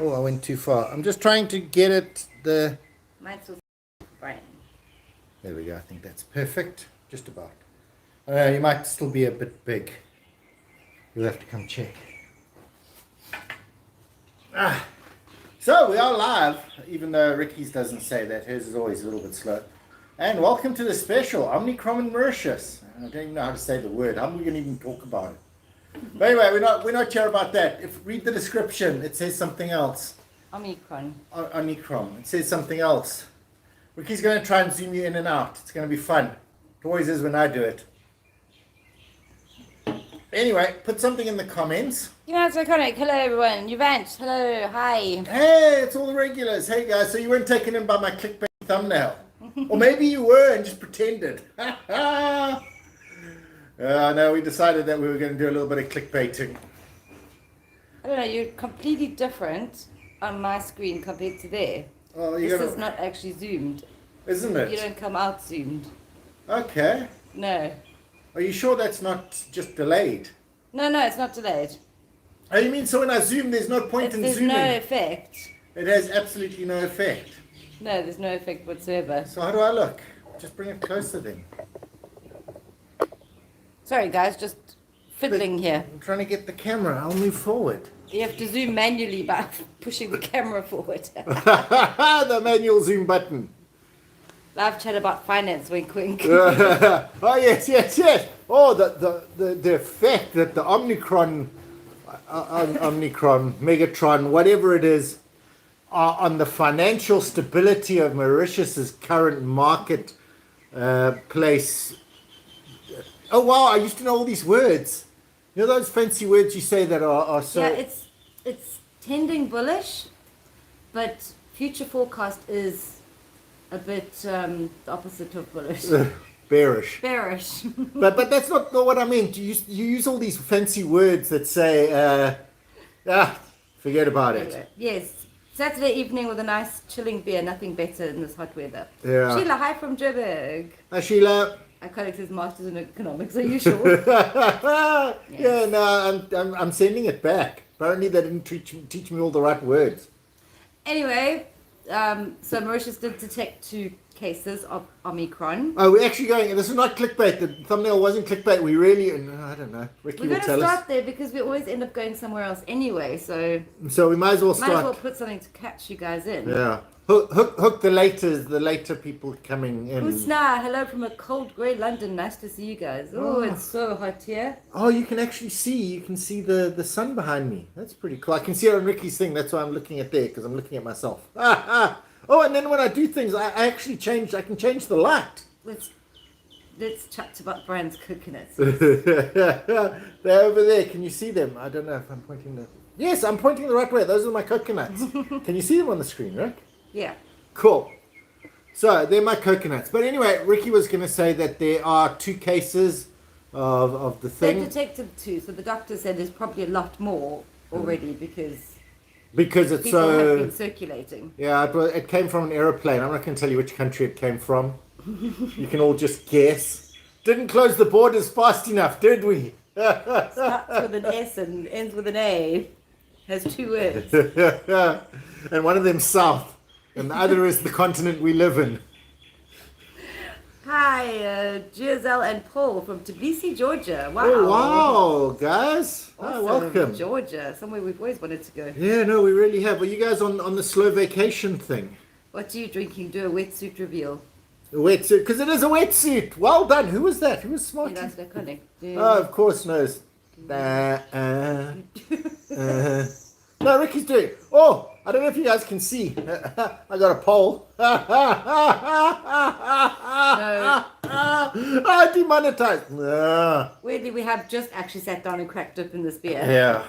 Oh, I went too far. I'm just trying to get it Mine's with brain. There we go. I think that's perfect. Just about. You might still be a bit big. You'll have to come check. So we are live, even though Riki's doesn't say that. Hers is always a little bit slow. And welcome to the special Omicron and Mauritius. I don't even know how to say the word. How are we going to even talk about it? But anyway, we're not sure about that. If read the description, it says something else. Omicron. Omicron. It says something else. Riki's going to try and zoom you in and out. It's going to be fun. It always is when I do it. Anyway, put something in the comments. You know, it's iconic. Hello, everyone. Yvette. Hello. Hi. Hey, it's all the regulars. Hey, guys. So you weren't taken in by my clickbait thumbnail. Or maybe you were and just pretended. No, we decided that we were going to do a little bit of clickbaiting. I don't know. You're completely different on my screen compared to there. Oh, this is not actually zoomed. Isn't it? You don't come out zoomed. Okay. No. Are you sure that's not just delayed? No, it's not delayed. Oh, you mean so when I zoom, there's no point in zooming? There's no effect. It has absolutely no effect. No, there's no effect whatsoever. So how do I look? Just bring it closer then. Sorry, guys, just fiddling here. I'm trying to get the camera. I'll move forward. You have to zoom manually by pushing the camera forward. The manual zoom button. Live chat about finance, wink, wink. Oh, yes. Oh, the effect that the Omicron, Megatron, whatever it is, on the financial stability of Mauritius's current market place. Oh, wow, I used to know all these words. You know those fancy words you say that are so... Yeah, it's tending bullish, but future forecast is a bit the opposite of bullish. Bearish. But that's not what I mean. You use all these fancy words that say, forget about it. Yes. Saturday evening with a nice chilling beer, nothing better in this hot weather. Yeah. Sheila, hi from Joburg. Hi, Sheila. I colleague says masters in economics. Are you sure? Yes. Yeah, no, I'm sending it back. Apparently they didn't teach me all the right words. Anyway, so Mauritius did detect 2 cases of Omicron. Oh, we're actually going. This is not clickbait. The thumbnail wasn't clickbait. We really, I don't know. Riki We're will going to tell start us. there because we always end up going somewhere else anyway. So we might as well start. Might as well put something to catch you guys in. Yeah. Hook the later people coming in. Usna, hello from a cold grey London. Nice to see you guys. Oh, it's so hot here. Oh, you can actually see. You can see the sun behind me. That's pretty cool. I can see it on Ricky's thing. That's why I'm looking at there because I'm looking at myself. Oh, and then when I do things, I actually change. I can change the light. Let's chat about Brian's coconuts. They're over there. Can you see them? I don't know if I'm pointing the... Yes, I'm pointing the right way. Those are my coconuts. Can you see them on the screen, right? Yeah. Cool. So, they're my coconuts. But anyway, Riki was going to say that there are 2 cases of the thing. They detected 2, so the doctor said there's probably a lot more already because it's people so... have been circulating. Yeah, it came from an aeroplane. I'm not going to tell you which country it came from. You can all just guess. Didn't close the borders fast enough, did we? Starts with an S and ends with an A. Has 2 words. And one of them's south, and the other is the continent we live in. Hi, Giselle and Paul from Tbilisi, Georgia. Wow. Oh, wow, guys. Awesome. Welcome. Georgia, somewhere we've always wanted to go. Yeah, no, we really have. Are you guys on the slow vacation thing? What are you drinking? Do a wetsuit reveal. A wetsuit, because it is a wetsuit. Well done. Who was that? Who was smart? Yeah, that's iconic. Oh, of course knows. No, Ricky's doing it. Oh, I don't know if you guys can see. I got a poll. No. I demonetized. Weirdly, we have just actually sat down and cracked open this beer. Yeah.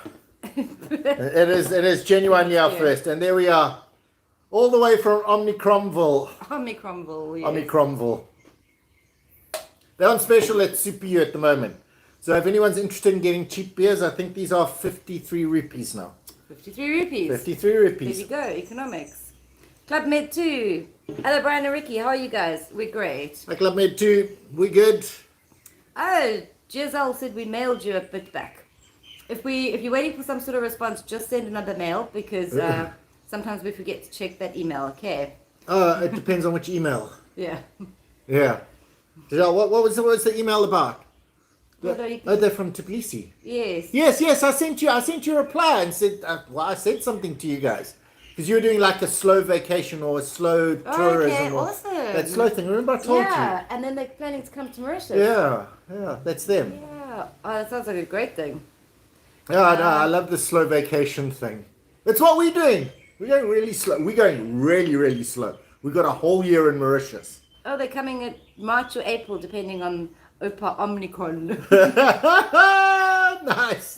It is genuinely our first. And there we are. All the way from Omicronville. Omicronville, yes. Omicronville. They're on special at Super U at the moment. So if anyone's interested in getting cheap beers, I think these are 53 rupees now. 53 rupees. 53 rupees. There you go, economics. Club Med 2. Hello, Brian and Riki. How are you guys? We're great. Hi, Club Med 2. We good? Oh, Giselle said we mailed you a bit back. if you're waiting for some sort of response, just send another mail because sometimes we forget to check that email. Okay. It depends on which email. Yeah. Yeah. What was the email about? Well, They're from Tbilisi. Yes. Yes. I sent you a reply and said, I said something to you guys because you were doing like a slow vacation or a slow tourism. Okay, or awesome. that slow thing. Remember I told you? Yeah, and then they're planning to come to Mauritius. Yeah, that's them. Yeah. Oh, that sounds like a great thing. Yeah, no, I love the slow vacation thing. It's what we're doing. We're going really slow. We're going really, really slow. We've got a whole year in Mauritius. Oh, they're coming in March or April, depending on Omicron. Nice.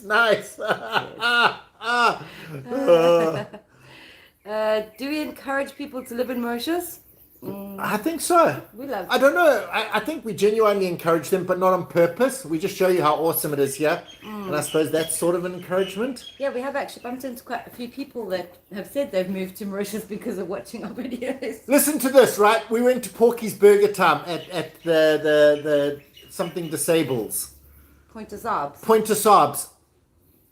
Do we encourage people to live in Mauritius? I think so. We love. I don't know. I think we genuinely encourage them, but not on purpose. We just show you how awesome it is here. And I suppose that's sort of an encouragement. Yeah, we have actually bumped into quite a few people that have said they've moved to Mauritius because of watching our videos. Listen to this, right? We went to Porky's Burger Time at the something disables. Point to Zabs. Point to Sabs.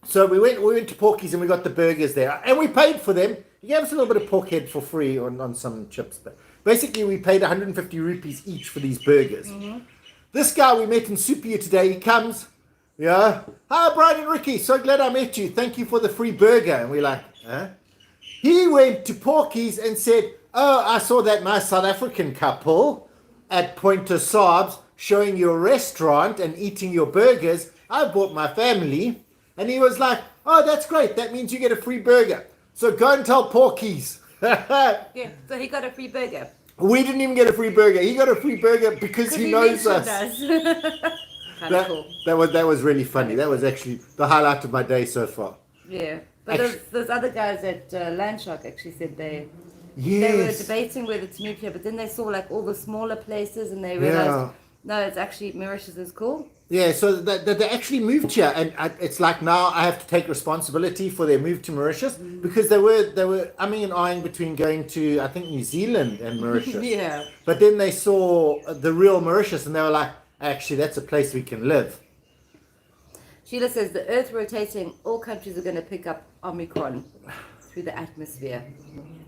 So we went to Porky's and we got the burgers there. And we paid for them. He gave us a little bit of pork head for free on some chips. But basically we paid 150 rupees each for these burgers. Mm-hmm. This guy we met in Supia today, he comes, yeah. Hi, Brian and Riki. So glad I met you. Thank you for the free burger. And we're like, huh? He went to Porky's and said, oh, I saw that nice South African couple at Point to Sabs showing your restaurant and eating your burgers. I brought my family. And he was like, oh, that's great. That means you get a free burger. So go and tell Porky's. Yeah, so he got a free burger. We didn't even get a free burger. He got a free burger because he knows us. Kind of cool. That was really funny. That was actually the highlight of my day so far. Yeah. But those other guys at Landshark actually said they Yes. were debating whether to move here, but then they saw like all the smaller places and they realized, no, it's actually Mauritius is cool. Yeah, so they actually moved here, and it's like now I have to take responsibility for their move to Mauritius because they were umming and ahhing between going to I think New Zealand and Mauritius. Yeah. But then they saw the real Mauritius, and they were like, actually, that's a place we can live. Sheila says the Earth rotating, all countries are going to pick up Omicron through the atmosphere.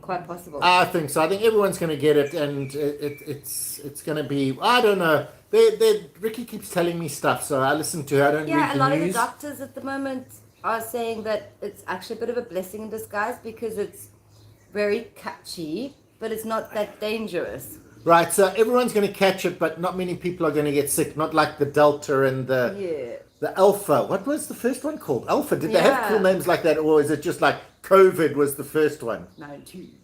Quite possible. I think so. I think everyone's going to get it, and it's going to be. I don't know. Riki keeps telling me stuff, so I listen to her. I don't read the news. Yeah, a lot of the doctors at the moment are saying that it's actually a bit of a blessing in disguise because it's very catchy, but it's not that dangerous. Right, so everyone's going to catch it, but not many people are going to get sick. Not like the Delta and the Alpha. What was the first one called? Alpha. Did they have cool names like that, or is it just like COVID was the first one? 19.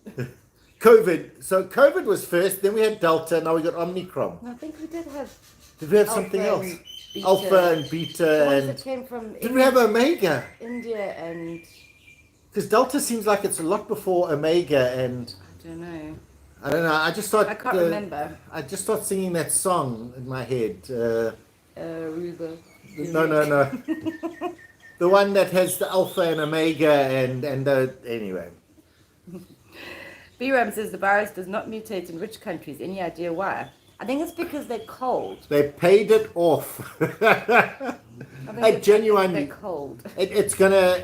COVID. So COVID was first, then we had Delta, now we got Omicron. I think we did have. Did we have something else? Alpha and Beta and. It came from did we have Omega? India and. Because Delta seems like it's a lot before Omega and. I don't know. I don't know. I just thought. I can't remember. I just started singing that song in my head. Aruba. No. The one that has the Alpha and Omega and the anyway. B-Ram says the virus does not mutate in rich countries. Any idea why? I think it's because they're cold. They paid it off. Genuinely. They're cold. It's gonna.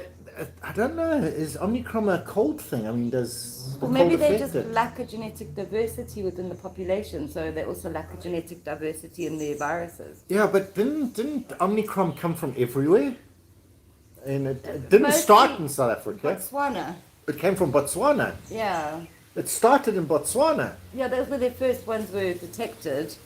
I don't know. Is Omicron a cold thing? I mean, does the maybe cold they affect just it? lack a genetic diversity within the population, so they also lack a genetic diversity in their viruses. Yeah, but didn't Omicron come from everywhere? And it didn't start in South Africa. Botswana. It came from Botswana. Yeah. It started in Botswana. Yeah, those were their first ones were detected.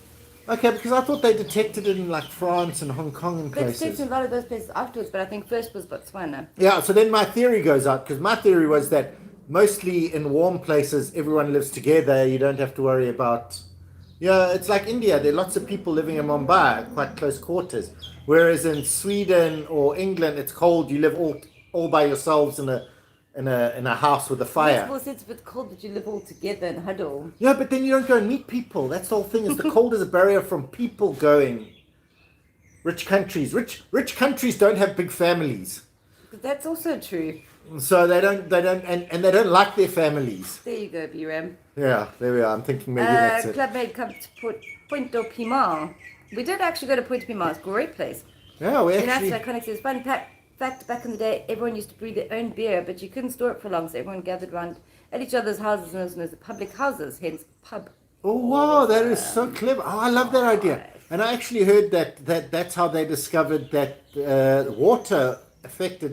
Okay, because I thought they detected it in like France and Hong Kong and They places. detected a lot of those places afterwards, but I think first was Botswana. Yeah, so then my theory goes out, because my theory was that mostly in warm places, everyone lives together. You don't have to worry about... Yeah, it's like India. There are lots of people living in Mumbai, quite close quarters. Whereas in Sweden or England, it's cold. You live all by yourselves in a house with a fire. It's more sense if it's cold that you live all together and huddle. Yeah, but then you don't go and meet people. That's the whole thing. Is the cold is a barrier from people going. Rich countries don't have big families. But that's also true. So they don't, and they don't like their families. There you go, B-Ram. Yeah, there we are. I'm thinking maybe that's it. Clubmate come to Point au Piment. We did actually go to Point au Piment. It's a great place. Yeah, we And actually. that's Connect says, fun fact, back in the day, everyone used to brew their own beer, but you couldn't store it for long, so everyone gathered around at each other's houses, known as the public houses, hence pub. Oh wow, that is so clever. Oh, I love that idea. And I actually heard that's how they discovered that water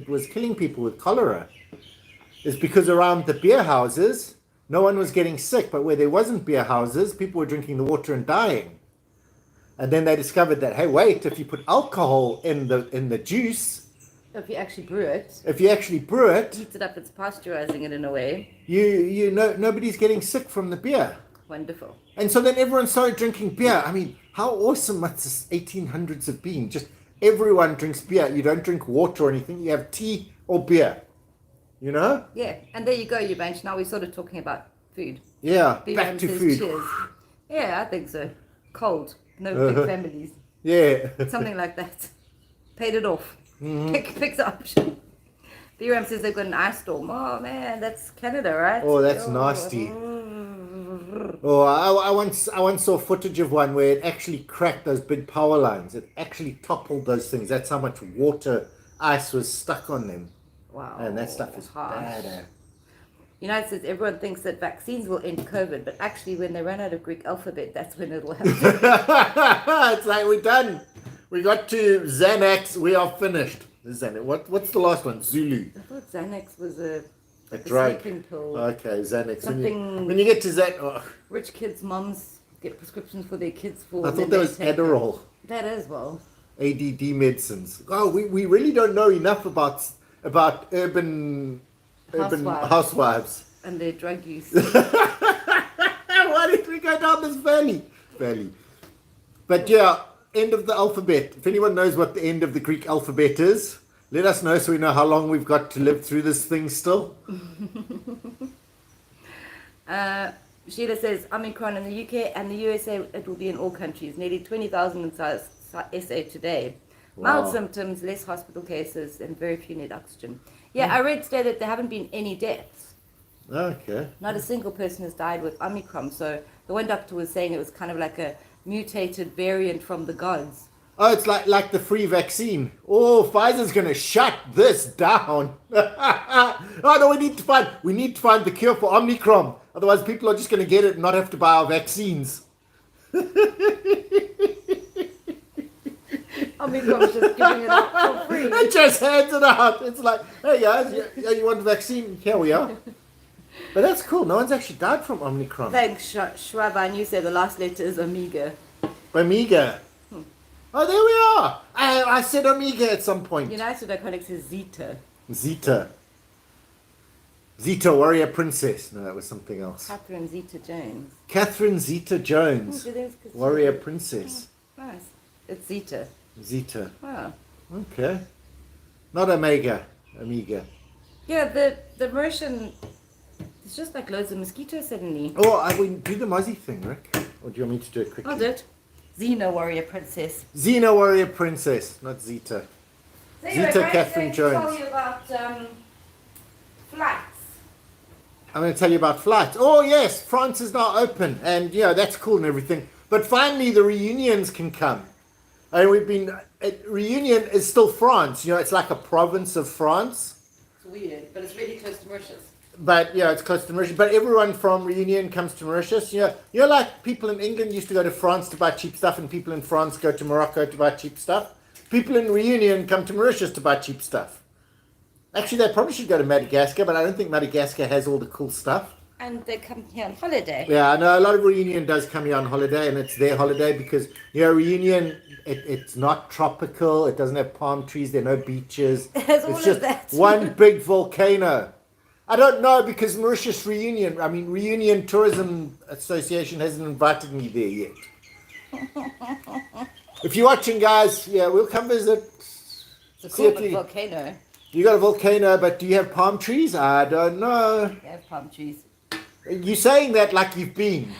was killing people with cholera. Is because around the beer houses, no one was getting sick, but where there wasn't beer houses, people were drinking the water and dying. And then they discovered that, hey, wait, if you put alcohol in the juice, If you actually brew it, heat it up, it's pasteurizing it in a way. you know nobody's getting sick from the beer. Wonderful. And so then everyone started drinking beer. I mean, how awesome must this 1800s have been? Just everyone drinks beer. You don't drink water or anything. You have tea or beer. You know? Yeah, and there you go, Eubanch. Now we're sort of talking about food. Yeah, Big back Ram to says food. Cheers. Yeah, I think so. Cold. No big families. Yeah. Something like that. Paid it off. Pick the option. BRAM says they've got an ice storm. Oh man, that's Canada, right? Oh, that's nasty. Oh, I once saw footage of one where it actually cracked those big power lines. It actually toppled those things. That's how much ice was stuck on them. Wow. And that stuff is harsh. bad. United says everyone thinks that vaccines will end COVID, but actually when they run out of Greek alphabet, that's when it'll happen. It's like we're done. We got to Xanax. We are finished. Xanax. What's the last one? Zulu. I thought Xanax was a drug. sleeping pill. Okay, Xanax. Something When you get to that, rich kids' mums get prescriptions for their kids for. I thought that was Adderall. That as well. ADD medicines. Oh, we really don't know enough about urban housewives. And their drug use. Why did we go down this valley? But yeah, end of the alphabet. If anyone knows what the end of the Greek alphabet is, let us know so we know how long we've got to live through this thing still. Sheila says Omicron in the UK and the USA, it will be in all countries. Nearly 20,000 in SA today. Wow. Mild symptoms, less hospital cases, and very few need oxygen. Yeah, I read today that there haven't been any deaths. Okay. Not a single person has died with Omicron. So the one doctor was saying it was kind of like a mutated variant from the gods. Oh, it's like the free vaccine. Oh, Pfizer's going to shut this down. Oh no, we need to find the cure for Omicron. Otherwise, people are just going to get it and not have to buy our vaccines. Omicron's just giving it out for free. It just hands it out. It's like, hey guys, you want the vaccine? Here we are. But that's cool. No one's actually died from Omicron. Thanks, Shwaba. And you say the last letter is Omega. Omega. Oh, there we are. I said Omega at some point. United Iconics says Zeta. Zeta, warrior princess. No, that was something else. Catherine Zeta Jones. Catherine Zeta Jones. Oh, Warrior princess. Oh, nice. It's Zeta. Zeta. Wow. Okay. Not Omega. Yeah, the Mauritian, it's just like loads of mosquitoes suddenly. Oh, I will do the Mozzie thing, Rick. Or do you want me to do it quickly? I'll do it. Xena Warrior Princess. Xena Warrior Princess, not Zeta. So anyway, Zeta Brian's Catherine going to Jones. tell you about flights. I'm going to tell you about flights. Oh, yes, France is now open. And, yeah, that's cool and everything. But finally, the reunions can come. And Reunion is still France. You know, it's like a province of France. It's weird, but it's really close to Mauritius. But, yeah, it's close to Mauritius. But everyone from Reunion comes to Mauritius. You know, like people in England used to go to France to buy cheap stuff, and people in France go to Morocco to buy cheap stuff. People in Reunion come to Mauritius to buy cheap stuff. Actually, they probably should go to Madagascar, but I don't think Madagascar has all the cool stuff. And they come here on holiday. Yeah, I know a lot of Reunion does come here on holiday, and it's their holiday because, you know, Reunion, it's not tropical. It doesn't have palm trees. There are no beaches. It's just that. one big volcano. I don't know because Reunion Tourism Association hasn't invited me there yet. If you're watching, guys, yeah, we'll come visit. It's a cool big volcano. You got a volcano, but do you have palm trees? I don't know. They have palm trees. You're saying that like you've been.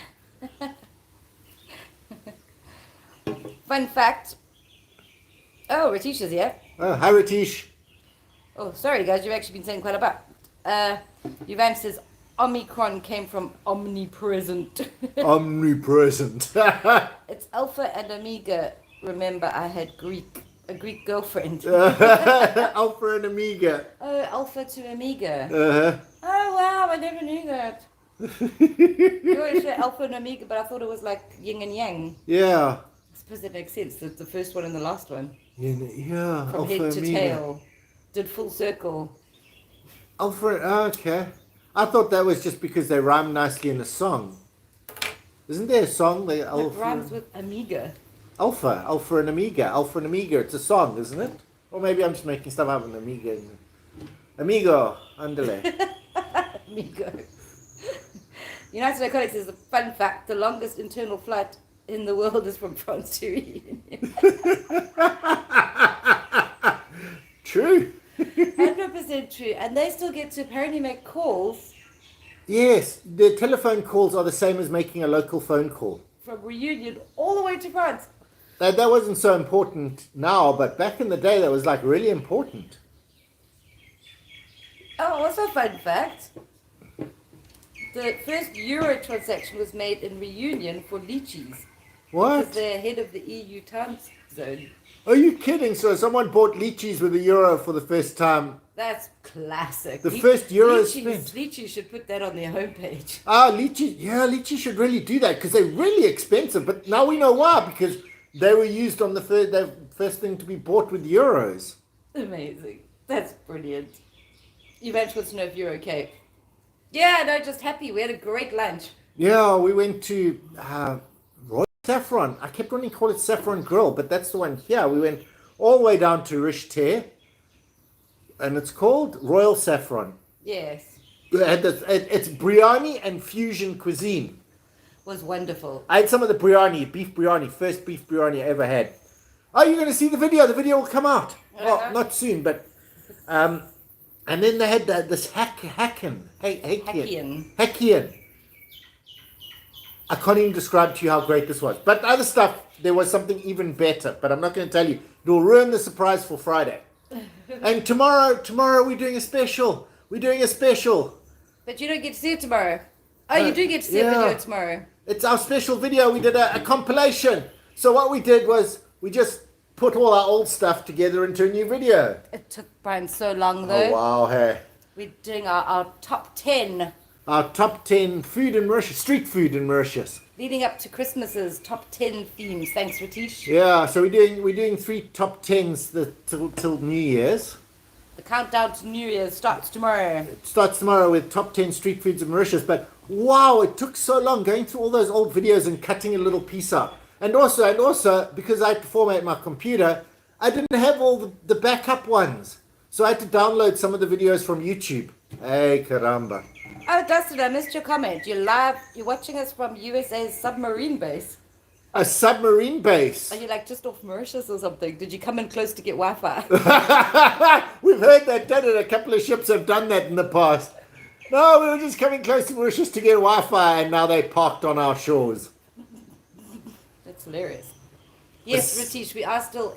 Fun fact. Oh, Ratish is here. Oh, hi, Ratish. Oh, sorry, guys. You've actually been saying quite a bit. Yuvan says Omicron came from omnipresent. Omnipresent. It's Alpha and Omega. Remember, I had Greek a Greek girlfriend. Alpha and Omega. Oh, Alpha to Omega. Uh-huh. Oh, wow, I never knew that. You always say Alpha and Omega, but I thought it was like yin and yang. Yeah. I suppose that makes sense. That's the first one and the last one. Yeah. From Alpha head to Omega. tail. Did full circle. Alpha. Okay. I thought that was just because they rhyme nicely in a song. Isn't there a song? It rhymes with Amiga. Alpha and Amiga. It's a song, isn't it? Or maybe I'm just making stuff up. An Amiga. Amigo, andale. Amigo. United Narcotics says, a fun fact, the longest internal flight in the world is from France to Reunion. True. 100% true. And they still get to apparently make calls Yes, the telephone calls are the same as making a local phone call. from Reunion all the way to France. That wasn't so important now, but back in the day that was like really important. Oh, also a fun fact. The first euro transaction was made in Reunion for lychees. What? Because they're ahead of the EU time zone. Are you kidding? So someone bought lychees with a euro for the first time. That's classic. The first euro spent. Lychees should put that on their homepage. Ah, lychees. Yeah, lychees should really do that because they're really expensive. But now we know why, because they were used on the first thing to be bought with euros. Amazing. That's brilliant. You managed to know if you're okay. Yeah, no, just happy. We had a great lunch. Yeah, we went to Royal Saffron. I kept wanting to call it Saffron Grill, but that's the one here. We went all the way down to Richter, and it's called Royal Saffron. Yes. It's biryani and fusion cuisine. Was wonderful. I had some of the biryani, beef biryani, first beef biryani I ever had. Oh, you're going to see the video. The video will come out. Well, not soon, but... and then they had this Hakian. I can't even describe to you how great this was. But other stuff, there was something even better. But I'm not going to tell you. It'll ruin the surprise for Friday. And tomorrow we're doing a special. We're doing a special. But you don't get to see it tomorrow. Oh, you do get to see a video tomorrow. It's our special video. We did a compilation. So what we did was we just put all our old stuff together into a new video. It took Brian so long, though. Oh, wow, hey. We're doing our top 10. Our top 10 food in Mauritius, street food in Mauritius. Leading up to Christmas's top 10 themes. Thanks, Ratish. Yeah, so we're doing 3 top 10s till New Year's. The countdown to New Year's starts tomorrow. It starts tomorrow with top 10 street foods in Mauritius. But wow, it took so long going through all those old videos and cutting a little piece out. And also, because I had to format my computer, I didn't have all the backup ones. So I had to download some of the videos from YouTube. Hey, caramba. Oh, Dustin, I missed your comment. You're watching us from USA's submarine base. A submarine base. Are you like just off Mauritius or something? Did you come in close to get Wi-Fi? We've heard that done it. A couple of ships have done that in the past. No, we were just coming close to Mauritius to get Wi-Fi, and now they parked on our shores. That's hilarious. Yes, Ratish, we are still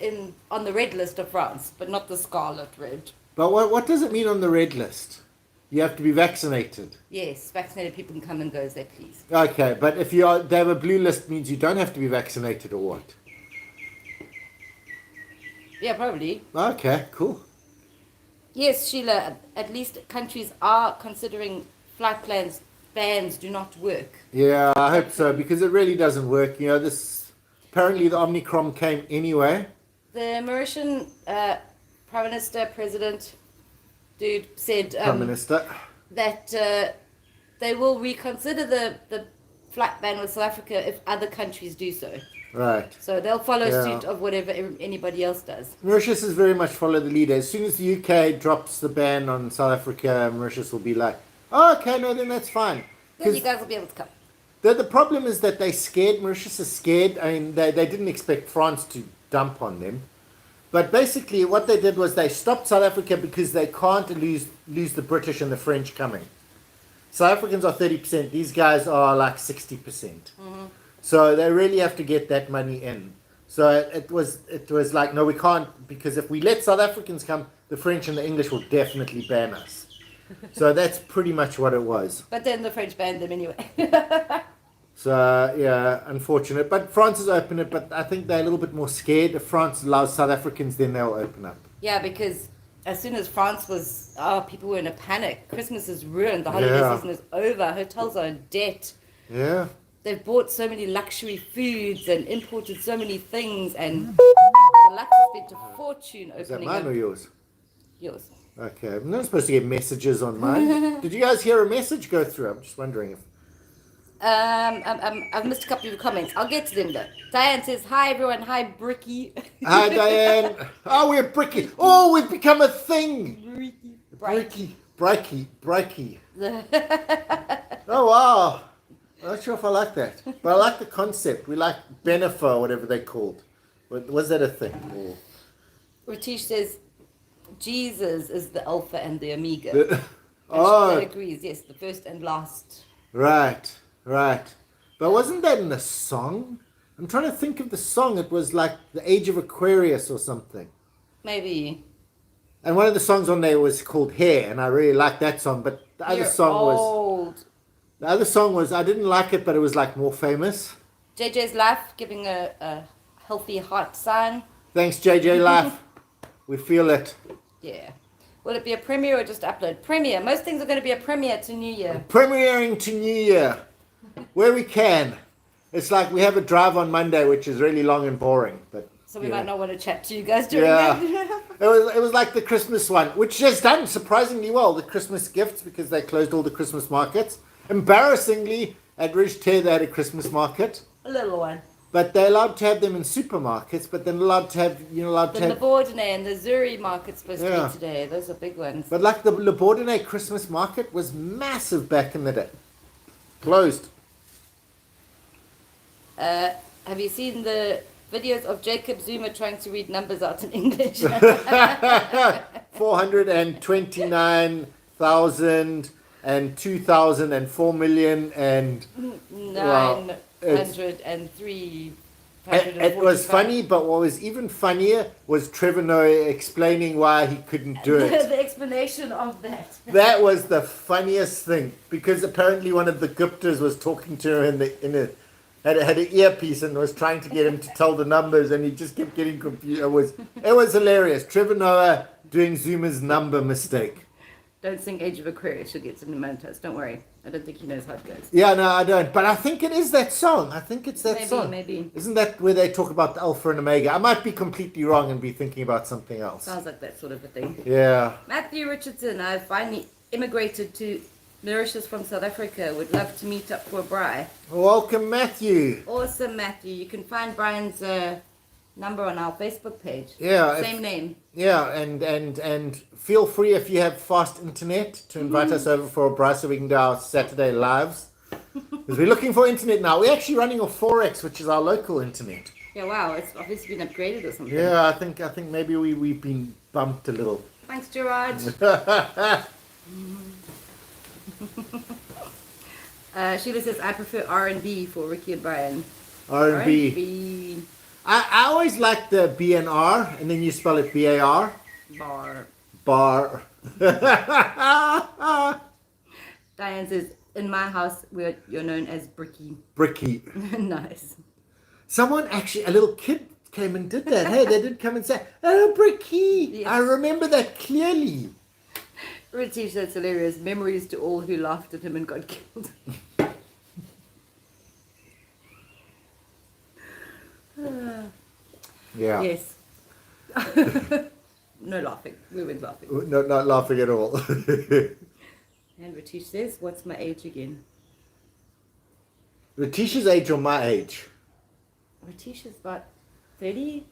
on the red list of France, but not the scarlet red. But what does it mean on the red list? You have to be vaccinated. Yes, vaccinated people can come and go as they please. Okay, but if they have a blue list, means you don't have to be vaccinated or what? Yeah, probably. Okay, cool. Yes, Sheila, at least countries are considering flight bans do not work. Yeah, I hope so, because it really doesn't work. Apparently the Omicron came anyway. The Mauritian Prime Minister, President, dude, said Prime Minister. that they will reconsider the flight ban with South Africa if other countries do so. Right. So they'll follow suit of whatever anybody else does. Mauritius has very much followed the leader. As soon as the UK drops the ban on South Africa, Mauritius will be like, oh, okay, no, then that's fine. Then you guys will be able to come. The problem is that they're scared. Mauritius is scared. I mean, they didn't expect France to dump on them. But basically what they did was they stopped South Africa because they can't lose the British and the French coming. South Africans are 30%. These guys are like 60%. Mm-hmm. So they really have to get that money in. So it was like, no, we can't, because if we let South Africans come, the French and the English will definitely ban us. So that's pretty much what it was. But then the French banned them anyway. So, yeah, unfortunate. But France has opened it, but I think they're a little bit more scared. If France allows South Africans, then they'll open up. Yeah, because as soon as France was, people were in a panic. Christmas is ruined. The holiday season is over. Hotels are in debt. Yeah. They've bought so many luxury foods and imported so many things, and the Lux has spent a fortune opening. Is that mine or yours? Yours. Okay, I'm not supposed to get messages on mine. Did you guys hear a message go through? I'm just wondering if... I've missed a couple of your comments. I'll get to them though. Diane says, hi everyone. Hi, Riki. Hi, Diane. Oh, we're Bricky. Oh, we've become a thing. Riki. Bricky. Oh, wow. I'm not sure if I like that. But I like the concept. We like Benefa or whatever they're called. Was that a thing? Or... Ratish says, Jesus is the Alpha and the Omega. That agrees. Yes, the first and last. Right. But wasn't that in a song? I'm trying to think of the song. It was like The Age of Aquarius or something. Maybe. And one of the songs on there was called Hair, and I really liked that song. But the other song was I didn't like it, but it was like more famous. JJ's Life giving a healthy heart sign. Thanks, JJ Life. We feel it. Yeah. Will it be a premiere or just upload? Premiere. Most things are going to be a premiere to New Year. Premiering to New Year. Where we can. It's like we have a drive on Monday, which is really long and boring. But so we might not want to chat to you guys during that. it was like the Christmas one, which has done surprisingly well. The Christmas gifts, because they closed all the Christmas markets. Embarrassingly, at Ridge Ter they had a Christmas market. A little one. But they're allowed to have them in supermarkets, but they're allowed to have, the Labordine and the Zuri market's supposed to be today. Those are big ones. But like the Labordine Christmas market was massive back in the day. Closed. Have you seen the videos of Jacob Zuma trying to read numbers out in English? 429,000 and 2,000 and 4 million and 903. It was funny, but what was even funnier was Trevor Noah explaining why he couldn't do it. The explanation of that. That was the funniest thing, because apparently one of the Guptas was talking to him had an earpiece and was trying to get him to tell the numbers, and he just kept getting confused. It was hilarious. Trevor Noah doing Zuma's number mistake. Don't sing Age of Aquarius, you'll get some momentos. Don't worry. I don't think he knows how it goes. Yeah, no, I don't. But I think it is that song. I think it's that song. Maybe. Isn't that where they talk about the Alpha and Omega? I might be completely wrong and be thinking about something else. Sounds like that sort of a thing. Yeah. Matthew Richardson, I finally immigrated to Mauritius from South Africa. Would love to meet up for a braai. Welcome, Matthew. Awesome, Matthew. You can find Brian's number on our Facebook page. Yeah. Same name. Yeah, and feel free if you have fast internet to invite us over for a braai so we can do our Saturday lives. Because we're looking for internet now. We're actually running off 4X, which is our local internet. Yeah, wow. It's obviously been upgraded or something. Yeah, I think maybe we've been bumped a little. Thanks, Gerard. Sheila says, I prefer R&B for Riki and Brian. R&B. I always like the B and R, and then you spell it B-A-R. Bar. Diane says, in my house, you're known as Bricky. Nice. Someone actually, a little kid came and did that. Hey, they did come and say, oh, Bricky. Yes. I remember that clearly. Ritish, that's hilarious. Memories to all who laughed at him and got killed. Yeah. Yes. No laughing. We weren't laughing. No, not laughing at all. And Ritish says, what's my age again? Retish's age or my age? Ritish is about 30?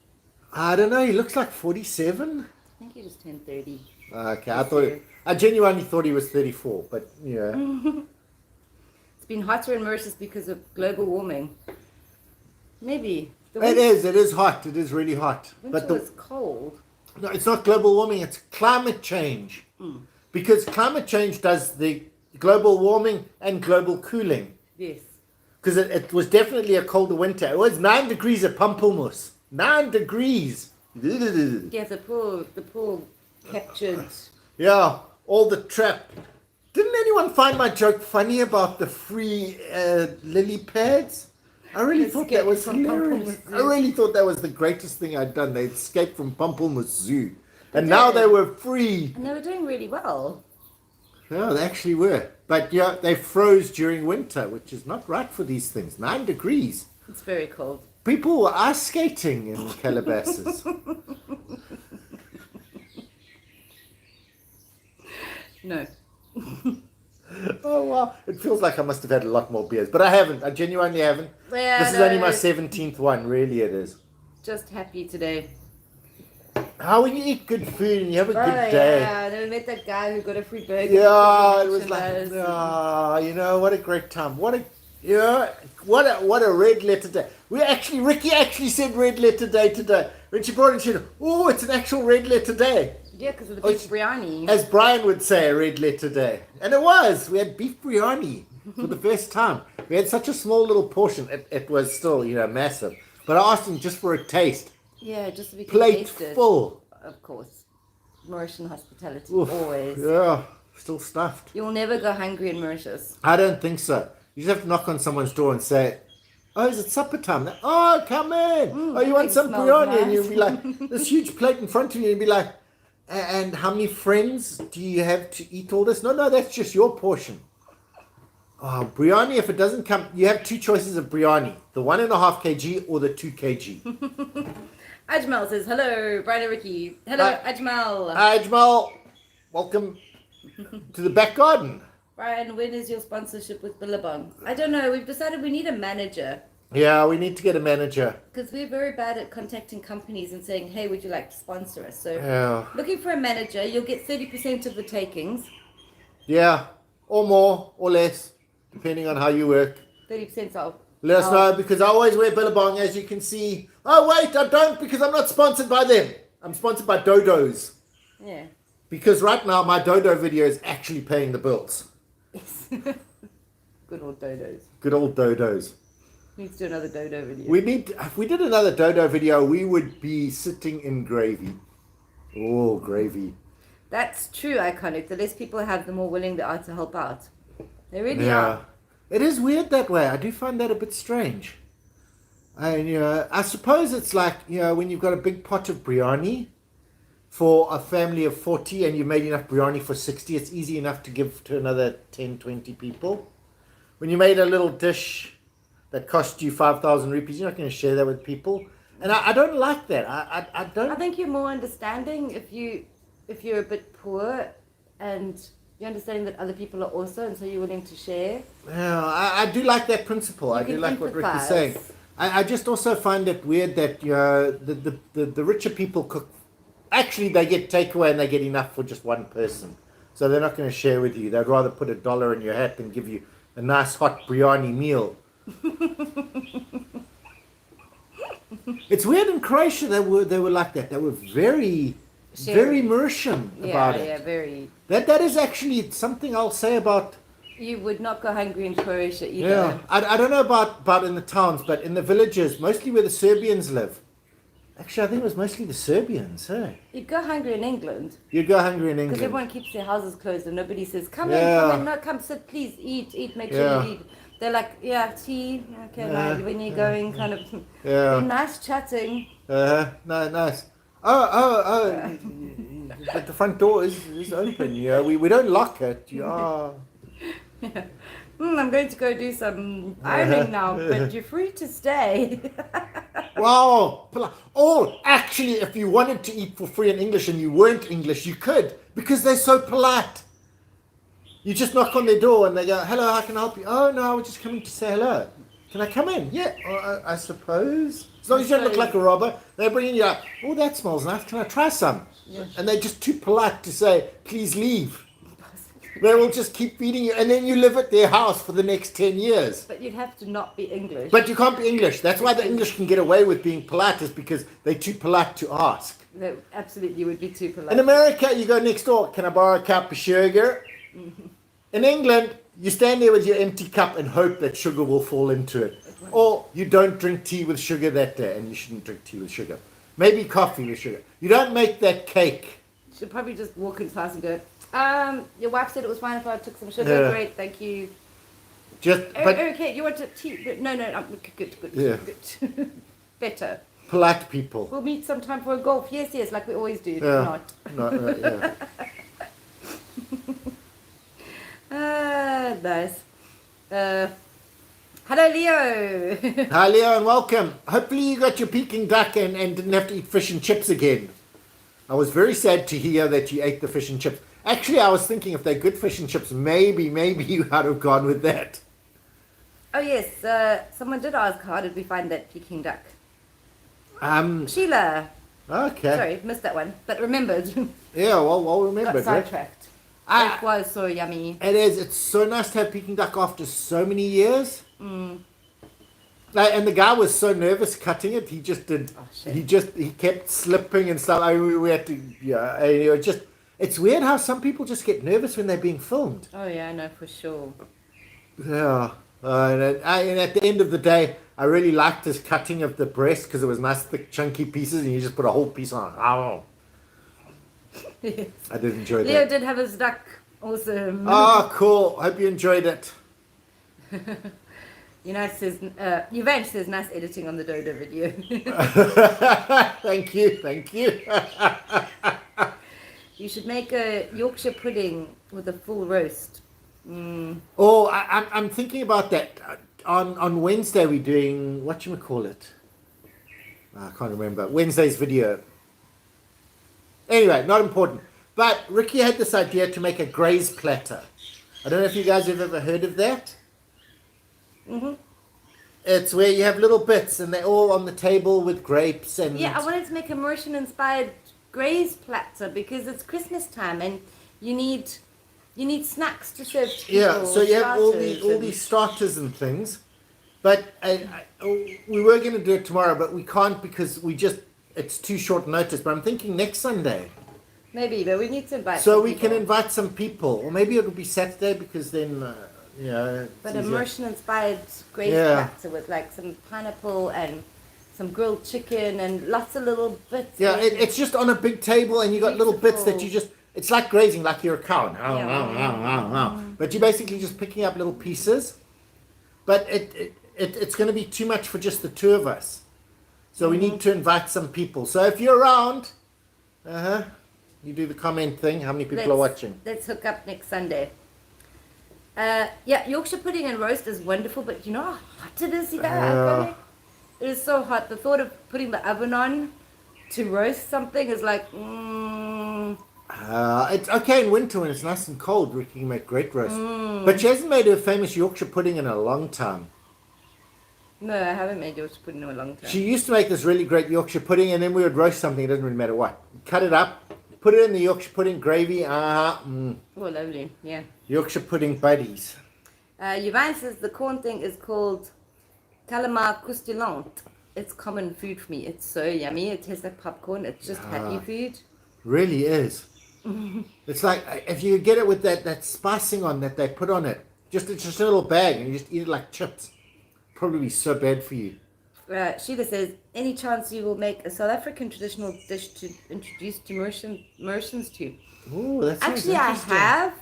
I don't know. He looks like 47. I think he just turned 30. Okay, I genuinely thought he was 34, but yeah. It's been hotter in Mauritius because of global warming. Maybe. It is hot. It is really hot. Winter was cold. No, it's not global warming, it's climate change. Because climate change does the global warming and global cooling. Yes. Because it was definitely a colder winter. It was 9 degrees at Pampelmus. 9 degrees. Yeah, the pool captured. Yeah, all the trapped Didn't anyone find my joke funny about the free lily pads? I really thought that was hilarious. I really thought that was the greatest thing I'd done. They escaped from Pampelmus Zoo. And now they were free. And they were doing really well. Yeah, they actually were. But yeah, they froze during winter, which is not right for these things. 9 degrees. It's very cold. People were ice skating in Calabasas. No. Oh, wow. It feels like I must have had a lot more beers. But I haven't. I genuinely haven't. Yeah, this is only my 17th one. Really, it is. Just happy today. How when you eat good food and you have a good day. Yeah, then we met that guy who got a free burger. Yeah, it was like, you know, what a great time. What a red letter day. Riki actually said red letter day today. When she brought it, she said, oh, it's an actual red letter day. Yeah, because of the beef biryani. As Brian would say, a red letter day. And it was. We had beef biryani for the first time. We had such a small little portion. It was still, massive. But I asked him just for a taste. Yeah, just so we can Plate taste it. full. Of course. Mauritian hospitality, Oof, always. Yeah, still stuffed. You'll never go hungry in Mauritius. I don't think so. You just have to knock on someone's door and say, oh, is it supper time? Oh, come in. You want some biryani? Nice. And you'll be like, this huge plate in front of you, and you'll be like, and how many friends do you have to eat all this? No, that's just your portion. Oh, biryani, if it doesn't come, you have 2 choices of biryani, the 1.5 kg or the 2 kg. Ajmal says, hello, Brian and Riki. Hello, Ajmal. Hi, Ajmal. Welcome to the back garden. Brian, when is your sponsorship with Billabong? I don't know. We've decided we need a manager. Yeah, we need to get a manager. Because we're very bad at contacting companies and saying, hey, would you like to sponsor us? So looking for a manager, you'll get 30% of the takings. Yeah, or more or less, depending on how you work. 30% off. Let us know, because I always wear Billabong, as you can see. Oh, wait, I don't, because I'm not sponsored by them. I'm sponsored by Dodos. Yeah. Because right now, my Dodo video is actually paying the bills. Yes. Good old Dodos. Good old Dodos. Needs to do another Dodo video. If we did another Dodo video, we would be sitting in gravy. Oh, gravy. That's true, Iconic. The less people have, the more willing they are to help out. They really are. It is weird that way. I do find that a bit strange. And, I suppose it's like, when you've got a big pot of biryani for a family of 40 and you've made enough biryani for 60, it's easy enough to give to another 10, 20 people. When you made a little dish that cost you 5,000 rupees, you're not going to share that with people. And I don't like that. I don't. I think you're more understanding if you're a bit poor and you're understanding that other people are also, and so you're willing to share. Yeah, I do like that principle. I do like what Riki's saying. I just also find it weird that the richer people cook. Actually, they get takeaway and they get enough for just one person. So they're not going to share with you. They'd rather put $1 in your hat than give you a nice hot biryani meal. It's weird in Croatia they were like that. They were very Mauritian about it. Yeah, very. That is actually something I'll say about. You would not go hungry in Croatia either. Yeah, I don't know about in the towns, but in the villages, mostly where the Serbians live. Actually, I think it was mostly the Serbians, hey? You'd go hungry in England. You'd go hungry in England. Because everyone keeps their houses closed and nobody says, come in, no, come sit, please, eat, make sure you eat. They're like, yeah, tea, okay, when you're going, kind of, nice chatting. No, nice. Oh, but the front door is open, we don't lock it, I'm going to go do some ironing now, but you're free to stay. Wow. Or actually, if you wanted to eat for free in English and you weren't English, you could, because they're so polite. You just knock on their door and they go, hello, how can I help you? Oh, no, I was just coming to say hello. Can I come in? Yeah, I suppose. As long as you don't look like a robber, they bring in you like, oh, that smells nice. Can I try some? Yeah. And they're just too polite to say, please leave. They will just keep feeding you, and then you live at their house for the next 10 years. But you'd have to not be English. But you can't be English. That's why the English can get away with being polite, is because they're too polite to ask. They absolutely would be too polite. In America, you go next door, can I borrow a cup of sugar? Mm-hmm. In England, you stand there with your empty cup and hope that sugar will fall into it. Or you don't drink tea with sugar that day, and you shouldn't drink tea with sugar. Maybe coffee with sugar. You don't make that cake. Should probably just walk into class and go, Your wife said it was fine if I took some sugar. Yeah. Great, thank you. But Okay, you want to tea? No, I'm good. Yeah. Good. Better. polite people. We'll meet sometime for a golf. Yes, like we always do. Yeah. Not. Yeah. Nice. Hello, Leo. Hi, Leo, and welcome. Hopefully you got your Peking duck and didn't have to eat fish and chips again. I was very sad to hear that you ate the fish and chips. Actually, I was thinking if they're good fish and chips, maybe you would have gone with that. Oh, yes. Someone did ask, how did we find that Peking duck? Sheila. Okay. Sorry, missed that one, but remembered. Yeah, well remembered. Got sidetracked. It was so yummy. It is. It's so nice to have Peking duck after so many years. Mm. And the guy was so nervous cutting it. He just did. Oh, shit. He kept slipping and stuff. We had to. Yeah. It just. It's weird how some people just get nervous when they're being filmed. Oh yeah, I know for sure. Yeah. And at the end of the day, I really liked his cutting of the breast because it was nice, thick, chunky pieces, and you just put a whole piece on. Oh. Yes. I did enjoy that. Leo did have his duck. Awesome. Oh, cool. Hope you enjoyed it. Evange says nice editing on the Dodo video. Thank you. You should make a Yorkshire pudding with a full roast. Mm. Oh, I'm thinking about that. On Wednesday we're doing, whatchamacallit? I can't remember. Wednesday's video. Anyway, not important. But Riki had this idea to make a graze platter. I don't know if you guys have ever heard of that. Mm-hmm. It's where you have little bits and they're all on the table with grapes and... Yeah, I wanted to make a Mauritian-inspired graze platter because it's Christmas time and you need snacks to serve to people. Yeah, so you have all these starters and things. But we were going to do it tomorrow, but we can't because it's too short notice. But I'm thinking next Sunday. Maybe, but we need to invite So some we people. can invite some people. Or maybe it'll be Saturday because then, But a Mauritian-inspired graze platter with like some pineapple and some grilled chicken and lots of little bits. Yeah, it's just on a big table and you got little bits that you just... It's like grazing, like you're a cow. But you're basically just picking up little pieces. But it's going to be too much for just the two of us. So we need to invite some people. So if you're around, you do the comment thing. How many people are watching? Let's hook up next Sunday. Yorkshire pudding and roast is wonderful, but you know how hot it is, you guys? It is so hot. The thought of putting the oven on to roast something is like, It's okay in winter when it's nice and cold. Riki can make great roast. But she hasn't made her famous Yorkshire pudding in a long time. No, I haven't made Yorkshire pudding in a long time. She used to make this really great Yorkshire pudding and then we would roast something. It doesn't really matter what. Cut it up, put it in the Yorkshire pudding gravy. Oh, lovely. Yeah. Yorkshire pudding buddies. Yvonne says the corn thing is called calamar croustillant. It's common food for me. It's so yummy. It tastes like popcorn. It's just happy food. Really is. It's like if you get it with that spicing on that they put on it. It's just a little bag and you just eat it like chips. Probably be so bad for you. Sheila says, any chance you will make a South African traditional dish to introduce to Mauritians to? Oh, that's Actually, I have.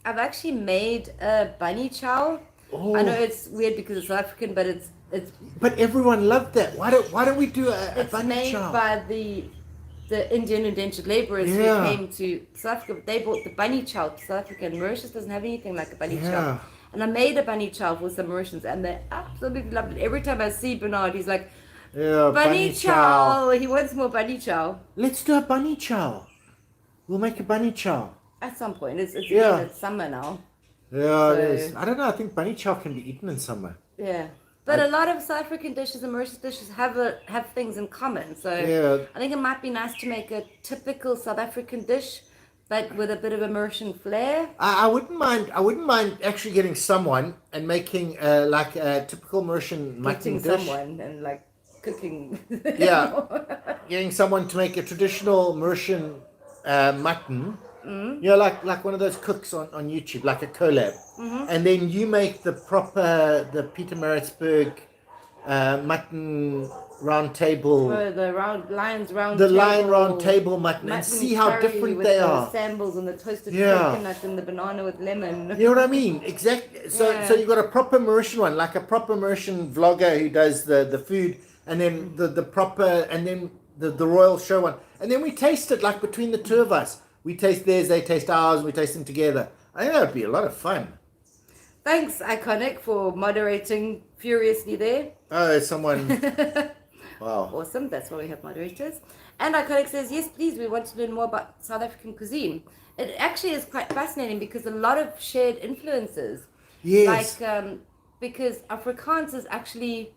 I've actually made a bunny chow. Oh. I know it's weird because it's South African, but it's. But everyone loved that. Why don't we do a bunny chow? It's made by the Indian indentured labourers who came to South Africa. They brought the bunny chow to South Africa, and Mauritius doesn't have anything like a bunny chow. And I made a bunny chow for some Mauritians, and they absolutely loved it. Every time I see Bernard, he's like, bunny chow. He wants more bunny chow. Let's do a bunny chow. We'll make a bunny chow. At some point. It's summer now. Yeah, it is. I don't know. I think bunny chow can be eaten in summer. Yeah. But a lot of South African dishes and Mauritius dishes have things in common. So I think it might be nice to make a typical South African dish, but with a bit of a Mauritian flair. I wouldn't mind actually getting someone and making like a typical Mauritian mutton dish. Getting someone and like cooking. Getting someone to make a traditional Mauritian mutton. You know, like one of those cooks on YouTube, like a collab. And then you make the Pietermaritzburg mutton round table, the lion round table mutton, and see how different they are. The sandals and the toasted Yeah. coconut and the banana with lemon. You know what I mean? Exactly. So Yeah. so you've got a proper Mauritian one, like a proper Mauritian vlogger who does the food, and then the proper, and then the royal show one. And then we taste it like between the two of us. We taste theirs, they taste ours, we taste them together. I think that would be a lot of fun. Thanks, Iconic, for moderating furiously there. Oh, someone. Wow. Awesome. That's why we have moderators. And Iconic says, yes, please, we want to learn more about South African cuisine. It actually is quite fascinating because a lot of shared influences. Yes. Like, because Afrikaans is actually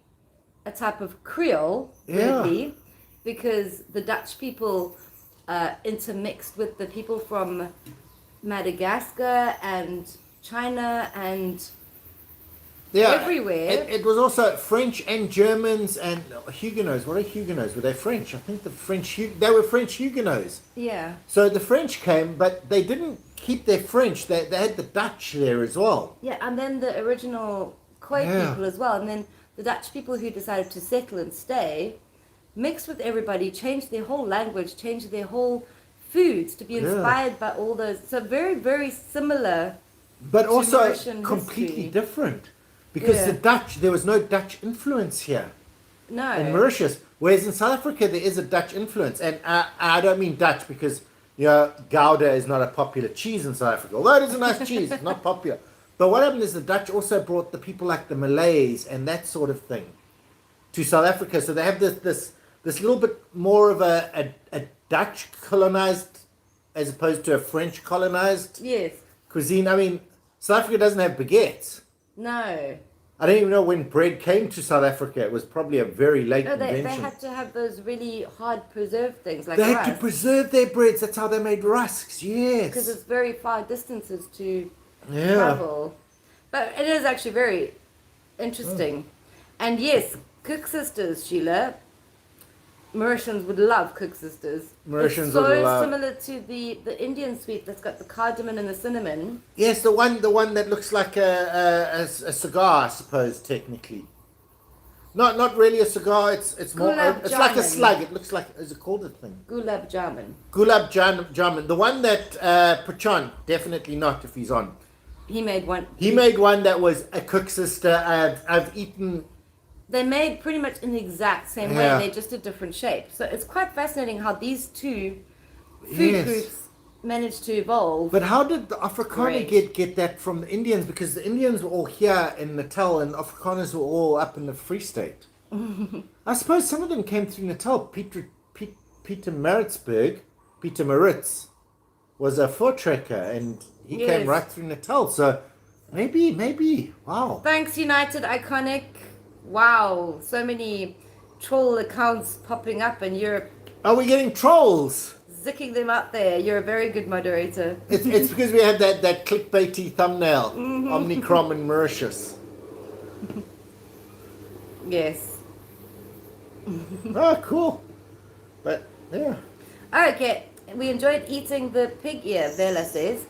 a type of Creole, Yeah. weirdly, because the Dutch people intermixed with the people from Madagascar and China and everywhere. It was also French and Germans and Huguenots. What are Huguenots? Were they French? I think they were French Huguenots. Yeah. So the French came, but they didn't keep their French. They had the Dutch there as well. Yeah, and then the original Khoi Yeah. people as well. And then the Dutch people who decided to settle and stay mixed with everybody, changed their whole language, changed their whole foods to be inspired by all those. So very, very similar. But also Mauritian completely history. different. Because Yeah. the Dutch, there was no Dutch influence here No. in Mauritius. Whereas in South Africa, there is a Dutch influence. And I don't mean Dutch because, Gouda is not a popular cheese in South Africa. Although it is a nice cheese, it's not popular. But what happened is the Dutch also brought the people like the Malays and that sort of thing to South Africa. So they have this little bit more of a Dutch colonized as opposed to a French colonized Yes. cuisine. I mean, South Africa doesn't have baguettes. No. I don't even know when bread came to South Africa. It was probably a very late No, they invention. had to have those really hard preserved things like They had to rice. preserve their breads. That's how they made rusks. Because Yes. it's very far distances to Yeah. travel. But it is actually very interesting. And yes, Cook Sisters, Sheila. Mauritians would love Cook Sisters. Mauritians it's so would love- similar to the Indian sweet that's got the cardamom and the cinnamon. Yes, the one that looks like a cigar, I suppose, technically. Not really a cigar. It's more. Gulab It's like a jamun. slug. It looks like. Is it called a thing? Gulab jamun. Gulab jamun. The one that Pachan, definitely not if he's on. He made one. He made one that was a Cook Sister. I've eaten. They made pretty much in the exact same Yeah. way. They're just a different shape. So it's quite fascinating how these two food Yes. groups managed to evolve. But how did the Afrikaner Great. get that from the Indians? Because the Indians were all here in Natal and Afrikaners were all up in the Free State. I suppose some of them came through Natal. Peter Maritzburg, Peter Maritz, was a voortrekker and he Yes. came right through Natal. So maybe, wow. Thanks, United Iconic. Wow, so many troll accounts popping up and you're Are we getting trolls? zicking them out there. You're a very good moderator. It's because we had that clickbaity thumbnail, Omicron and Mauritius. Yes. Oh, cool. But, yeah. Okay, we enjoyed eating the pig ear, Vela says,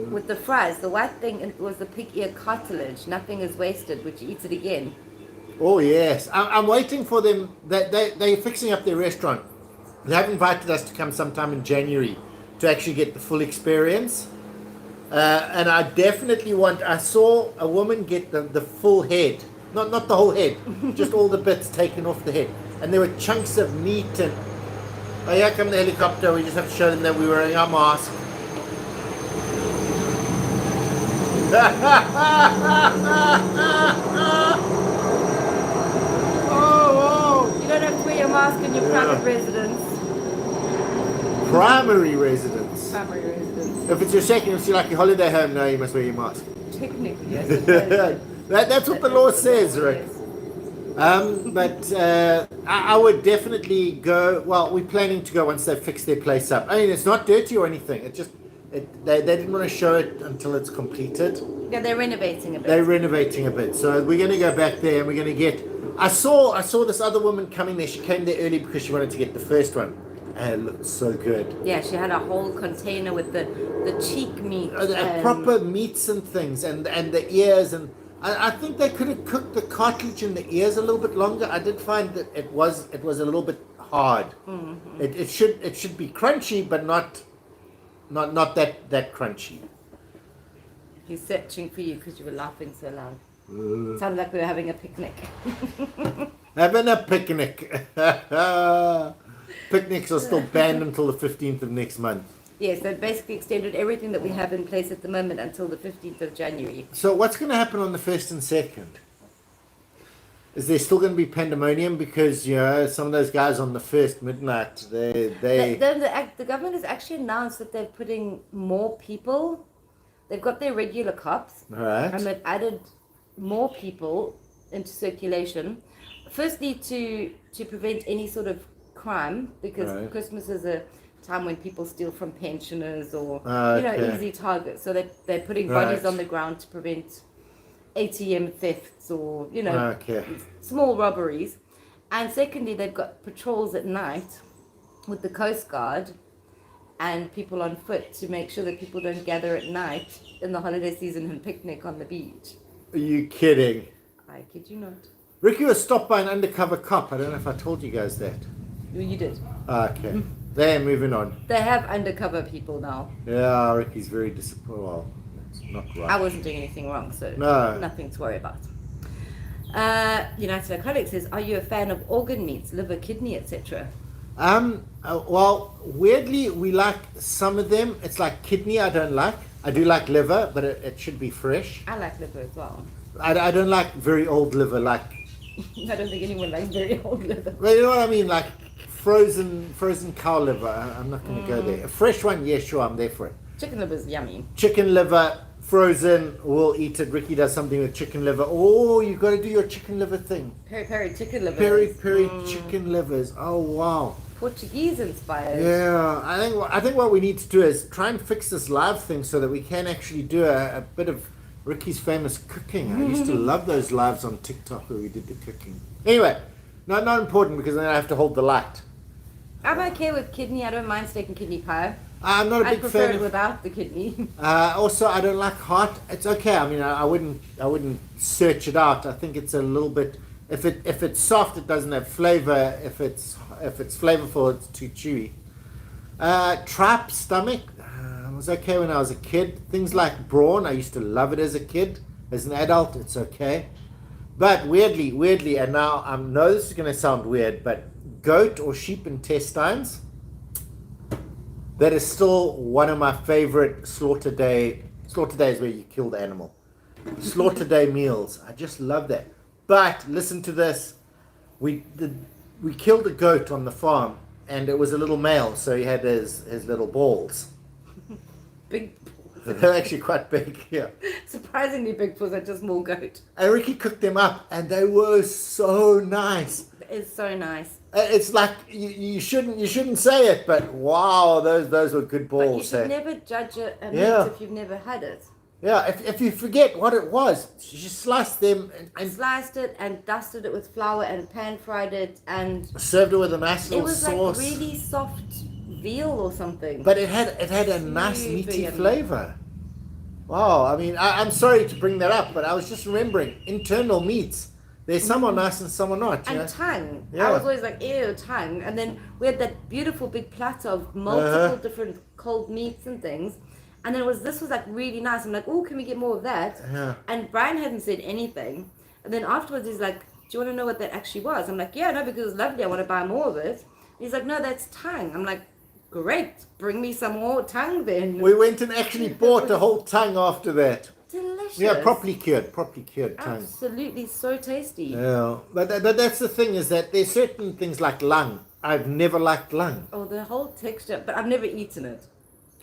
with the fries. The white thing was the pig ear cartilage. Nothing is wasted, which eats it again. Oh, yes. I'm waiting for them. They're fixing up their restaurant. They have invited us to come sometime in January to actually get the full experience. And I definitely I saw a woman get the full head. Not the whole head, just all the bits taken off the head. And there were chunks of meat and... Oh, here come the helicopter. We just have to show them that we were wearing our mask. Oh, You don't have to wear your mask in your private residence. primary residence. Primary residence. If it's your second, if you're like your holiday home, no, you must wear your mask. Technically, yes. That's what the law says, Rick. But I would definitely go. Well, we're planning to go once they fix their place up. I mean, it's not dirty or anything. They didn't want to show it until it's completed. Yeah, they're renovating a bit. They're renovating a bit, so we're going to go back there and we're going to get. I saw this other woman coming there. She came there early because she wanted to get the first one, and it looked so good. Yeah, she had a whole container with the cheek meat. Proper meats and things, and the ears, and I think they could have cooked the cartilage in the ears a little bit longer. I did find that it was a little bit hard. Mm-hmm. It should be crunchy, but not that crunchy. He's searching for you because you were laughing so loud. Sounded like we were having a picnic. Having a picnic. Picnics are still banned until the 15th of next month. Yes, so it basically extended everything that we have in place at the moment until the 15th of January. So what's going to happen on the 1st and 2nd? Is there still going to be pandemonium? Because, some of those guys on the 1st midnight, The government has actually announced that they're putting more people. They've got their regular cops. All right. And they've added more people into circulation. Firstly, to prevent any sort of crime, because Right. Christmas is a time when people steal from pensioners or Okay. easy targets. So they're putting Right. bodies on the ground to prevent ATM thefts or Okay. small robberies. And secondly, they've got patrols at night with the Coast Guard and people on foot to make sure that people don't gather at night in the holiday season and picnic on the beach. Are you kidding? I kid you not. Ricky was stopped by an undercover cop. I don't know if I told you guys that. Well, you did. Okay. There, moving on. They have undercover people now. Yeah, Ricky's very disappointed. Well, it's not right. I wasn't doing anything wrong, so No. nothing to worry about. United Alcoholics says, are you a fan of organ meats, liver, kidney, etc.? Well, weirdly, we like some of them. It's like kidney, I don't like. I do like liver, but it should be fresh. I like liver as well. I don't like very old liver, like, I don't think anyone likes very old liver. well, you know what I mean? Like frozen cow liver. I'm not going to go there. A fresh one, yeah, sure, I'm there for it. Chicken liver is yummy. Chicken liver, frozen, we'll eat it. Ricky does something with chicken liver. Oh, you've got to do your chicken liver thing. Peri chicken liver. Peri chicken livers. Oh, wow. Portuguese inspired. Yeah, I think what we need to do is try and fix this live thing so that we can actually do a bit of Ricky's famous cooking. I used to love those lives on TikTok where we did the cooking. Anyway, not important because then I have to hold the light. I'm okay with kidney. I don't mind steak and kidney pie. I'm not a I big prefer fan it of. without the kidney. Also, I don't like heart. It's okay. I mean, I wouldn't search it out. I think it's a little bit. If it's soft, it doesn't have flavor. If it's flavorful, it's too chewy. Tripe stomach. It was okay when I was a kid. Things like brawn, I used to love it as a kid. As an adult, it's okay. But weirdly, and now I know this is going to sound weird, but goat or sheep intestines, that is still one of my favorite slaughter days where you kill the animal. Slaughter day meals. I just love that. But listen to this. We killed a goat on the farm, and it was a little male, so he had his little balls. Big. They're actually quite big, yeah. Surprisingly big for such a small goat. And Ricky cooked them up, and they were so nice. It's so nice. It's like you shouldn't say it, but wow, those were good But you balls. should never judge a meat Yeah. if you've never had it. Yeah, if you forget what it was, you sliced them and Sliced it and dusted it with flour and pan fried it, and served it with a nice it little was sauce. like really soft veal or something. But it had a nice Super meaty yummy. flavor. Wow, I mean, I'm sorry to bring that up, but I was just remembering internal meats. There's some are nice and some are not. You know? And tongue. Yeah. I was always like, ew, tongue. And then we had that beautiful big platter of multiple different cold meats and things. And then this was like really nice. I'm like, oh, can we get more of that? Yeah. And Brian hadn't said anything. And then afterwards he's like, do you want to know what that actually was? I'm like, yeah, no, because it's lovely. I want to buy more of it. And he's like, no, that's tongue. I'm like, great. Bring me some more tongue then. We went and actually bought the whole tongue after that. Delicious. Yeah, properly cured tongue. Absolutely so tasty. Yeah, but that's the thing is that there's certain things like lung. I've never liked lung. Oh, the whole texture. But I've never eaten it.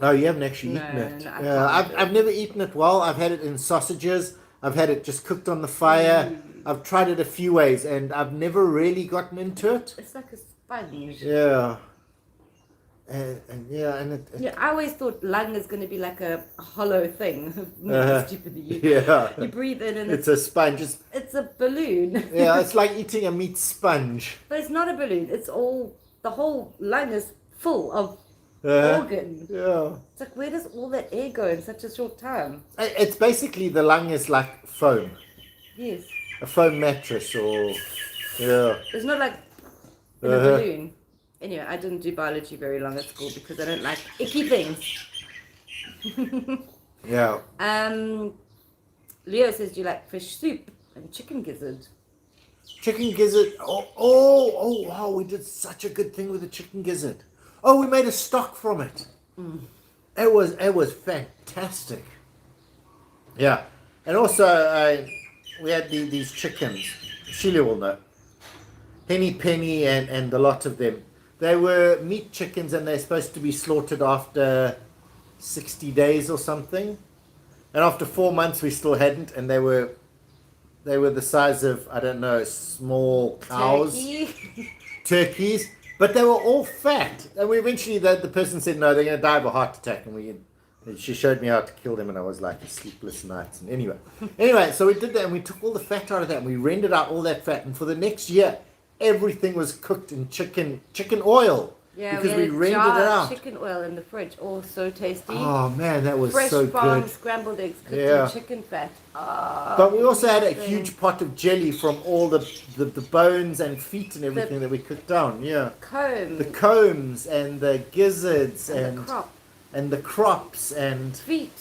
Oh, you haven't actually No, eaten it. no, I Yeah, can't. I've never eaten it well. I've had it in sausages. I've had it just cooked on the fire. I've tried it a few ways, and I've never really gotten into it. It's like a sponge. Yeah. And I always thought lung is going to be like a hollow thing. Stupidly. yeah. You breathe in and It's a sponge. it's a balloon. Yeah, it's like eating a meat sponge. But it's not a balloon. The whole lung is full of Uh, organ. Yeah. It's like, where does all that air go in such a short time? It's basically the lung is like foam. Yes. A foam mattress or yeah. It's not like in a balloon. Anyway, I didn't do biology very long at school because I don't like icky things. Yeah. Leo says, do you like fish soup and chicken gizzard? Chicken gizzard. Oh, wow, we did such a good thing with the chicken gizzard. Oh, we made a stock from it. It was fantastic. Yeah. And also, we had these chickens. Sheila will know. Penny, and a lot of them. They were meat chickens, and they're supposed to be slaughtered after 60 days or something. And after 4 months, we still hadn't, and they were the size of, I don't know, small cows, turkeys, but they were all fat. And we eventually, the person said, no, they're going to die of a heart attack. And she showed me how to kill them, and I was like, sleepless nights. And anyway, so we did that, and we took all the fat out of that, and we rendered out all that fat. And for the next year, everything was cooked in chicken oil. Yeah, because we rendered had it out. chicken oil in the fridge. Oh, so tasty. Oh man, that was Fresh so farm good. scrambled eggs cooked in chicken fat. Oh, but we also had a huge pot of jelly from all the bones and feet and everything that we cooked down. Yeah. The combs and the gizzards and the crops and feet.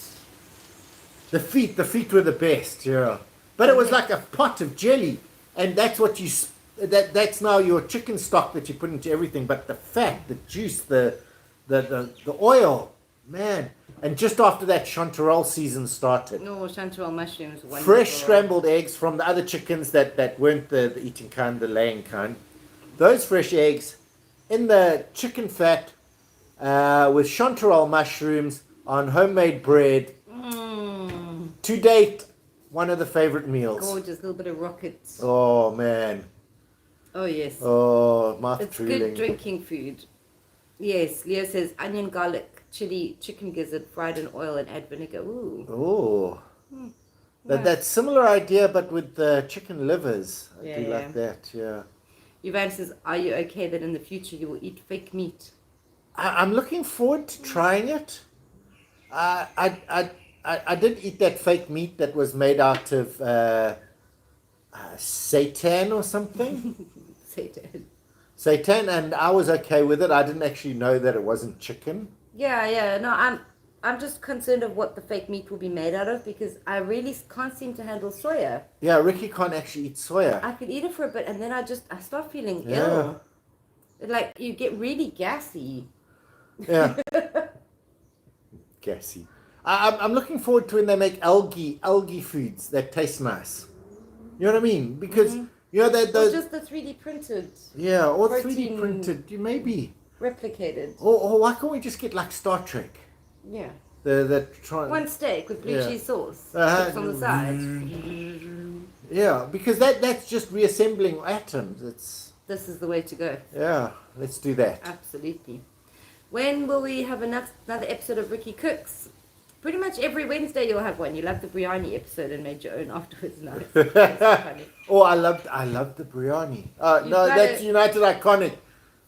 The feet were the best. Yeah. But it was like a pot of jelly, and that's what you. That's now your chicken stock that you put into everything, but the fat, the juice, the oil, man. And just after that, chanterelle season started. No, chanterelle mushrooms. Wonderful. Fresh scrambled eggs from the other chickens that weren't the eating kind, the laying kind. Those fresh eggs in the chicken fat with chanterelle mushrooms on homemade bread. To date, one of the favorite meals. Gorgeous, little bit of rockets. Oh, man. Oh, yes. Oh, mouth It's drooling. good drinking food. Yes, Leo says onion, garlic, chili, chicken gizzard, fried in oil and add vinegar. Ooh. Oh. Yeah. That's similar idea, but with the chicken livers. I do Yeah. like that, yeah. Ivan says, are you okay that in the future you will eat fake meat? I'm looking forward to trying it. I did eat that fake meat that was made out of seitan or something. Seitan, and I was okay with it. I didn't actually know that it wasn't chicken. Yeah. No, I'm just concerned of what the fake meat will be made out of because I really can't seem to handle soya. Yeah, Riki can't actually eat soya. I could eat it for a bit and then I start feeling ill. Like you get really gassy. Yeah. Gassy. I'm looking forward to when they make algae foods that taste nice. You know what I mean? Because you know that Or just the 3D printed. Yeah, or protein 3D printed. Maybe. Replicated. Or why can't we just get like Star Trek? Yeah. One steak with blue cheese sauce. Chips on the side. Yeah, because that's just reassembling atoms. This is the way to go. Yeah, let's do that. Absolutely. When will we have another episode of Riki Cooks? Pretty much every Wednesday you'll have one. You love the biryani episode and made your own afterwards. No, it's funny. Oh, I loved the biryani. No, that's United Iconic.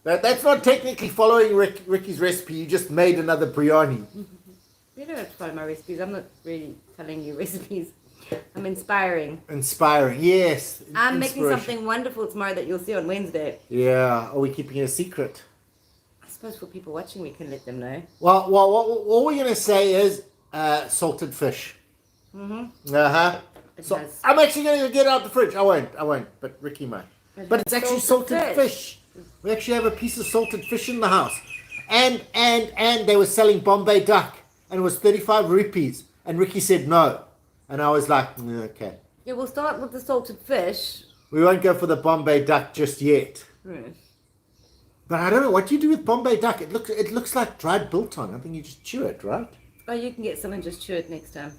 That's not technically following Ricky's recipe. You just made another biryani. You don't have to follow my recipes. I'm not really telling you recipes. I'm inspiring. Inspiring, yes. I'm making something wonderful tomorrow that you'll see on Wednesday. Yeah. Are we keeping it a secret? I suppose for people watching, we can let them know. Well, what we're going to say is salted fish. So I'm actually going to get it out the fridge. I won't, but Riki might. But it's actually salted fish. We actually have a piece of salted fish in the house. And they were selling Bombay duck. And it was 35 rupees. And Riki said no. And I was like, okay. Yeah, we'll start with the salted fish. We won't go for the Bombay duck just yet. Right. But I don't know. What do you do with Bombay duck? It looks like dried biltong. I think you just chew it, right? Oh, you can get some and just chew it next time.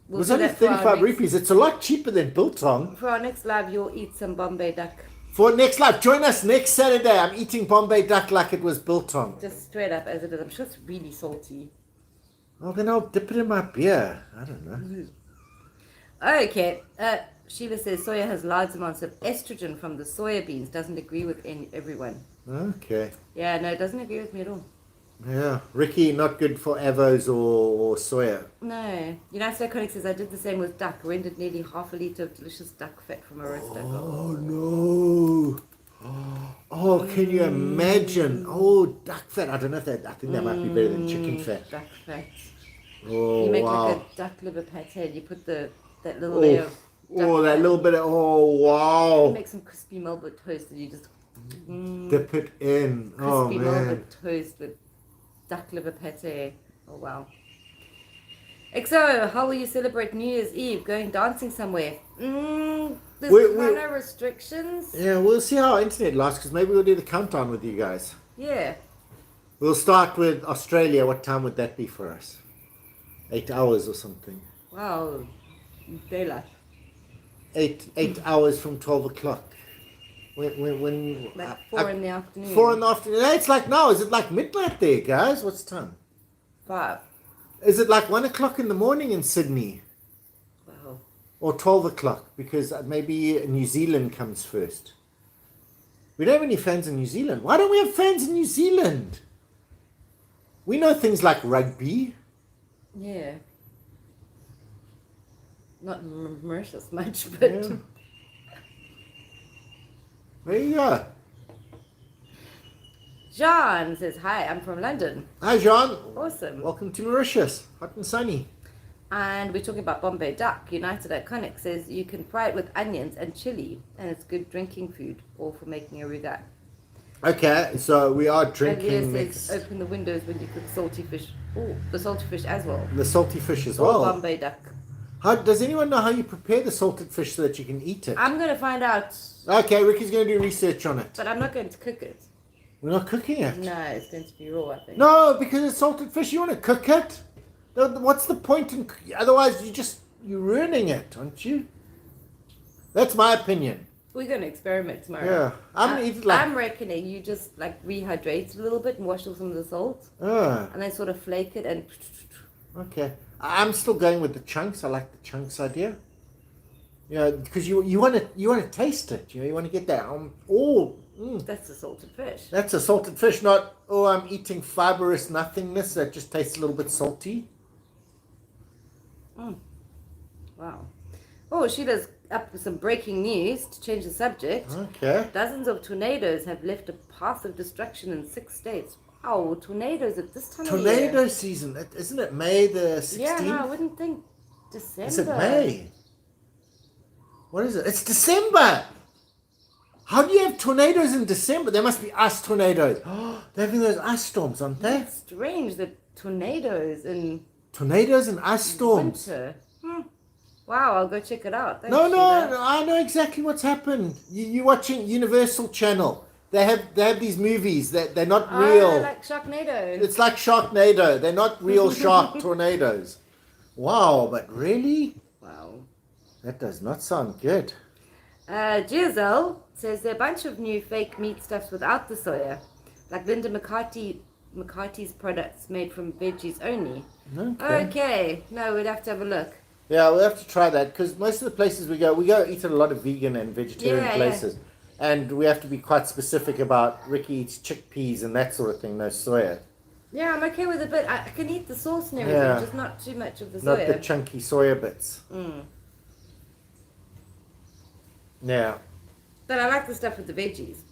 It was only 35 rupees. It's a lot cheaper than biltong. For our next live, you'll eat some Bombay duck. For next live, join us next Saturday. I'm eating Bombay duck like it was biltong. Just straight up as it is. I'm sure it's really salty. Well, then I'll dip it in my beer. I don't know. Okay. Sheila says soya has large amounts of estrogen from the soya beans. Doesn't agree with everyone. Okay. Yeah, no, it doesn't agree with me at all. Yeah. Riki, not good for avos or soya. No. United Iconic says, I did the same with duck. Rendered nearly half a litre of delicious duck fat from a roast duck. Oh, no. Oh, can you imagine? Oh, duck fat. I don't know if that, I think that might be better than chicken fat. Duck fat. Oh, You make wow. like a duck liver pate and you put that little layer of duck that fat. little bit of, oh, You wow. make some crispy Melba toast and you just Dip it in. Oh, crispy man. Melba toast with duck liver pate. Oh, wow. XO, how will you celebrate New Year's Eve? Going dancing somewhere? There's kind of restrictions. Yeah, we'll see how our internet lasts, because maybe we'll do the countdown with you guys. Yeah. We'll start with Australia. What time would that be for us? 8 hours or something. Wow. Daylight. 8 hours from 12 o'clock. When Like 4 in the afternoon. 4 in the afternoon. No, it's like now. Is it like midnight there, guys? What's the time? 5. Is it like 1 o'clock in the morning in Sydney? Wow. Or 12 o'clock? Because maybe New Zealand comes first. We don't have any fans in New Zealand. Why don't we have fans in New Zealand? We know things like rugby. Yeah. Not Mauritius much, but... Yeah. There you go. John says, hi, I'm from London. Hi, John. Awesome. Welcome to Mauritius. Hot and sunny. And we're talking about Bombay duck. United Iconic says you can fry it with onions and chili, and it's good drinking food, or for making a ruga. Okay, so we are And drinking Leah mix. says open the windows when you cook salty fish. Oh, the salty fish as well. The salty fish as Or well. Bombay duck. How, does anyone know how you prepare the salted fish so that you can eat it? I'm going to find out, Okay, Ricky's going to do research on it. but I'm not going to cook it. We're not cooking it. No, it's going to be raw, I think. No, because it's salted fish. You want to cook it? What's the point in? Otherwise, you're ruining it, aren't you? That's my opinion. We're going to experiment tomorrow. Yeah, I'm reckoning you just like rehydrate it a little bit and wash off some of the salt, and then sort of flake it and. Okay, I'm still going with the chunks. I like the chunks idea. Yeah, because you want to taste it. You want to get that. That's the salted fish. That's a salted fish, not I'm eating fibrous nothingness that just tastes a little bit salty. Wow. Oh, Sheila's up with some breaking news to change the subject. Okay. Dozens of tornadoes have left a path of destruction in 6 states. Wow, tornadoes at this time of year. Tornado season, isn't it May the 16th? Yeah, no, I wouldn't think December. Is it May? What is it? It's December! How do you have tornadoes in December? There must be ice tornadoes. Oh, they're having those ice storms, aren't they? It's strange that tornadoes in Tornadoes and ice storms. winter. Wow, I'll go check it out. Thanks, No, Sheila. I know exactly what's happened. You're watching Universal Channel. They have these movies that they're not real. Like Sharknado. It's like Sharknado. They're not real shark tornadoes. Wow, but really? Wow. That does not sound good. Giselle says there are a bunch of new fake meat stuffs without the soya, like Linda McCarthy's products made from veggies only. Okay. No, we'd have to have a look. Yeah, we'll have to try that, because most of the places we go eat at a lot of vegan and vegetarian places. Yeah. And we have to be quite specific about Riki eats chickpeas and that sort of thing, no soya. Yeah, I'm okay with it, but I can eat the sauce and everything, just not too much of the soya. Not the chunky soya bits. Yeah. But I like the stuff with the veggies.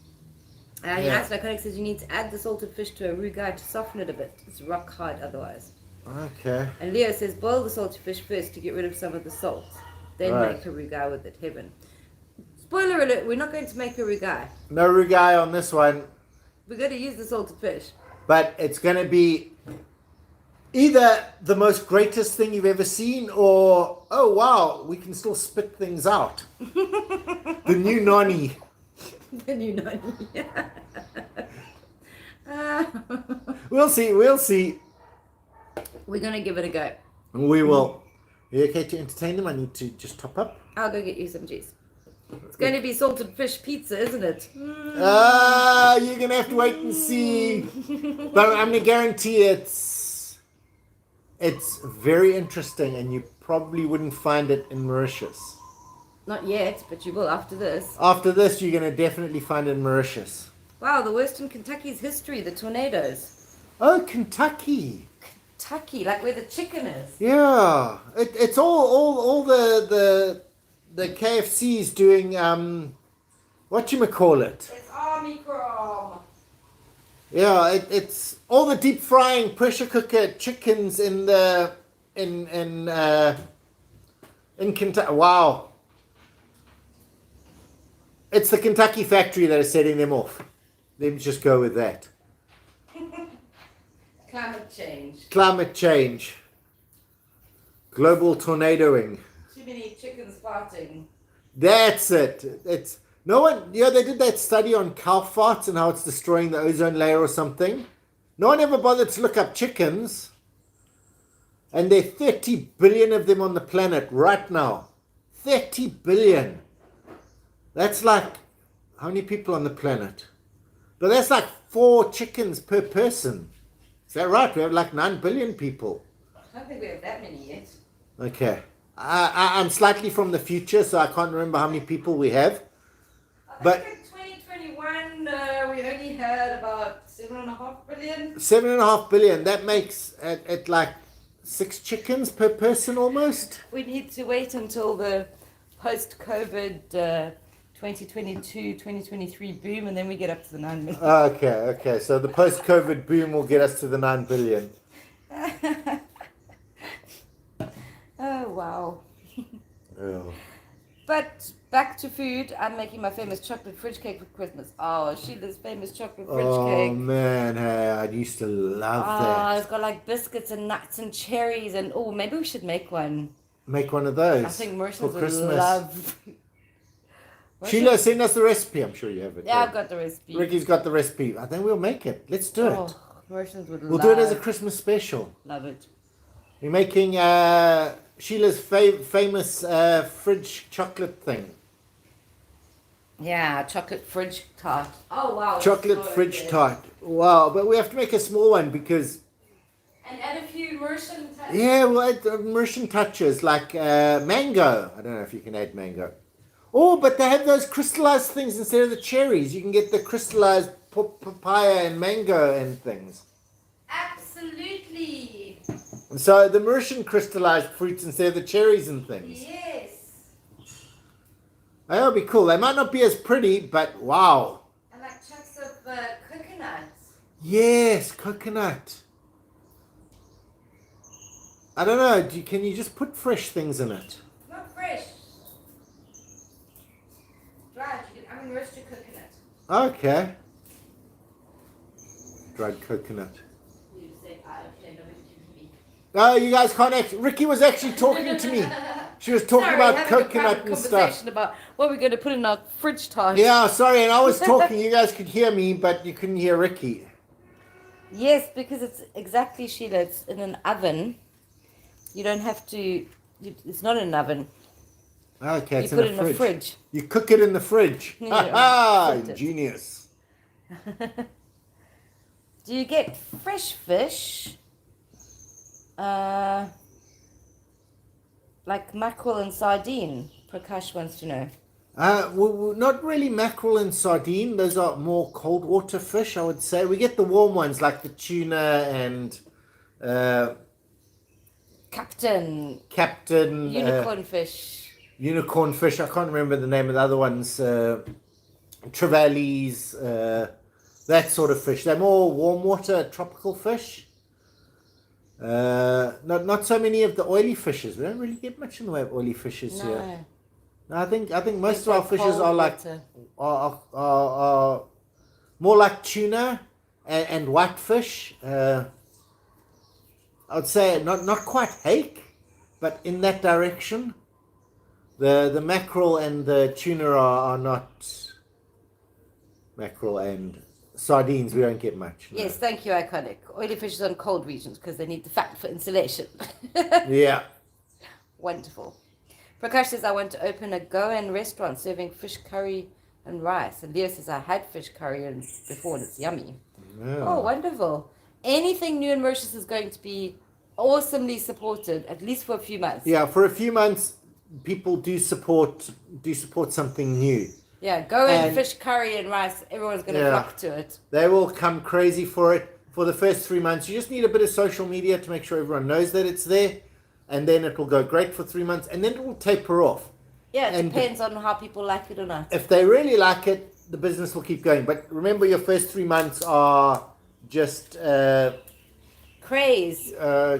United Iconic says you need to add the salted fish to a ruga to soften it a bit. It's rock hard otherwise. Okay. And Leo says boil the salted fish first to get rid of some of the salt. Then make a ruga with it. Heaven. Spoiler alert, we're not going to make a ruga. No rugai on this one. We're going to use the salted fish. But it's going to be either the most greatest thing you've ever seen, or, oh wow, we can still spit things out. The new nani. The new nani. We'll see. We're going to give it a go. We will. Are you okay to entertain them? I need to just top up. I'll go get you some cheese. It's going to be salted fish pizza, isn't it? You're going to have to wait and see. But I'm going to guarantee it's very interesting, and you probably wouldn't find it in Mauritius. Not yet, but you will after this. After this, you're going to definitely find it in Mauritius. Wow, the worst in Kentucky's history, the tornadoes. Oh, Kentucky. Kentucky, like where the chicken is. Yeah, it's all the KFC's doing whatchamacallit. It's Omicron. Yeah, it's all the deep frying pressure cooker chickens in Kentucky. Wow, it's the Kentucky factory that is setting them off. Let me just go with that. Climate change. Climate change. Global tornadoing. Too many chickens farting. That's it. It's no one. Yeah, they did that study on cow farts and how it's destroying the ozone layer or something. No one ever bothered to look up chickens. And there are 30 billion of them on the planet right now. 30 billion. That's like how many people on the planet? But that's like 4 chickens per person. Is that right? We have like 9 billion people. I don't think we have that many yet. Okay. I'm slightly from the future, so I can't remember how many people we have. I think in 2021 we only had about 7.5 billion. 7.5 billion. That makes it like 6 chickens per person almost. We need to wait until the post-COVID 2022, 2023 boom, and then we get up to the 9 million. Okay. So the post-COVID boom will get us to the 9 billion. Oh, wow. Oh. But back to food. I'm making my famous chocolate fridge cake for Christmas. Oh, Sheila's famous chocolate fridge cake. Oh man, hey, I used to love Oh, that. it's got like biscuits and nuts and cherries and maybe we should make one. Make one of those. I think Mauritians for would Christmas. love. Sheila, send us the recipe. I'm sure you have it. Yeah, I've got the recipe. Ricky's got the recipe. I think we'll make it. Let's do it. Mauritians would We'll do it as a Christmas special. Love it. We're making Sheila's famous fridge chocolate thing. Yeah, chocolate fridge tart. Oh, wow. Chocolate fridge tart. Wow, but we have to make a small one because... And add a few Mauritian touches. Yeah, we'll add Mauritian touches like mango. I don't know if you can add mango. Oh, but they have those crystallized things instead of the cherries. You can get the crystallized papaya and mango and things. Absolutely. And so the Mauritian crystallized fruits instead of the cherries and things. Yes. That'll be cool. They might not be as pretty, but wow. And like chunks of coconuts. Yes, coconut. I don't know. Can you just put fresh things in it? Not fresh. Dried. I mean roasted coconut. Okay. Dried coconut. You say I okay, nobody can me. Oh, you guys can't Riki was actually talking to me. She was talking about coconut and stuff. About what we're going to put in our fridge tart. Yeah, sorry, and I was talking. You guys could hear me, but you couldn't hear Riki. Yes, because it's exactly, Sheila. It's in an oven. You don't have to. It's not in an oven. Okay, it's you put it in a fridge. You cook it in the fridge. Yeah, Ha ha! Genius. Do you get fresh fish? Like mackerel and sardine? Prakash wants to know. Well, not really mackerel and sardine. Those are more cold water fish, I would say. We get the warm ones like the tuna and Captain. Unicorn fish. Unicorn fish. I can't remember the name of the other ones. Trevallies, that sort of fish. They're more warm water tropical fish. Not so many of the oily fishes. We don't really get much in the way of oily fishes here. No, I think most of our fishes are like are more like tuna and whitefish. I would say not quite hake, but in that direction. The mackerel and the tuna are not mackerel and sardines. We don't get much. No. Yes, thank you, Iconic. Oily fishes on cold regions because they need the fat for insulation. Yeah. Wonderful. Prakash says, I want to open a Goan restaurant serving fish curry and rice. And Leo says, I had fish curry before and it's yummy. Yeah. Oh, wonderful. Anything new in Mauritius is going to be awesomely supported, at least for a few months. Yeah, for a few months, people do support something new. Yeah, Goan fish curry and rice, everyone's going to flock to it. They will come crazy for it. for the first 3 months. You just need a bit of social media to make sure everyone knows that it's there, and then it will go great for 3 months, and then it will taper off. Yeah, it depends on how people like it or not. If they really like it, the business will keep going. But remember, your first 3 months are just craze,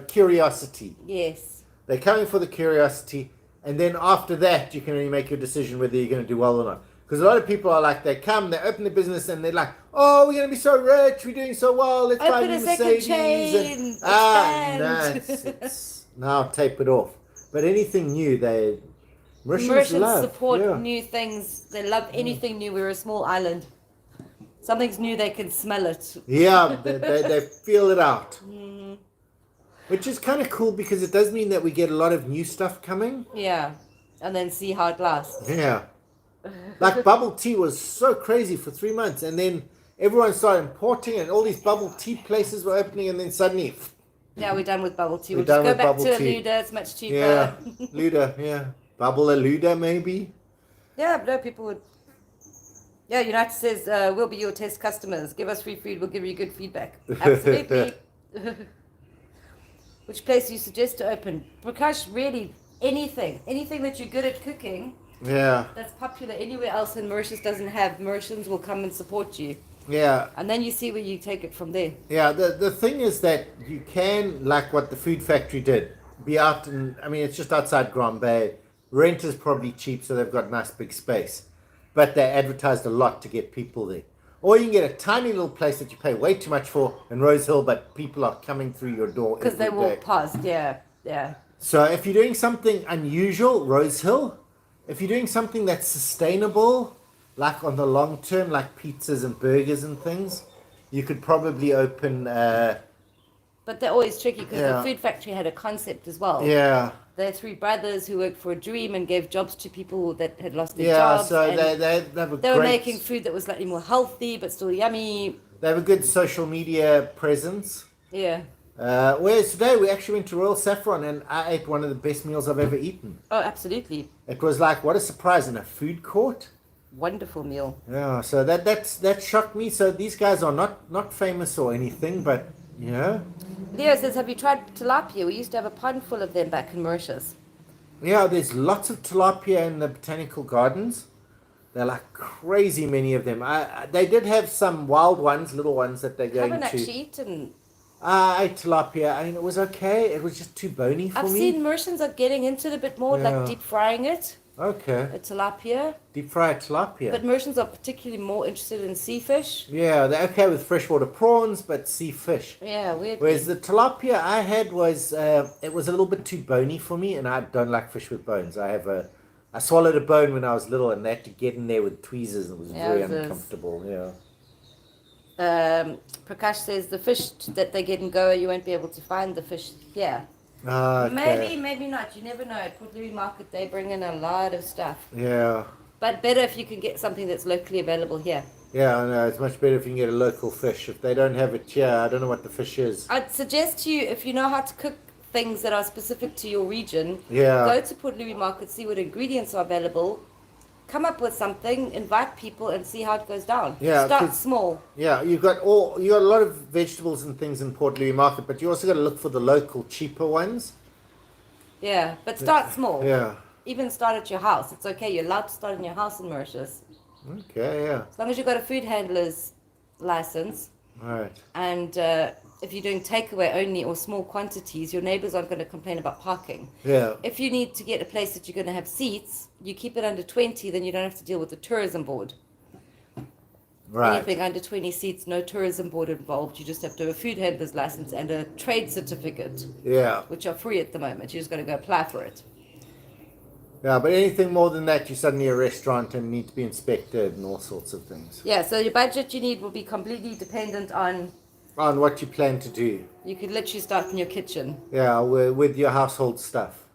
curiosity. Yes. They're coming for the curiosity, and then after that, you can only make your decision whether you're going to do well or not. Because a lot of people are like, they come, they open the business, and they're like, oh, we're going to be so rich, we're doing so well, let's buy a new Mercedes. No, it's now tapered off. But anything new, Mauritians support new things. They love anything new. We're a small island. Something's new, they can smell it. Yeah, they feel it out. Which is kind of cool because it does mean that we get a lot of new stuff coming. Yeah, and then see how it lasts. Yeah. Like bubble tea was so crazy for 3 months, and then everyone started importing, and all these bubble tea places were opening, and then suddenly... Yeah, we're done with bubble tea. We'll just go back to Luda. It's much cheaper. Yeah, Luda, yeah. Bubble a Luda, maybe? Yeah, no, people would... Yeah, United says, we'll be your test customers. Give us free food, we'll give you good feedback. Absolutely. Which place do you suggest to open? Prakash, really, anything that you're good at cooking, that's popular anywhere else in Mauritius doesn't have, Mauritians will come and support you. Yeah. And then you see where you take it from there. Yeah, the thing is that you can, like what the food factory did, be out and, I mean, it's just outside Grand Bay. Rent is probably cheap, so they've got nice big space. But they advertised a lot to get people there. Or you can get a tiny little place that you pay way too much for in Rose Hill, but people are coming through your door because they walk past, yeah. So if you're doing something unusual, Rose Hill, if you're doing something that's sustainable, like on the long term, like pizzas and burgers and things, you could probably open... but they're always tricky because the food factory had a concept as well. Yeah. They're three brothers who worked for a dream and gave jobs to people that had lost their jobs. Yeah, so they were making food that was slightly more healthy but still yummy. They have a good social media presence. Yeah. Whereas today we actually went to Royal Saffron and I ate one of the best meals I've ever eaten. Oh, absolutely. It was like, what a surprise, in a food court. Wonderful meal. Yeah, so that shocked me. So these guys are not famous or anything, but yeah. Leo says, have you tried tilapia? We used to have a pond full of them back in Mauritius. Yeah, there's lots of tilapia in the botanical gardens. They're like crazy, many of them. They did have some wild ones, little ones that they're going to. I haven't actually eaten. I ate tilapia. I mean, it was okay. It was just too bony for me. I've seen Mauritians are getting into it a bit more, like deep frying it. Okay. A tilapia. Deep fried tilapia. But Mauritians are particularly more interested in sea fish. Yeah, they're okay with freshwater prawns, but sea fish. Yeah, weird. Whereas the tilapia I had was, it was a little bit too bony for me, and I don't like fish with bones. I swallowed a bone when I was little, and they had to get in there with tweezers, and it was very uncomfortable. Yeah. Prakash says the fish that they get in Goa, you won't be able to find the fish here. Okay. Maybe not. You never know. At Port Louis Market, they bring in a lot of stuff. Yeah. But better if you can get something that's locally available here. Yeah, I know. It's much better if you can get a local fish. If they don't have it here, I don't know what the fish is. I'd suggest to you, if you know how to cook things that are specific to your region, go to Port Louis Market, see what ingredients are available, come up with something, invite people, and see how it goes down. Yeah, start small. Yeah, you got a lot of vegetables and things in Port Louis Market, but you also got to look for the local cheaper ones. Yeah, but start small. Yeah. Even start at your house. It's okay. You're allowed to start in your house in Mauritius. Okay, yeah. As long as you've got a food handler's license. Right. And if you're doing takeaway only or small quantities, your neighbors aren't going to complain about parking. Yeah. If you need to get a place that you're going to have seats, you keep it under 20, then you don't have to deal with the tourism board. Right. Anything under 20 seats, no tourism board involved. You just have to have a food handler's license and a trade certificate. Yeah. Which are free at the moment. You're just going to go apply for it. Yeah, but anything more than that, you're suddenly a restaurant and need to be inspected and all sorts of things. Yeah, so your budget you need will be completely dependent on what you plan to do. You could literally start in your kitchen. Yeah, with your household stuff.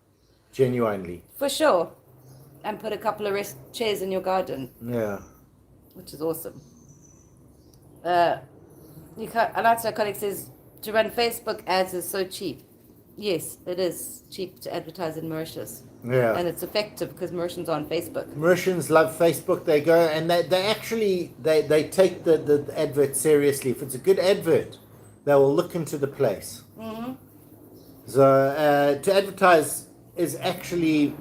Genuinely. For sure. And put a couple of chairs in your garden. Yeah. Which is awesome. Alonso Konik says, to run Facebook ads is so cheap. Yes, it is cheap to advertise in Mauritius. Yeah. And it's effective because Mauritians are on Facebook. Mauritians love Facebook. They go and they actually take the advert seriously. If it's a good advert, they will look into the place. Mm-hmm. So to advertise is actually,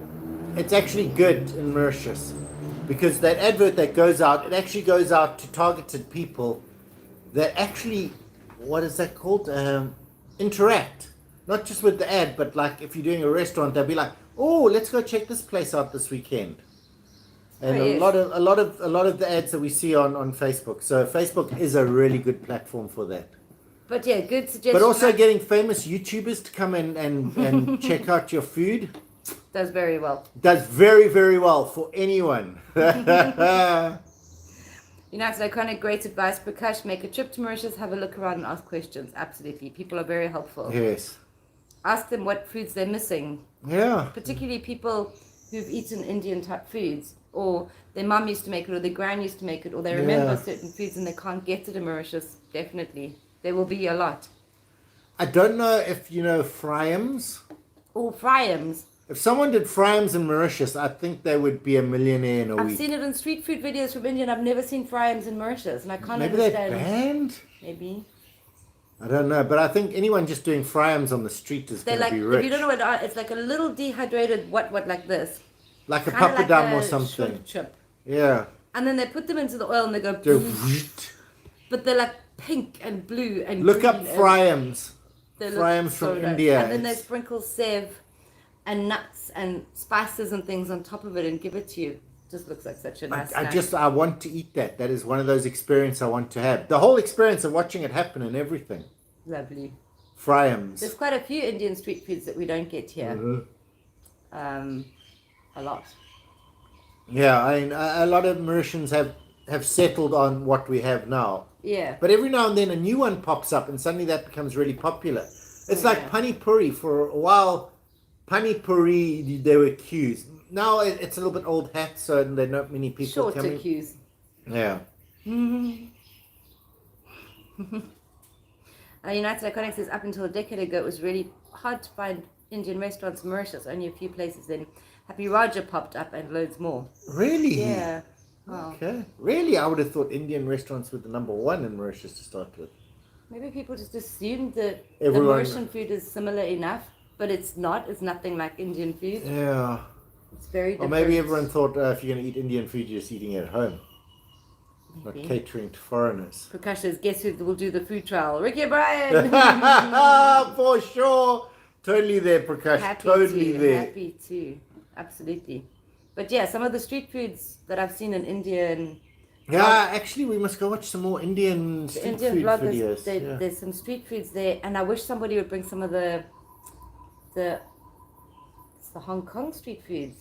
it's actually good in Mauritius, because that advert that goes out, it actually goes out to targeted people that actually, what is that called? Interact. Not just with the ad, but like if you're doing a restaurant, they'll be like, "Oh, let's go check this place out this weekend." And Oh, a yes. lot of the ads that we see on Facebook. So Facebook is a really good platform for that. But yeah, good suggestion. But also getting famous YouTubers to come and check out your food does very well. does very, very well for anyone. United Iconic, great advice. Prakash, make a trip to Mauritius, have a look around and ask questions. Absolutely. People are very helpful. Yes. Ask them what foods they're missing. Yeah. Particularly people who've eaten Indian type foods, or their mum used to make it, or their gran used to make it, or they remember certain foods and they can't get it in Mauritius. Definitely. There will be a lot. I don't know if you know Fryams. Or Fryams. If someone did Fryams in Mauritius, I think they would be a millionaire in a I've week. seen it in street food videos from India, and I've never seen Fryams in Mauritius, and I can't Maybe they're understand. banned? Maybe. I don't know, but I think anyone just doing Fryams on the street is They're going like, to be rich. if you don't know what it are, it's like a little dehydrated what like this. Like a Kinda like papadum a or something. shrimp chip. Yeah. And then they put them into the oil and they go, Go but they're like pink and blue and Look green up and Fryams. they look Fryams so from nice. India. And then they It's- sprinkle sev and nuts and spices and things on top of it and give it to you. Just looks like such a nice snack. I want to eat that. That is one of those experiences I want to have. The whole experience of watching it happen and everything. Lovely. Fryams. There's quite a few Indian street foods that we don't get here. Mm-hmm. A lot. Yeah, I mean, a lot of Mauritians have settled on what we have now. Yeah. But every now and then a new one pops up and suddenly that becomes really popular. It's like Pani Puri. For a while, Pani Puri, there were queues. Now it's a little bit old hat, so there are not many people Shorter coming. queues. Yeah. United Iconic says up until a decade ago it was really hard to find Indian restaurants in Mauritius. Only a few places. Then Happy Raja popped up and loads more. Really? Yeah. Wow. Okay. Really, I would have thought Indian restaurants were the number one in Mauritius to start with. Maybe people just assumed that the Everyone- Mauritian food is similar enough, but it's not. It's nothing like Indian food. Yeah. It's very Or different. maybe everyone thought if you're going to eat Indian food, you're just eating it at home. Not Maybe. catering to foreigners. Prakash says, guess who will do the food trial? Riki and Brian! For sure. Totally there, Prakash. Happy Totally to, there. happy to. Absolutely. But yeah, some of the street foods that I've seen in India and Yeah, actually, we must go watch some more Indian the street Indian food vloggers, videos. Yeah. there's some street foods there, and I wish somebody would bring some of the Hong Kong street foods.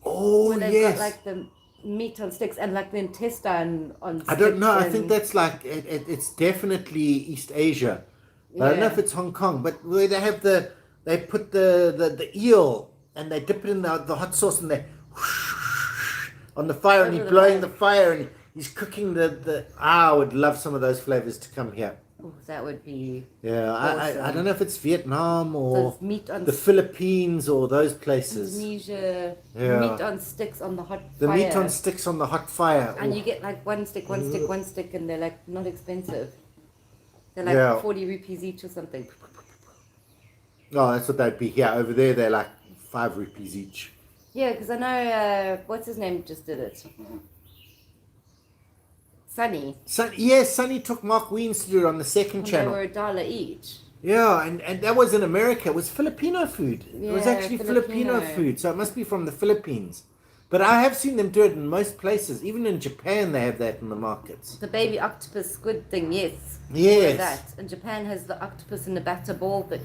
Oh, Where they've yes. got like the meat on sticks and like the intestine on sticks. I don't know. I and- think that's like, it's definitely East Asia. I don't know Yeah. if it's Hong Kong, but where they have they put the eel and they dip it in the hot sauce and they on the fire and Over he's the blowing fire. the fire and he's cooking I would love some of those flavors to come here. Oh, that would be Yeah, I Awesome. don't know if it's Vietnam or those meat on the Philippines or those places. Indonesia, Yeah. meat on sticks on the hot The fire. meat on sticks on the hot fire. And Ooh. you get like one stick, and they're like not expensive. They're like Yeah. 40 rupees each or something. Oh, that's what they'd be here. Over there, they're like 5 rupees each. Yeah, because I know, what's his name just did it? Sunny. Sonny took Mark Weens to do it on the second And they channel. were $1 each. Yeah, and that was in America. It was Filipino food. It was Yeah, actually Filipino Filipino. food, so it must be from the Philippines. But I have seen them do it in most places. Even in Japan, they have that in the markets. The baby octopus squid thing, yes. Yes. That. And Japan has the octopus in the batter ball thing.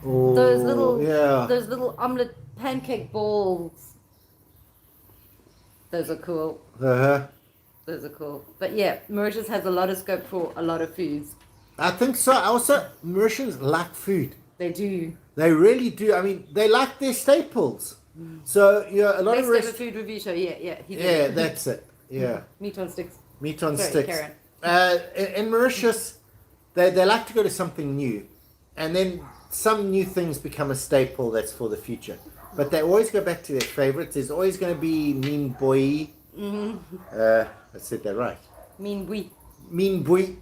Oh, Those little, yeah. those little omelette pancake balls. Those are cool. Uh-huh. Those are cool. But yeah, Mauritius has a lot of scope for a lot of foods. I think so. Also, Mauritians like food. They do. They really do. I mean, they like their staples. So, a lot Best of ever food review show. Yeah. He did. Yeah, that's it. Yeah. Meat on sticks. Meat on Sorry, sticks. Karen. In Mauritius, they like to go to something new. And then some new things become a staple that's for the future. But they always go back to their favorites. There's always going to be Mean Boy. I said that right. Mean we. Mean Boy.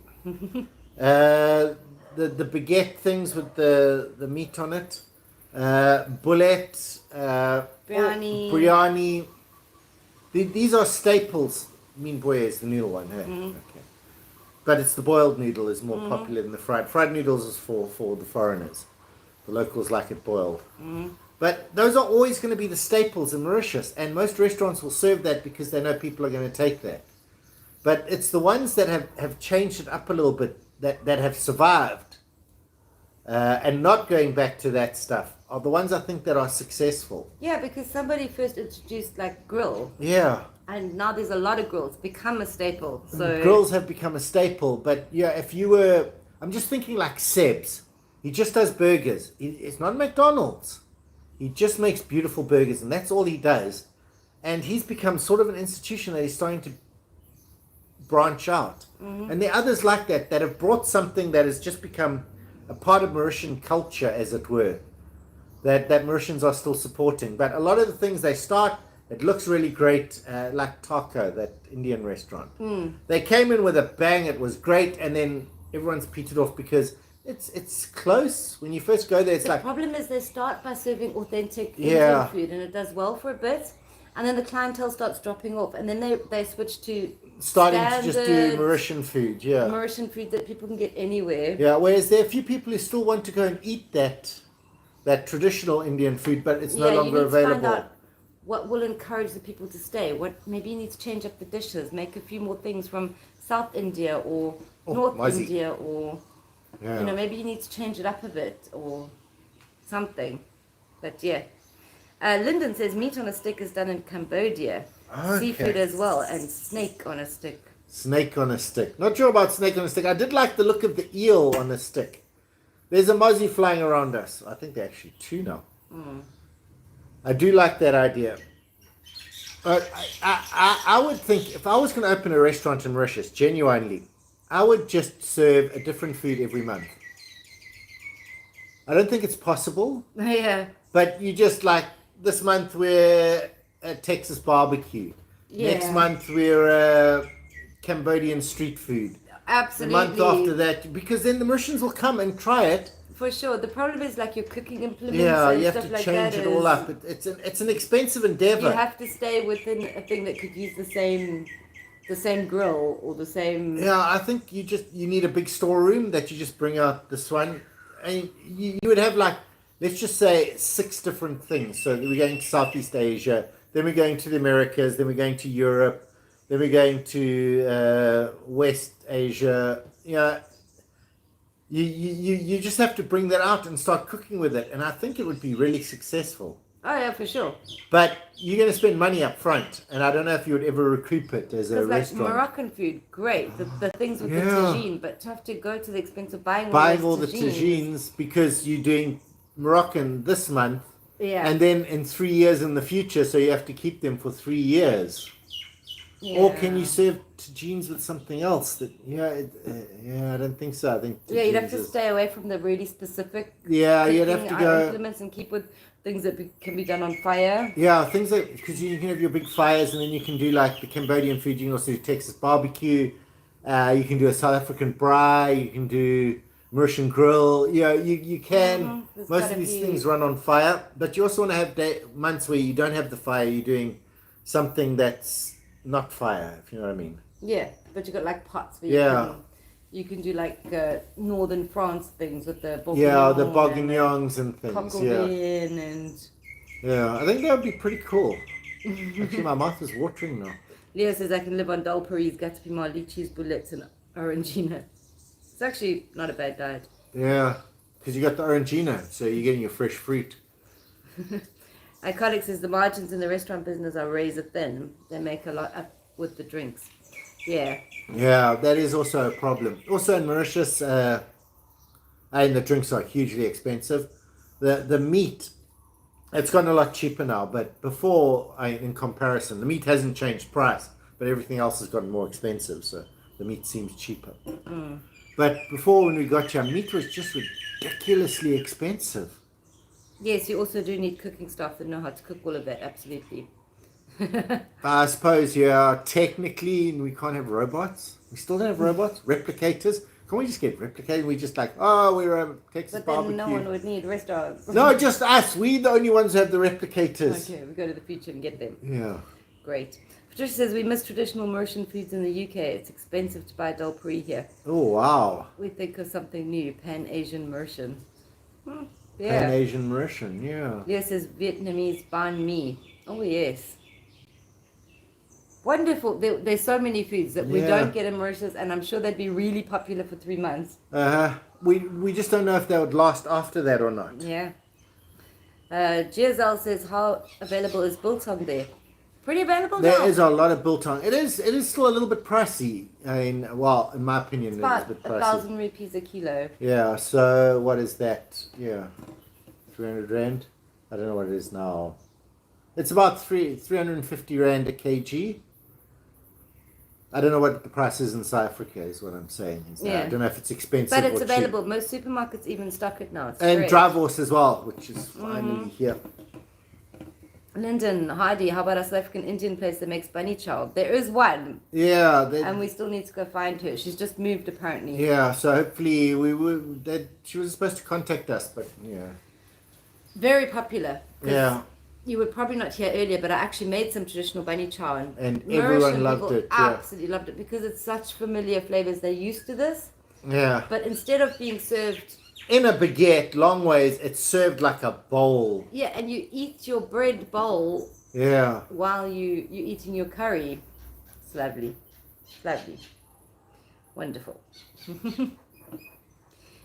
The baguette things with the meat on it, bullet, biryani. These are staples. Mean boy is the noodle one, hey? Okay. But it's the boiled noodle is more popular than the fried. Fried noodles is for the foreigners. The locals like it boiled. But those are always going to be the staples in Mauritius, and most restaurants will serve that because they know people are going to take that. But it's the ones that have changed it up a little bit that have survived and not going back to that stuff are the ones I think that are successful. Yeah, because somebody first introduced like grill. Yeah. And now there's a lot of grills become a staple. So grills have become a staple, but yeah, if you were, I'm just thinking like Seb's. He just does burgers. It's not McDonald's. He just makes beautiful burgers, and that's all he does. And he's become sort of an institution that he's starting to branch out. And there are others like that have brought something that has just become a part of Mauritian culture, as it were, that Mauritians are still supporting. But a lot of the things they start, it looks really great, like Taco, that Indian restaurant. They came in with a bang, it was great, and then everyone's petered off because it's close. When you first go there, it's the problem is they start by serving authentic Yeah. Indian food, and it does well for a bit, and then the clientele starts dropping off, and then they switch to starting to just do Mauritian food, yeah. Mauritian food that people can get anywhere. Yeah, whereas there are a few people who still want to go and eat that traditional Indian food, but it's no longer you need available. To find out what will encourage the people to stay. Maybe you need to change up the dishes, make a few more things from South India or North India, or maybe you need to change it up a bit or something. But yeah. Lyndon says meat on a stick is done in Cambodia. Okay. Seafood as well, and snake on a stick. Snake on a stick. Not sure about snake on a stick. I did like the look of the eel on a stick. There's a mozzie flying around us. I think they're actually two now. I do like that idea. But I would think if I was going to open a restaurant in Mauritius, genuinely, I would just serve a different food every month. I don't think it's possible. Yeah. But you just like, this month we're at Texas barbecue. Yeah. Next month we're Cambodian street food. Absolutely. The month after that, because then the Mauritians will come and try it. For sure. The problem is like your cooking implements Yeah, and you have stuff to like change that it all up. It's an expensive endeavor. You have to stay within a thing that could use the same grill or the same. Yeah, I think you need a big storeroom that you just bring out this one, and you would have like, let's just say 6 different things. So we're going to Southeast Asia, then we're going to the Americas, then we're going to Europe, then we're going to West Asia. Yeah, you just have to bring that out and start cooking with it, and I think it would be really successful. Oh yeah, for sure. But you're going to spend money up front, and I don't know if you would ever recoup it as a restaurant. Like Moroccan food, great. The things with the tagine, but to have to go to the expense of buying all the tagines because you're doing Moroccan this month, and then in 3 years in the future, so you have to keep them for 3 years. Yeah. Or can you serve tagines with something else? I don't think so. I think you'd have to stay away from the really specific. Yeah, you'd have to go implements and keep with things that can be done on fire. Yeah, things that, because you can have your big fires, and then you can do like the Cambodian food. You can also do Texas barbecue. You can do a South African braai. You can do Mauritian grill. You can. Most of these things run on fire, but you also want to have months where you don't have the fire. You're doing something that's not fire, if you know what I mean. Yeah, but you got like pots where you can do like northern France things with the bourguignon. The bourguignons and things. I think that would be pretty cool. Actually, my mouth is watering now. Leo says I can live on dal paris, gatapima, lychees, bullets, and orangina. It's actually not a bad diet. Yeah, because you got the orangina, so you're getting your fresh fruit. Iconic says the margins in the restaurant business are razor thin. They make a lot up with the drinks. Yeah. Yeah, that is also a problem. Also in Mauritius, and the drinks are hugely expensive. The meat, it's gotten a lot cheaper now, but before, in comparison, the meat hasn't changed price, but everything else has gotten more expensive, so the meat seems cheaper. But before, when we got here, meat was just ridiculously expensive. Yes, you also do need cooking staff that know how to cook all of that, absolutely. I suppose, technically we can't have robots. We still don't have robots, replicators. Can we just get replicated? We just like, oh, we're a Texas But then barbecue. no one would need restaurants. No, just us. We're the only ones who have the replicators. Okay, we go to the future and get them. Yeah. Great. Patricia says we miss traditional Mauritian foods in the UK. It's expensive to buy Del Puri here. Oh, wow. We think of something new, Pan-Asian Mauritian. Yeah. Pan-Asian Mauritian, yeah. Yes, says Vietnamese banh mi. Oh, yes. Wonderful. There's so many foods that we don't get in Mauritius, and I'm sure they'd be really popular for 3 months. We just don't know if they would last after that or not. Yeah. Giazel says, how available is biltong there? Pretty available now. There is a lot of biltong. It is still a little bit pricey. I mean, well, in my opinion, It's it is a about bit pricey. 1,000 rupees a kilo. Yeah, so what is that? Yeah, 300 rand. I don't know what it is now. It's about 350 rand a kg. I don't know what the price is in South Africa, is what I'm saying. Yeah. I don't know if it's expensive But it's or available. cheap. Most supermarkets even stock it now. It's And great. dry horse as well, which is finally here. Lyndon, Heidi, how about a South African Indian place that makes bunny chow? There is one, Yeah, and we still need to go find her. She's just moved, apparently. yeah. So hopefully she was supposed to contact us, but yeah. Very popular. 'Cause Yeah. You were probably not here earlier, but I actually made some traditional bunny chow, and everyone Mauritian loved people it. Yeah. absolutely loved it because it's such familiar flavors. They're used to this, Yeah. but instead of being served, In a baguette, long ways, it's served like a bowl. yeah, and you eat your bread bowl Yeah. while you're eating your curry. It's lovely. Lovely. Wonderful.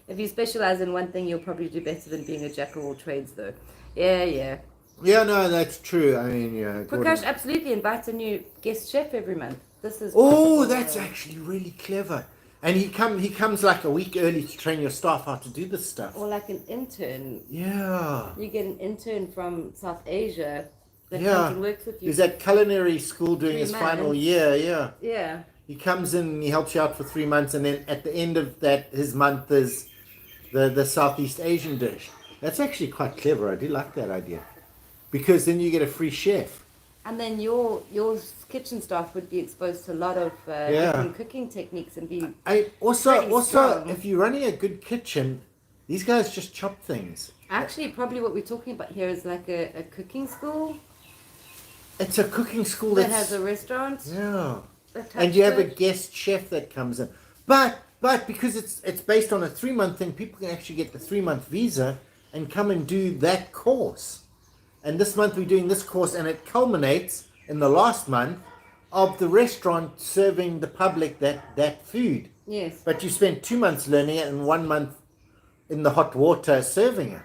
If you specialize in one thing, you'll probably do better than being a jack of all trades, though. Yeah, yeah. Yeah, no, that's true. I mean, yeah. Prakash absolutely invites a new guest chef every month. This is Oh, wonderful. that's actually really clever. And he comes like a week early to train your staff how to do this stuff. Or like an intern. Yeah. You get an intern from South Asia that Yeah. comes and works with you. He's at Culinary school doing 3 his final months. year, yeah. Yeah. He comes in and he helps you out for 3 months, and then at the end of that, his month is the Southeast Asian dish. That's actually quite clever. I do like that idea. Because then you get a free chef. And then your kitchen staff would be exposed to a lot of different cooking techniques and be Also, strong. if you're running a good kitchen, these guys just chop things. actually probably what we're talking about here is like a cooking school It's a cooking school that that's has a restaurant. yeah. attached And you have to a it. guest chef that comes in. But because it's based on a 3-month thing, people can actually get the 3-month visa and come and do that course. And this month we're doing this course, and it culminates in the last month of the restaurant serving the public that food. Yes. But you spend 2 months learning it and 1 month in the hot water serving it.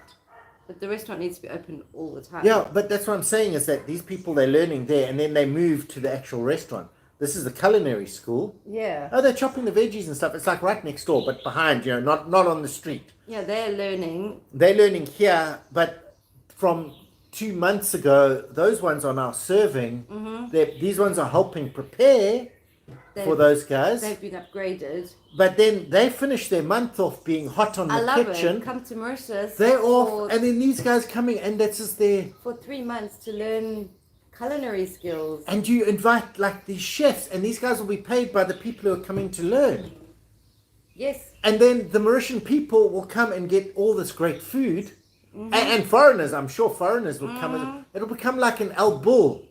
But the restaurant needs to be open all the time. Yeah, but that's what I'm saying is that these people, they're learning there and then they move to the actual restaurant. This is the culinary school. Yeah. Oh, they're chopping the veggies and stuff. It's like right next door, but behind, not on the street. Yeah, they're learning. They're learning here, but from 2 months ago, those ones are now serving. These ones are helping prepare for those guys. They've been upgraded. But then they finish their month off being hot on I the love kitchen. it. Come to Mauritius. They're off, for, and then these guys coming, and that's just there. for 3 months to learn culinary skills. And you invite like these chefs, and these guys will be paid by the people who are coming to learn. Yes. And then the Mauritian people will come and get all this great food. And foreigners, I'm sure foreigners will come. And it'll become like an El Bull,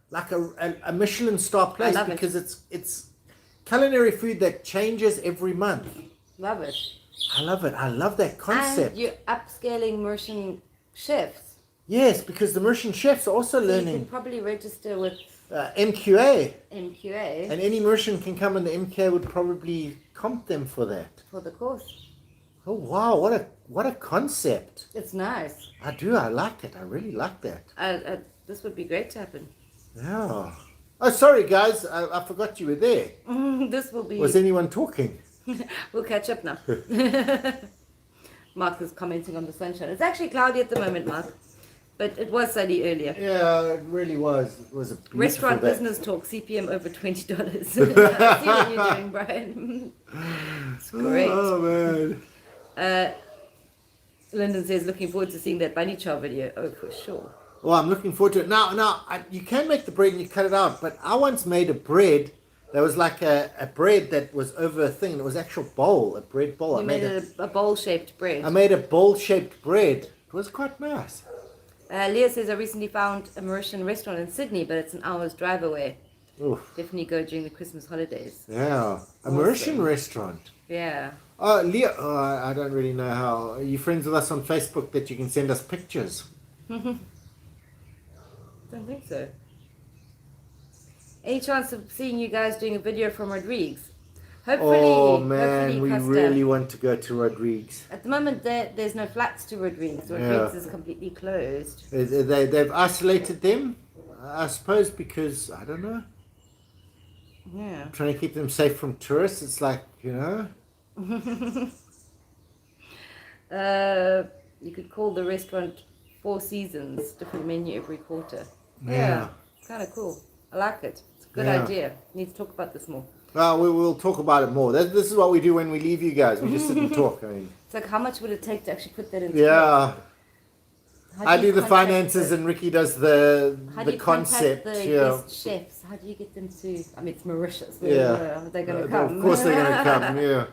like a Michelin star place, love it. because it's culinary food that changes every month. Love it. I love it. I love that concept. And you're upscaling Mauritian chefs. Yes, because the Mauritian chefs are also So you can learning probably register with MQA. MQA And any Mauritian can come, and the MQA would probably comp them for that. for the course. Oh wow, what a concept. It's nice. I do, I like it. I really like that. This would be great to happen. Yeah. Oh, sorry guys, I forgot you were there. This will be... Was anyone talking? We'll catch up now. Mark is commenting on the sunshine. It's actually cloudy at the moment, Mark. But it was sunny earlier. Yeah, it really was. It was a beautiful Restaurant day. business talk, CPM over $20. I see what you're doing, Brian. It's great. Oh man. Lyndon says, looking forward to seeing that bunny chow video. Oh, for sure. Well, I'm looking forward to it. Now, you can make the bread and you cut it out, but I once made a bread There was like a bread that was over a thing. It was actual bowl, a bread bowl. You made a bowl-shaped bread. I made a bowl-shaped bread. It was quite nice. Leah says, I recently found a Mauritian restaurant in Sydney, but it's an hour's drive away. Oof. Definitely go during the Christmas holidays. Yeah, a Mauritian restaurant. Yeah. Oh, Leah, I don't really know how. Are you friends with us on Facebook that you can send us pictures? Don't think so. Any chance of seeing you guys doing a video from Rodrigues? Hopefully. Oh man, hopefully we Costa. really want to go to Rodrigues. At the moment, there's no flats to Rodrigues. Rodrigues is completely closed. They've isolated them, I suppose, because, I don't know, Yeah. trying to keep them safe from tourists. It's like, you know. You could call the restaurant Four Seasons, different menu every quarter. Yeah. Kind of cool. I like it. It's a good Yeah. idea. Need to talk about this more. Well, we'll talk about it more. This is what we do when we leave you guys. We just sit and talk. I mean, It's like, how much would it take to actually put that into yeah. How I you do the contact finances and Riki does the How do you concept. contact the Yeah. guest chefs? How do you get them to? I mean, it's Mauritius. Yeah. They're going to come. Of course they're going to come. Yeah.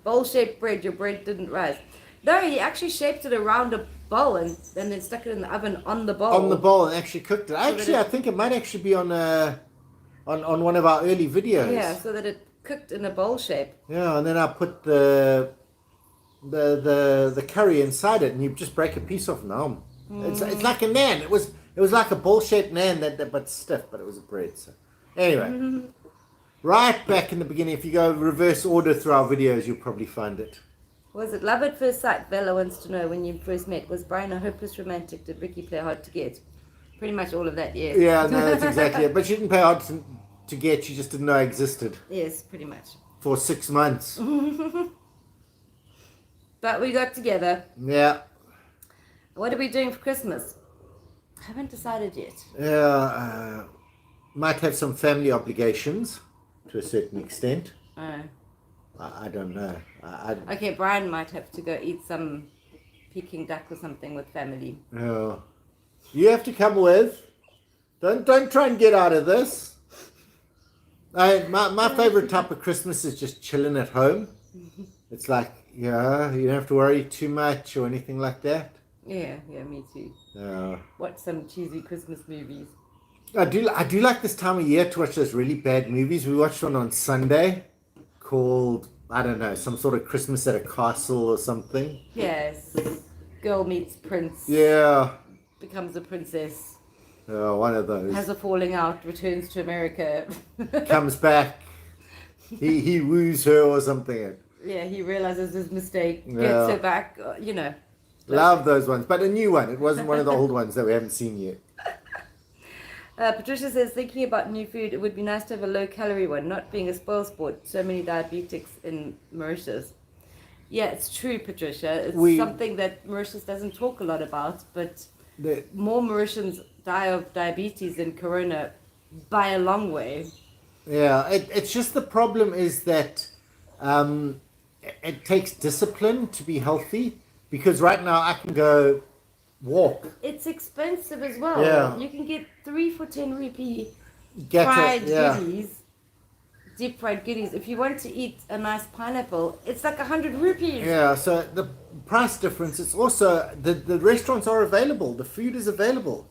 Bowl-shaped bread. Your bread didn't rise. No, he actually shaped it around a bowl and then stuck it in the oven on the bowl. On the bowl and actually cooked it. Actually, I think it might actually be on one of our early videos. Yeah, so that it cooked in a bowl shape. Yeah, and then I put the curry inside it, and you just break a piece off now. It's like a naan. It was like a bowl-shaped naan but stiff, but it was a bread. So anyway, right back in the beginning, if you go reverse order through our videos, you'll probably find it. Was it love at first sight? Bella wants to know when you first met. Was Brian a hopeless romantic? Did Riki play hard to get? Pretty much all of that, yes. Yeah, no, that's exactly it. But she didn't play hard to get. She just didn't know I existed Yes, pretty much. for 6 months. But we got together. Yeah. What are we doing for Christmas? Haven't decided yet. Yeah, might have some family obligations to a certain extent. Oh. I don't know. Okay, Brian might have to go eat some Peking duck or something with family. You have to come with. Don't try and get out of this. My favorite type of Christmas is just chilling at home. It's like, yeah, you don't have to worry too much or anything like that. Yeah, me too. Watch some cheesy Christmas movies. I do like this time of year to watch those really bad movies. We watched one on Sunday called, I don't know, some sort of Christmas at a Castle or something. Yes. Girl meets prince. Yeah. Becomes a princess. Oh, one of those. Has a falling out, returns to America. Comes back. He woos her or something. Yeah, he realizes his mistake, Yeah. gets her back, you know. Love those ones. But a new one. It wasn't one of the old ones that we haven't seen yet. Patricia says, thinking about new food, it would be nice to have a low-calorie one, not being a spoil sport. So many diabetics in Mauritius. Yeah, it's true, Patricia. It's something that Mauritius doesn't talk a lot about, but more Mauritians die of diabetes than corona by a long way. Yeah, it's just the problem is that it takes discipline to be healthy, because right now I can go walk. It's expensive as well. Yeah. You can get 3 for 10 rupee goodies, deep fried goodies. If you want to eat a nice pineapple, it's like 100 rupees. Yeah, so the price difference, it's also, the restaurants are available, the food is available.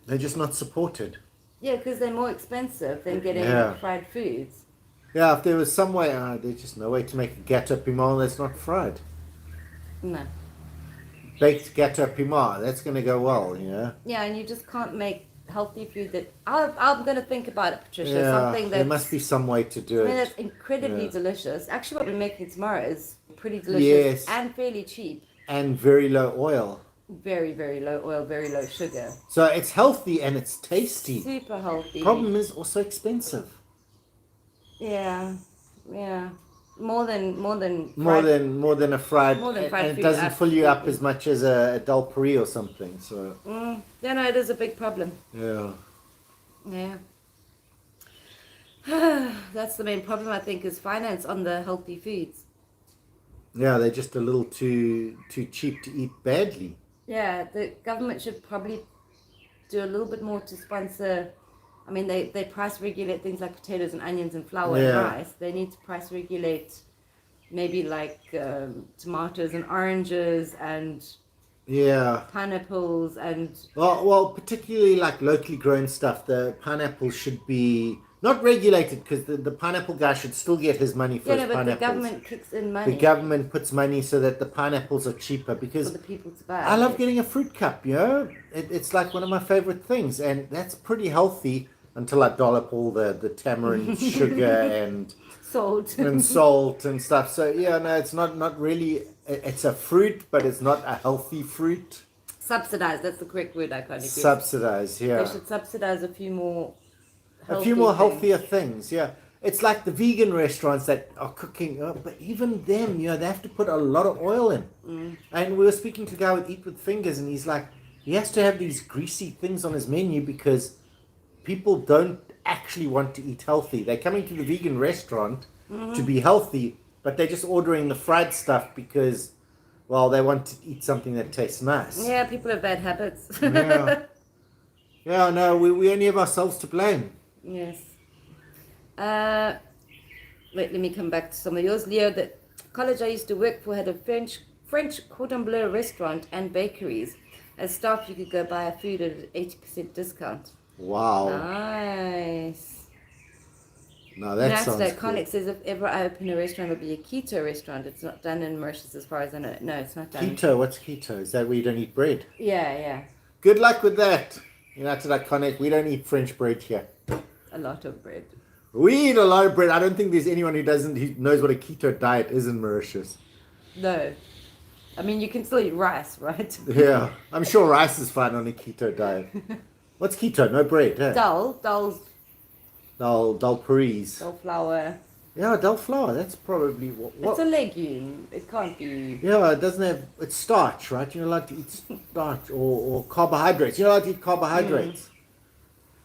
They're just not supported. Yeah, because they're more expensive than getting fried foods. Yeah, if there was some way, there's just no way to make a gâteau piment that's not fried. No. Baked gâteau piment, that's going to go well, you know? Yeah, and you just can't make healthy food that... I'm going to think about it, Patricia. Yeah, Something there must be some way to do it. that's incredibly delicious. Actually, what we're making tomorrow is pretty delicious Yes. and fairly cheap. And very low oil. Very, very low oil, very low sugar. So it's healthy and it's tasty. Super healthy. Problem is also expensive. Yeah. More than More fried, than a fried, more than fried and it food, doesn't fill you up absolutely. as much as a dal puri or something. So Yeah, no, it is a big problem. yeah. That's the main problem, I think, is finance on the healthy foods. Yeah, they're just a little too cheap to eat badly. Yeah, the government should probably do a little bit more to sponsor I mean, they price regulate things like potatoes and onions and flour and rice. They need to price regulate maybe like tomatoes and oranges and pineapples and... Well, particularly like locally grown stuff, the pineapple should be not regulated because the pineapple guy should still get his money for his pineapples. The government kicks in money. The government puts money so that the pineapples are cheaper because for the people to buy. I love getting a fruit cup, it's like one of my favorite things, and that's pretty healthy until I dollop all the tamarind sugar and salt and stuff. So it's not really, it's a fruit, but it's not a healthy fruit. Subsidized, that's the correct word. I can't agree. Subsidized, yeah. They should subsidize a few more healthier things. It's like the vegan restaurants that are cooking, but even them, they have to put a lot of oil in. And we were speaking to a guy with Eat With Fingers, and he's like, he has to have these greasy things on his menu because people don't actually want to eat healthy. They're coming to the vegan restaurant to be healthy, but they're just ordering the fried stuff because, well, they want to eat something that tastes nice. Yeah, people have bad habits. No, we only have ourselves to blame. Yes. Wait, let me come back to some of yours. Leo, the college I used to work for had a French cordon bleu restaurant and bakeries. As staff, you could go buy food at an 80% discount. Wow. Nice. No, that sounds cool. cool. Connect says if ever I open a restaurant, it'll be a keto restaurant. It's not done in Mauritius as far as I know. No, it's not done. Keto? What's keto? Is that where you don't eat bread? Yeah. Good luck with that. United Iconic, we don't eat French bread here. A lot of bread. We eat a lot of bread. I don't think there's anyone who knows what a keto diet is in Mauritius. No. I mean, you can still eat rice, right? Yeah. I'm sure rice is fine on a keto diet. What's keto? No bread, huh? Dal parise. Dal flour. Yeah, dal flour. That's probably what... It's a legume. It can't be... Yeah, it doesn't have... It's starch, right? You're not allowed to eat starch or carbohydrates. You're not allowed to eat carbohydrates.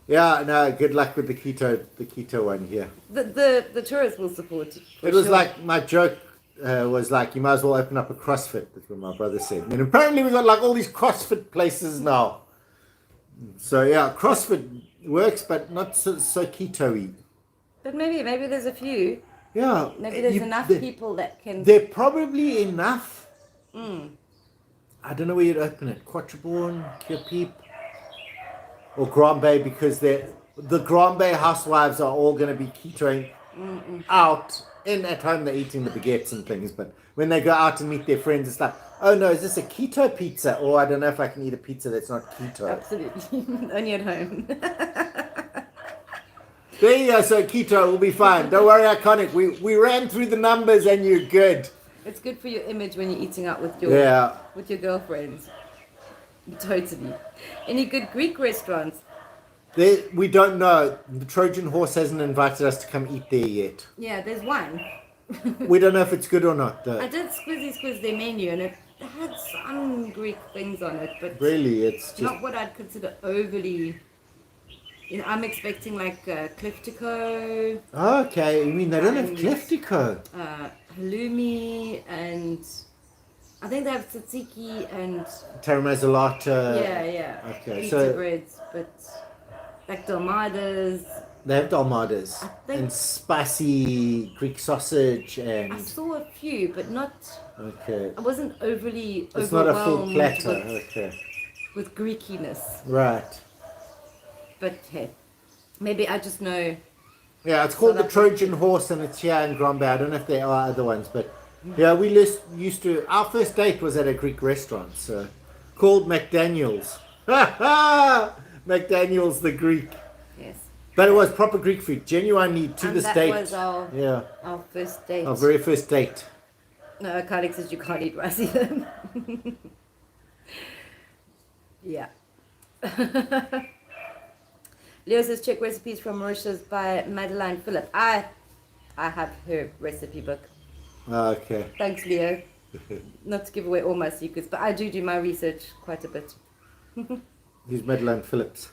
Yeah, no, good luck with the keto one here. The tourists will support it. It was like, my joke was like, you might as well open up a CrossFit. That's what my brother said. And apparently we've got like all these CrossFit places now. So yeah, CrossFit works, but not so keto-y. But maybe there's a few. Yeah. Maybe there's enough people that can... They're probably enough. I don't know where you'd open it. Quatreborn, Kierpeep, or Grand Bay, because the Grand Bay housewives are all going to be ketoing out. At home they're eating the baguettes and things, but when they go out and meet their friends, it's like, oh no, is this a keto pizza? Or I don't know if I can eat a pizza that's not keto. Absolutely. Only at home. There you go, so keto will be fine. Don't worry, Iconic. We ran through the numbers and you're good. It's good for your image when you're eating out with your girlfriends. Totally. Any good Greek restaurants? We don't know. The Trojan Horse hasn't invited us to come eat there yet. Yeah, there's one. We don't know if it's good or not, though. I did squiz their menu, and it had some Greek things on it, but really, it's just not what I'd consider overly. I'm expecting like Cliftico. Okay, you mean they don't have Cliftico? Halloumi, and I think they have tzatziki and Taramazzolata. Yeah. Okay, pizza breads, but like dolmadas. They have dolmadas and spicy Greek sausage and... I saw a few, but not... Okay. I wasn't overly It's not a full platter, with Greekiness. Right. But hey, maybe I just know... Yeah, it's called the Trojan Horse and it's here in Grand Bay. I don't know if there are other ones, but yeah, we used to... Our first date was at a Greek restaurant, so called McDaniel's. McDaniel's the Greek. Yes. But it was proper Greek food, genuinely to and this that date. Was our first date. Our very first date. No, Kalik says you can't eat rice either. Yeah. Leo says check recipes from Mauritius by Madeline Phillip. I have her recipe book. Okay. Thanks, Leo. Not to give away all my secrets, but I do my research quite a bit. Who's Madeline Phillips?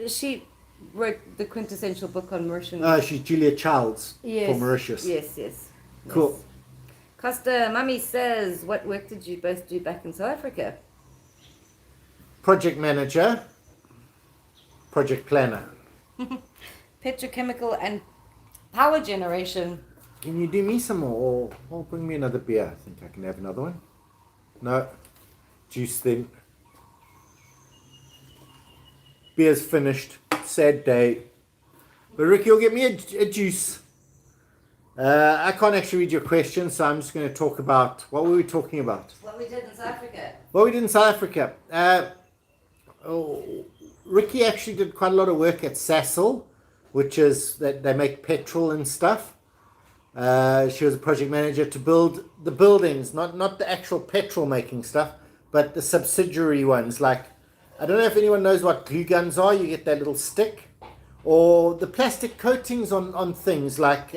She wrote the quintessential book on Mauritian. Oh, she's Julia Childs for Mauritius. Yes. Cool. Yes. Costa Mummy says, what work did you both do back in South Africa? Project manager, project planner. Petrochemical and power generation. Can you do me some more? Or bring me another beer. I think I can have another one. No. Juice then. Beer's finished. Sad day. But Riki, you'll get me a juice. I can't actually read your question, so I'm just going to talk about... What were we talking about? What we did in South Africa. What we did in South Africa. Riki actually did quite a lot of work at Sasol, which is that they make petrol and stuff. She was a project manager to build the buildings, not the actual petrol making stuff, but the subsidiary ones. Like, I don't know if anyone knows what glue guns are. You get that little stick. Or the plastic coatings on things like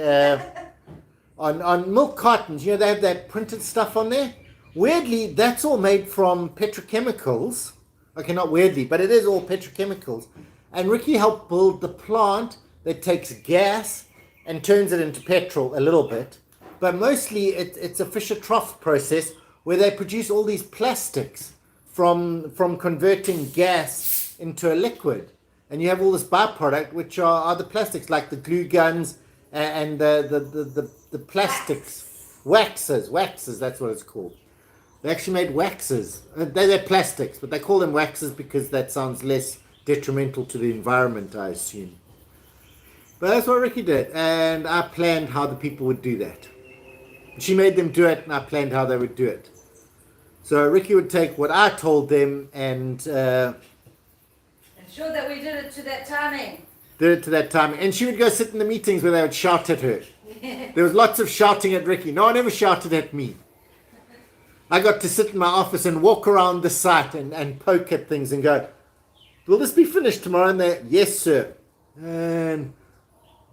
on milk cartons. You know, they have that printed stuff on there. Weirdly, that's all made from petrochemicals. Okay, not weirdly, but it is all petrochemicals. And Riki helped build the plant that takes gas and turns it into petrol a little bit. But mostly it's a Fischer-Tropsch process where they produce all these plastics from converting gas into a liquid. And you have all this byproduct, which are the plastics, like the glue guns and the plastics. Waxes, that's what it's called. They actually made waxes. They're plastics, but they call them waxes because that sounds less detrimental to the environment, I assume. But that's what Riki did, and I planned how the people would do that. She made them do it, and I planned how they would do it. So Riki would take what I told them and... ensure that we did it to that timing. Did it to that timing. And she would go sit in the meetings where they would shout at her. There was lots of shouting at Riki. No one ever shouted at me. I got to sit in my office and walk around the site and poke at things and go, will this be finished tomorrow? And they, yes, sir. And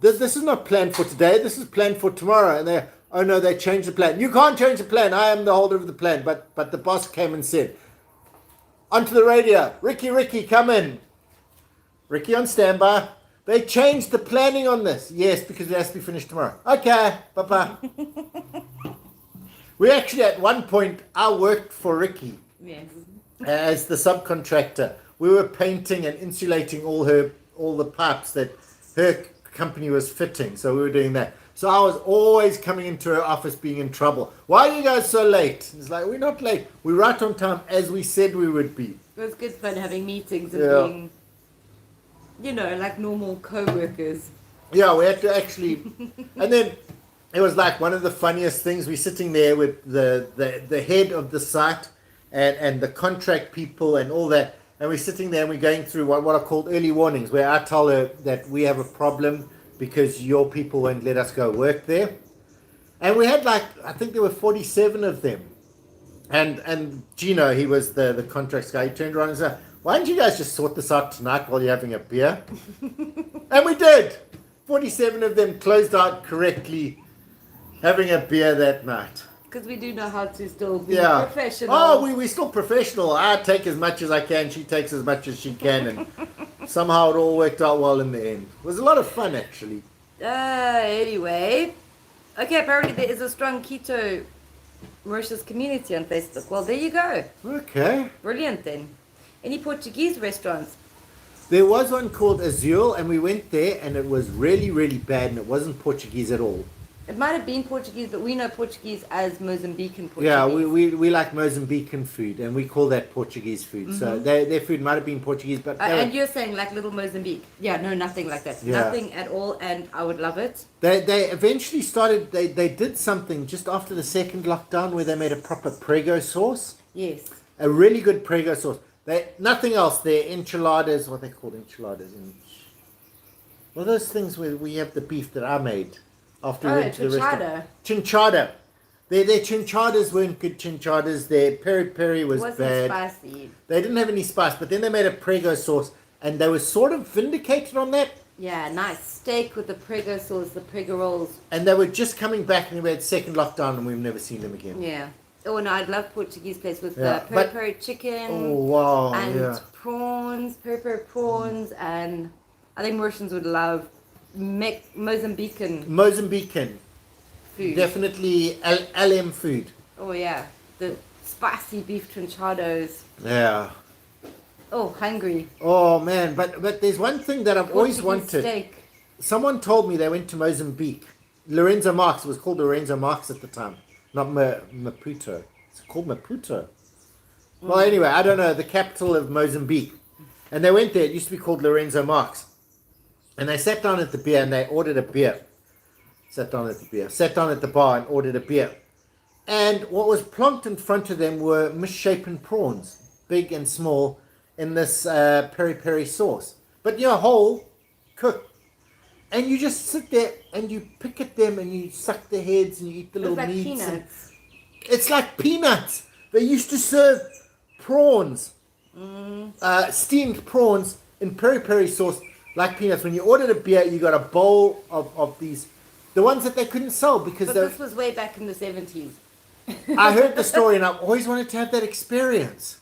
this is not planned for today. This is planned for tomorrow. And they, oh no, they changed the plan. You can't change the plan. I am the holder of the plan. But the boss came and said, onto the radio, Riki, come in. Riki on standby. They changed the planning on this. Yes, because it has to be finished tomorrow. Okay, bye-bye. We actually, at one point, I worked for Riki. Yes. As the subcontractor. We were painting and insulating all the pipes that her company was fitting. So we were doing that. So I was always coming into her office being in trouble. Why are you guys so late? It's like, we're not late. We're right on time as we said we would be. It was good fun having meetings and being, like normal co-workers. Yeah, we had to actually... And then it was like one of the funniest things. We're sitting there with the head of the site and the contract people and all that. And we're sitting there and we're going through what are called early warnings, where I tell her that we have a problem because your people won't let us go work there. And we had I think there were 47 of them. And Gino, he was the contracts guy, he turned around and said, why don't you guys just sort this out tonight while you're having a beer? And we did. 47 of them closed out correctly, having a beer that night. Because we do know how to still be professional. Oh, we're still professional. I take as much as I can. She takes as much as she can. And somehow it all worked out well in the end. It was a lot of fun, actually. Anyway. Okay, apparently there is a strong keto Mauritius community on Facebook. Well, there you go. Okay. Brilliant, then. Any Portuguese restaurants? There was one called Azul, and we went there, and it was really, really bad, and it wasn't Portuguese at all. It might have been Portuguese, but we know Portuguese as Mozambican Portuguese. Yeah, we like Mozambican food, and we call that Portuguese food. Mm-hmm. So their food might have been Portuguese, but... and you're saying like little Mozambique. Yeah, no, nothing like that. Yeah. Nothing at all, and I would love it. They eventually started... They did something just after the second lockdown where they made a proper prego sauce. Yes. A really good prego sauce. Nothing else there. Enchiladas, what they called enchiladas. Well, those things where we have the beef that I made. After we went to the restaurant. Chinchada. Their chinchadas weren't good chinchadas. Their peri-peri was bad. It wasn't spicy. They didn't have any spice, but then they made a prego sauce, and they were sort of vindicated on that. Yeah, nice steak with the prego sauce, the prego rolls. And they were just coming back, and we had second lockdown, and we've never seen them again. Yeah. Oh, no, I'd love Portuguese place with the peri-peri chicken. Oh, wow, and prawns, peri-peri prawns, and I think Mauritians would love Mozambican food. Definitely LM food. Oh yeah, the spicy beef trinchados. Yeah. Oh, hungry. Oh man, but there's one thing that I've always Portuguese wanted. steak. Someone told me they went to Mozambique. Lorenzo Marx, it was called Lorenzo Marx at the time, not Maputo. It's called Maputo. Well, anyway, I don't know, the capital of Mozambique. And they went there, it used to be called Lorenzo Marx. And they sat down at the beer and they ordered a beer. Sat down at the bar and ordered a beer. And what was plonked in front of them were misshapen prawns, big and small, in this peri-peri sauce. But whole, cooked. And you just sit there and you pick at them and you suck the heads and you eat the little meats. Peanuts. It's like peanuts. They used to serve prawns, steamed prawns in peri-peri sauce like peanuts. When you ordered a beer, you got a bowl of these, the ones that they couldn't sell because But this was way back in the 70s. I heard the story and I've always wanted to have that experience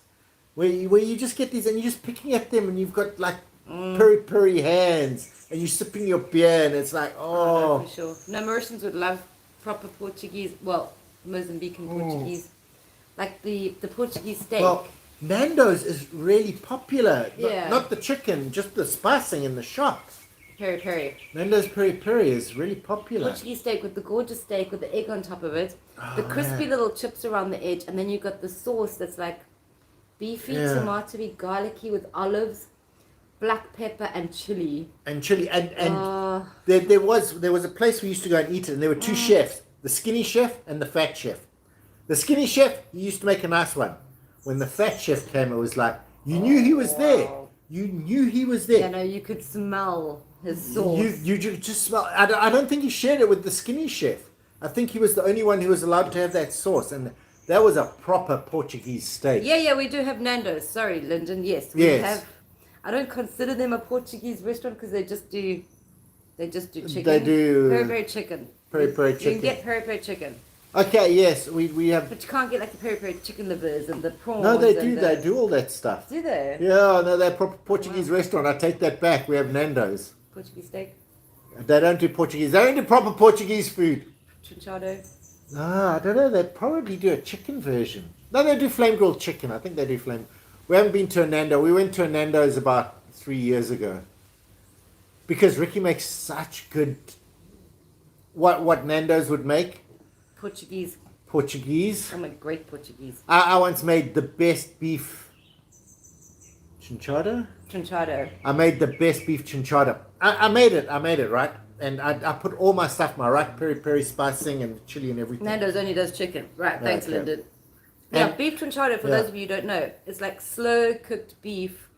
where you just get these and you're just picking at them and you've got like peri-peri hands and you're sipping your beer and it's like, Oh, for sure. No, Mauritians would love proper Portuguese, well, Mozambican Portuguese. Like the Portuguese steak. Well, Nando's is really popular. Yeah. Not the chicken, just the spicing in the shop. Peri-peri. Nando's peri-peri is really popular. Portuguese steak with the gorgeous steak with the egg on top of it. The crispy little chips around the edge. And then you've got the sauce that's like beefy, tomatoey, garlicky with olives, black pepper and chili. And chili. And there was a place we used to go and eat it and there were two chefs. The skinny chef and the fat chef. The skinny chef, he used to make a nice one. When the fat chef came, it was like, you knew he was there. You knew he was there. You know, you could smell his sauce. You just smell. I don't think he shared it with the skinny chef. I think he was the only one who was allowed to have that sauce. And that was a proper Portuguese steak. Yeah, we do have Nando's. Sorry, Lyndon. Yes, we have. I don't consider them a Portuguese restaurant because they just do chicken. They do peri-peri chicken. Peri-peri chicken. You can get peri-peri chicken. Okay, yes, we have. But you can't get like the peri-peri chicken livers and the prawns. No, they do. They do all that stuff. Do they? Yeah, no, they're a proper Portuguese restaurant. I take that back. We have Nando's. Portuguese steak. They don't do Portuguese. They don't do proper Portuguese food. Trinchado. No, I don't know. They probably do a chicken version. No, they do flame grilled chicken. I think they do flame. We haven't been to a Nando. We went to a Nando's about 3 years ago. Because Riki makes such good. What Nando's would make. Portuguese. I'm a great Portuguese. I once made the best beef chinchado. I made the best beef chinchado. I made it, right? And I put all my stuff, my right peri-peri spicing and chili and everything. Nando's only does chicken. Right, thanks, Lyndon. Yeah, beef chinchado, for those of you who don't know, it's like slow cooked beef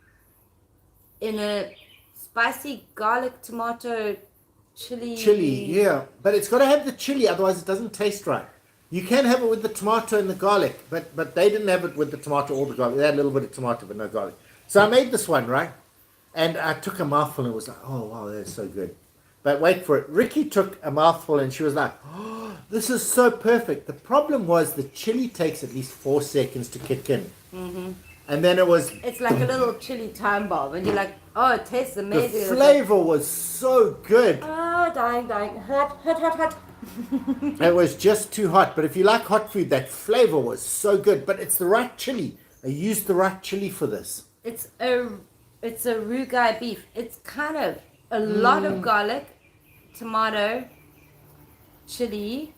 in a spicy garlic, tomato, chili, yeah. But it's got to have the chili, otherwise it doesn't taste right. You can have it with the tomato and the garlic, but they didn't have it with the tomato or the garlic. They had a little bit of tomato, but no garlic. So I made this one, right? And I took a mouthful and it was like, oh, wow, that's so good. But wait for it. Riki took a mouthful and she was like, oh, this is so perfect. The problem was the chili takes at least 4 seconds to kick in. Mm-hmm. And then it's like a little chili time bomb. And you're like, oh, it tastes amazing. The flavor was so good. Oh, dying. Hot. It was just too hot. But if you like hot food, that flavor was so good. But it's the right chili. I used the right chili for this. It's a rugai beef. It's kind of a lot of garlic, tomato, chili.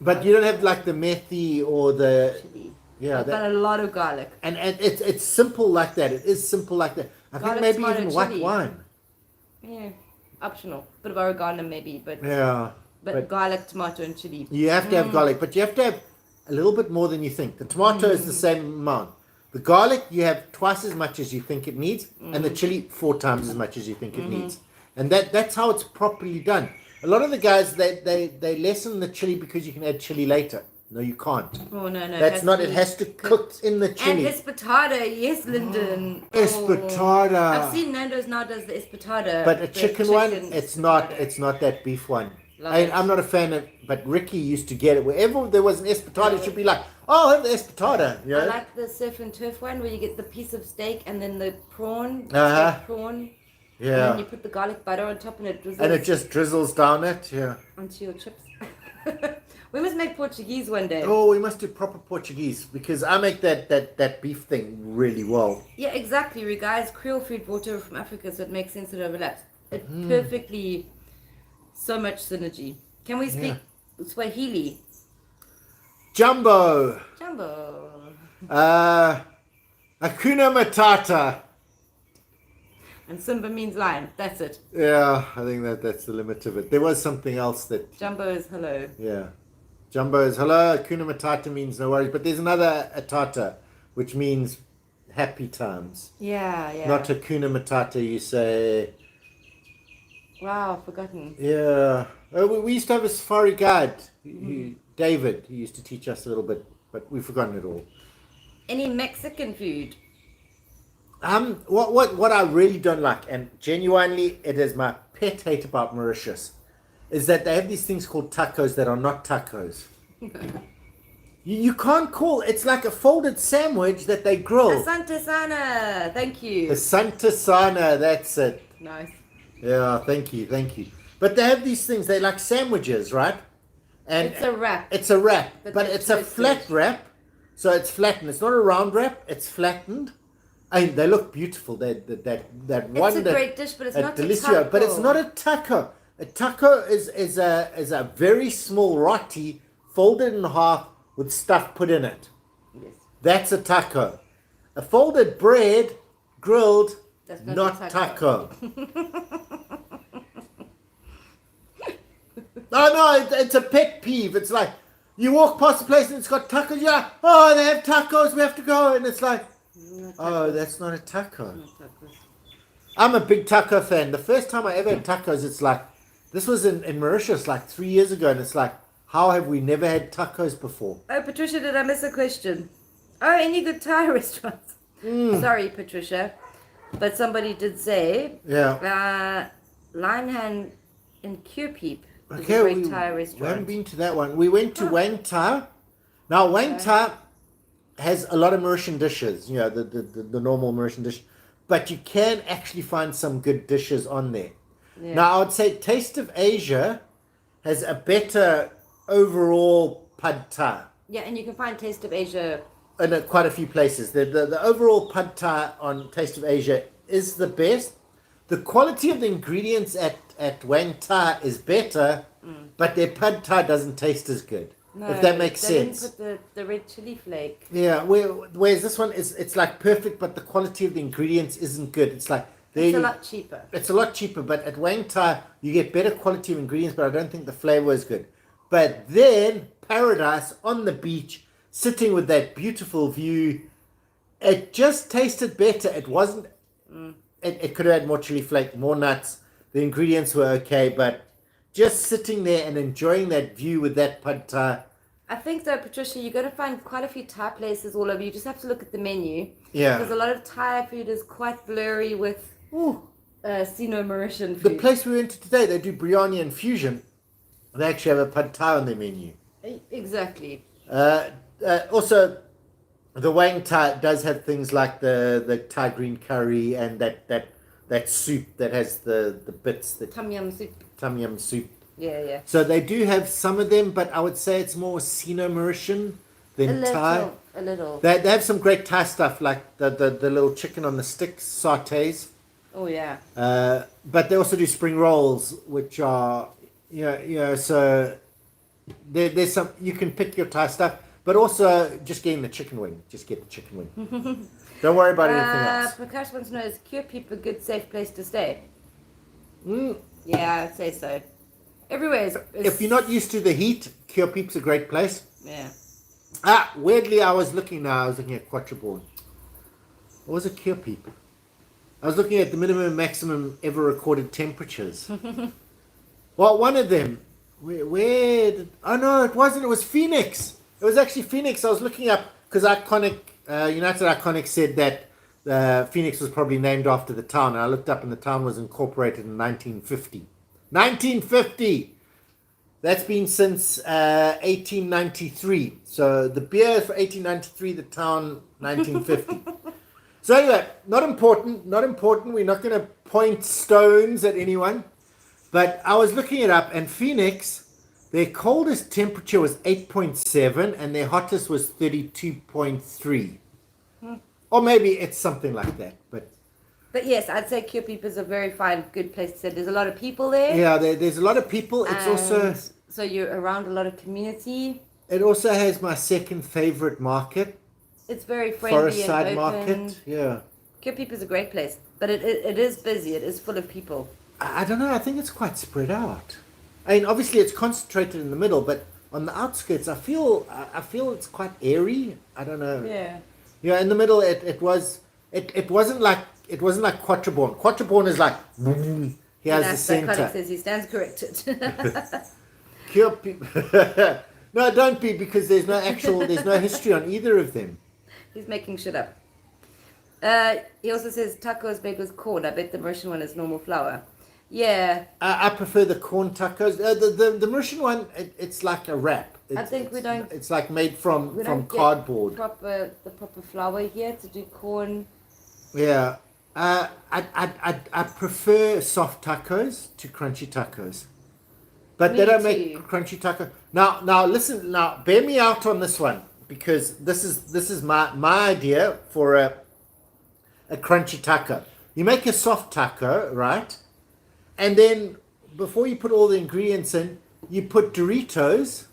But you don't have like the methi or the chili. Yeah, but a lot of garlic. And it's simple like that. It is simple like that. I garlic, think maybe tomato, even white chili. wine. Yeah, optional. Bit of oregano maybe, but yeah. But garlic, tomato, and chili. You have to have garlic, but you have to have a little bit more than you think. The tomato is the same amount. The garlic, you have twice as much as you think it needs, and the chili 4 times as much as you think it needs. And that's how it's properly done. A lot of the guys, they lessen the chili because you can add chili later. No, you can't. Oh, no. That's not, it has to cook in the chili. And espetada, yes, Lyndon. Espetada. I've seen Nando's now does the espetada. But a chicken one, it's not that beef one. I'm not a fan of, but Riki used to get it. Wherever there was an espetada, she'd be like, oh, I'll have the espetada. You know? I like the surf and turf one where you get the piece of steak and then the prawn. Prawn. Yeah. And then you put the garlic butter on top and it drizzles. And it just drizzles down it, yeah. Onto your chips. We must make Portuguese one day. Oh, we must do proper Portuguese because I make that beef thing really well. Yeah, exactly. We guys, Creole food brought over from Africa, so it makes sense it overlaps. It perfectly, so much synergy. Can we speak Swahili? Jumbo. Jumbo. Hakuna Matata. And Simba means lion. That's it. Yeah, I think that's the limit of it. There was something else that... Jumbo is hello. Yeah. Jumbo is hello. Hakuna Matata means no worries. But there's another Atata, which means happy times. Yeah, yeah. Not Hakuna Matata, you say... Wow, I've forgotten. Yeah. Oh, we used to have a safari guide. David, he used to teach us a little bit, but we've forgotten it all. Any Mexican food? What I really don't like, and genuinely it is my pet hate about Mauritius, is that they have these things called tacos that are not tacos. You can't call it's like a folded sandwich that they grill. Asante sana. Thank you. The Santa Sana, that's it. Nice. Yeah, thank you. But they have these things, they're like sandwiches, right? And It's a wrap. It's a wrap, but they're it's a toasted. flat wrap, so it's flattened. It's not a round wrap; it's flattened. I mean, they look beautiful. That one. It's a great dish, but it's not a delicious, taco. but it's not a taco. A taco is a very small roti folded in half with stuff put in it. Yes. That's a taco. A folded bread grilled, That's not a taco. No, it's a pet peeve. It's like you walk past a place and it's got tacos. Yeah, oh, they have tacos. We have to go, and it's like, oh, that's not a taco. I'm a big taco fan. The first time I ever had tacos, it's like this was in Mauritius like 3 years ago, and it's like, how have we never had tacos before? Oh, Patricia, did I miss a question? Oh, any good Thai restaurants? Sorry, Patricia, but somebody did say, Lion Hand in Cupeep. Okay, great Thai restaurant. We haven't been to that one. We went to Wang Ta. Now, Wang Ta has a lot of Mauritian dishes, the normal Mauritian dish, but you can actually find some good dishes on there. Yeah. Now, I would say Taste of Asia has a better overall pad thai. Yeah, and you can find Taste of Asia In quite a few places. The overall pad thai on Taste of Asia is the best. The quality of the ingredients at Wang Ta is better, but their pad thai doesn't taste as good. No, if that makes they sense. didn't put the red chili flake. Yeah, whereas this one it's like perfect, but the quality of the ingredients isn't good. It's like It's a lot cheaper. It's a lot cheaper, but at Wang Thai you get better quality of ingredients, but I don't think the flavor is good. But then Paradise on the beach, sitting with that beautiful view, it just tasted better. It wasn't. It could have had more chili flake, more nuts. The ingredients were okay, but just sitting there and enjoying that view with that pad thai. I think though, Patricia, you're going to find quite a few Thai places all over. You just have to look at the menu. Yeah. Because a lot of Thai food is quite blurry with Sino-Mauritian food. The place we went to today, they do biryani and fusion. They actually have a pad thai on their menu. Exactly. Also, the Wang Thai does have things like the Thai green curry and that soup that has the bits. The Tom yum soup. Tom yum soup. Yeah. So they do have some of them, but I would say it's more Sino-Mauritian than Thai. A little. They have some great Thai stuff like the little chicken on the sticks, sautés. Oh, yeah. But they also do spring rolls, which are, so there's some, you can pick your Thai stuff, but also just getting the chicken wing. Just get the chicken wing. Don't worry about anything else. Prakash wants to know, is Cupeep a good, safe place to stay? Mm. Yeah, I'd say so. Everywhere is... If you're not used to the heat, Cupeep's a great place. Yeah. Weirdly, I was looking at Quatreborn. What was a Cupeep? I was looking at the minimum and maximum ever recorded temperatures. Well, one of them, oh no, it wasn't, it was Phoenix. It was actually Phoenix. I was looking up, because United Iconic said that Phoenix was probably named after the town, and I looked up and the town was incorporated in 1950. 1950! That's been since 1893. So the beer is for 1893, the town 1950. So anyway, not important. We're not going to point stones at anyone. But I was looking it up, and Phoenix Their coldest temperature was 8.7 and their hottest was 32.3. Or maybe it's something like that. But yes, I'd say Cupipa is a very fine, good place to sit. There's a lot of people there. Yeah, there's a lot of people. It's also... So you're around a lot of community. It also has my second favorite market. It's very friendly Forest Side and open. Market, yeah. Cupipa is a great place, but it is busy. It is full of people. I don't know. I think it's quite spread out. I mean, obviously it's concentrated in the middle, but on the outskirts, I feel it's quite airy. I don't know. Yeah. Yeah, in the middle, it wasn't like Quatreborn. Quatreborn is like he has the center. Says he stands corrected. No, don't be, because there's no history on either of them. He's making shit up. He also says tacos made with corn. I bet the Mauritian one is normal flour. Yeah. I prefer the corn tacos. The Mauritian one, it's like a wrap. I think we don't. It's like made from cardboard. The proper flour here to do corn. Yeah. I prefer soft tacos to crunchy tacos. But they don't make crunchy tacos. Now listen. Now bear me out on this one, because this is my idea for a crunchy taco. You make a soft taco, right? And then before you put all the ingredients in, you put Doritos.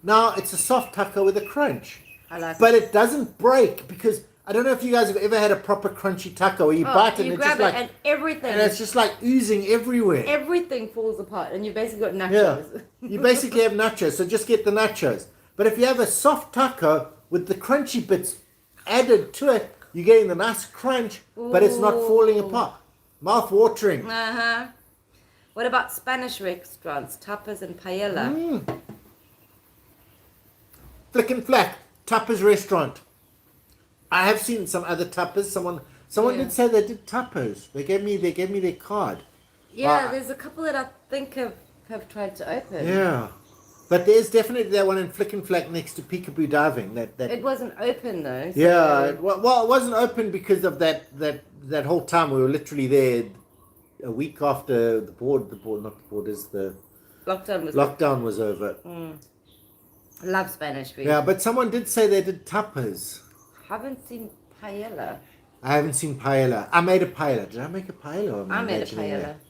Now it's a soft taco with a crunch. I like but it. It doesn't break, because I don't know if you guys have ever had a proper crunchy taco where you bite it and it's just like, and everything, and it's just like oozing everywhere. Everything falls apart, and you basically got nachos. Yeah, you basically have nachos, so just get the nachos. But if you have a soft taco with the crunchy bits added to it, you're getting the nice crunch, but it's not falling apart. Mouth watering. What about Spanish restaurants, tapas and paella? Flick and Flack, tapas restaurant. I have seen some other tapas. Someone did say they did tapas. They gave me their card. Yeah, there's a couple that I think have tried to open. Yeah, but there's definitely that one in Flick and Flack next to Peekaboo Diving. That it wasn't open though. So. Yeah, well, it wasn't open because of that whole time. We were literally there a week after the lockdown was over. I love Spanish food. Yeah, but someone did say they did tapas. Haven't seen paella. I haven't seen paella. I made a paella. Did I make a paella? I made a paella. That?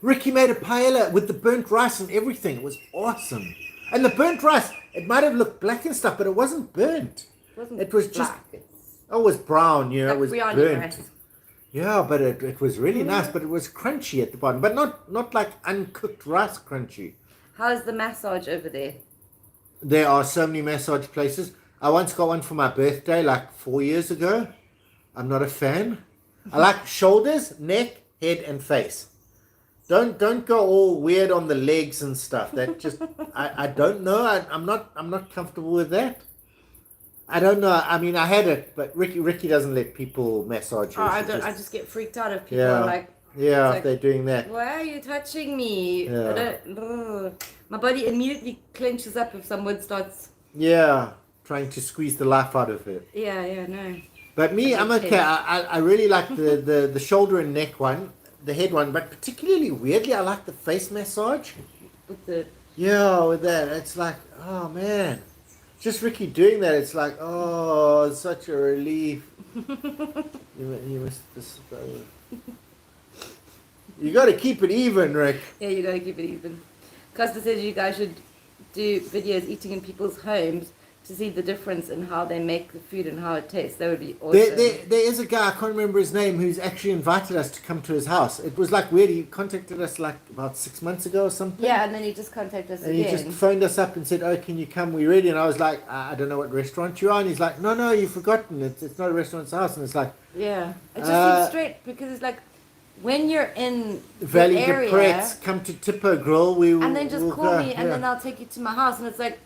Riki made a paella with the burnt rice and everything. It was awesome. And the burnt rice, it might have looked black and stuff, but it wasn't burnt. It was just... it was brown, you know, like it was burnt. Rice. Yeah, but it was really nice, but it was crunchy at the bottom. But not like uncooked rice crunchy. How's the massage over there? There are so many massage places. I once got one for my birthday like 4 years ago. I'm not a fan. I like shoulders, neck, head, and face. Don't go all weird on the legs and stuff. That just I don't know. I'm not comfortable with that. I don't know. I mean, I had it, but Riki doesn't let people massage her. I just get freaked out if people are like. Yeah, if like, they're doing that. Why are you touching me? Yeah. My body immediately clenches up if someone starts. Yeah, trying to squeeze the life out of it. Yeah, no. But me, I'm okay. I really like the shoulder and neck one, the head one, but particularly weirdly, I like the face massage. With the... Yeah, with that. It's like, oh man. Just Riki doing that, it's like, oh, it's such a relief. You must just... You got to keep it even, Rick. Yeah, you got to keep it even. Costa says you guys should do videos eating in people's homes to see the difference in how they make the food and how it tastes. That would be awesome. There is a guy, I can't remember his name, who's actually invited us to come to his house. It was like weird. He contacted us like about 6 months ago or something. Yeah, and then he just contacted us and again. And he just phoned us up and said, oh, can you come? We're ready. And I was like, I don't know what restaurant you are. And he's like, no, you've forgotten. It's not a restaurant, it's a house. And it's like... Yeah. It just seems straight because it's like... When you're in Valley the area, de Pretz, come to Tipo Grill. And then just call me, and then I'll take you to my house. And it's like,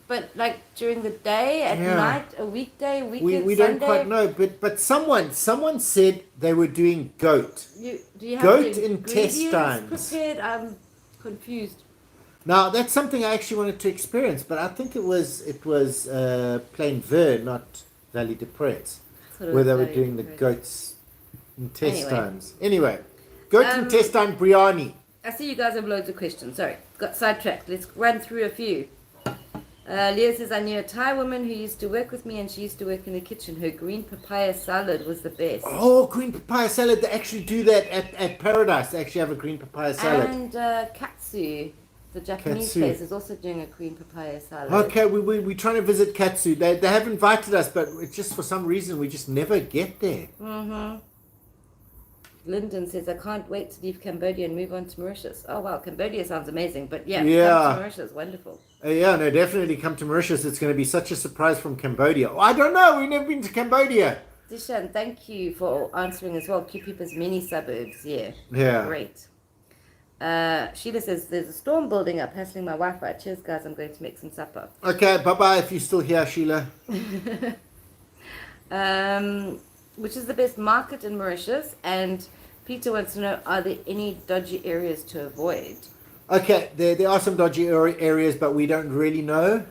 but like during the day, at night, a weekday, weekend, we Sunday. don't quite know. But someone said they were doing goat. Do you have goat the intestines prepared? I'm confused. Now that's something I actually wanted to experience, but I think it was Plain Ver, not Valley de Pretz, where they were doing the goat's intestines. Anyway, goat intestine biryani. I see you guys have loads of questions. Sorry, got sidetracked. Let's run through a few. Leah says, I knew a Thai woman who used to work with me and she used to work in the kitchen. Her green papaya salad was the best. Oh, green papaya salad. They actually do that at Paradise. They actually have a green papaya salad. And Katsu, the Japanese Katsu. place, is also doing a green papaya salad. Okay, we're trying to visit Katsu. They have invited us, but it's just for some reason we just never get there. Mm-hmm. Lyndon says, I can't wait to leave Cambodia and move on to Mauritius. Oh, wow, Cambodia sounds amazing. But yeah, come to Mauritius, wonderful. Yeah, no, definitely come to Mauritius. It's going to be such a surprise from Cambodia. Oh, I don't know. We've never been to Cambodia. Dishan, thank you for answering as well. Keep as many suburbs. Yeah. Great. Sheila says, there's a storm building up, hassling my Wi-Fi. Cheers, guys. I'm going to make some supper. Okay, bye-bye if you're still here, Sheila. Which is the best market in Mauritius? And Peter wants to know, are there any dodgy areas to avoid? Okay, there are some dodgy areas, but we don't really know.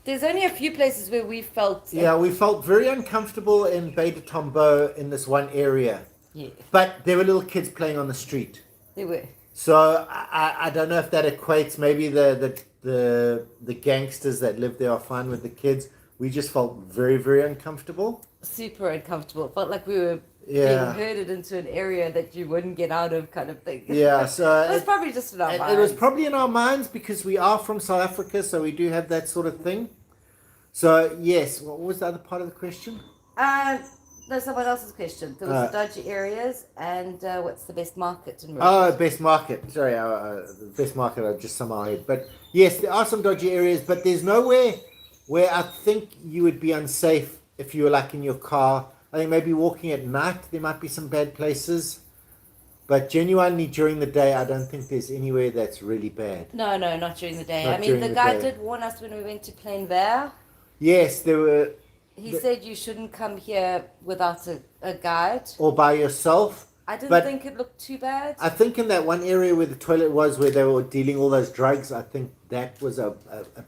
There's only a few places where we felt... Yeah, we felt very uncomfortable in Bay de Tombeau in this one area. Yeah. But there were little kids playing on the street. They were. So I don't know if that equates. Maybe the gangsters that live there are fine with the kids. We just felt very, very uncomfortable. Super uncomfortable. Felt like we were being herded into an area that you wouldn't get out of, kind of thing. Yeah, so it was probably just in our minds. It was probably in our minds because we are from South Africa, so we do have that sort of thing. So yes, what was the other part of the question? No, someone else's question. There was dodgy areas and what's the best market in Oh, Mauritius? best market. Sorry, the best market I just somehow had. But yes, there are some dodgy areas, but there's nowhere where I think you would be unsafe if you were like in your car. I think maybe walking at night, there might be some bad places. But genuinely during the day, I don't think there's anywhere that's really bad. No, not during the day. Not I mean, the guy day. did warn us when we went to Plain Bear. Yes, there were... He said you shouldn't come here without a guide. Or by yourself. I didn't think it looked too bad. I think in that one area where the toilet was, where they were dealing all those drugs, I think that was a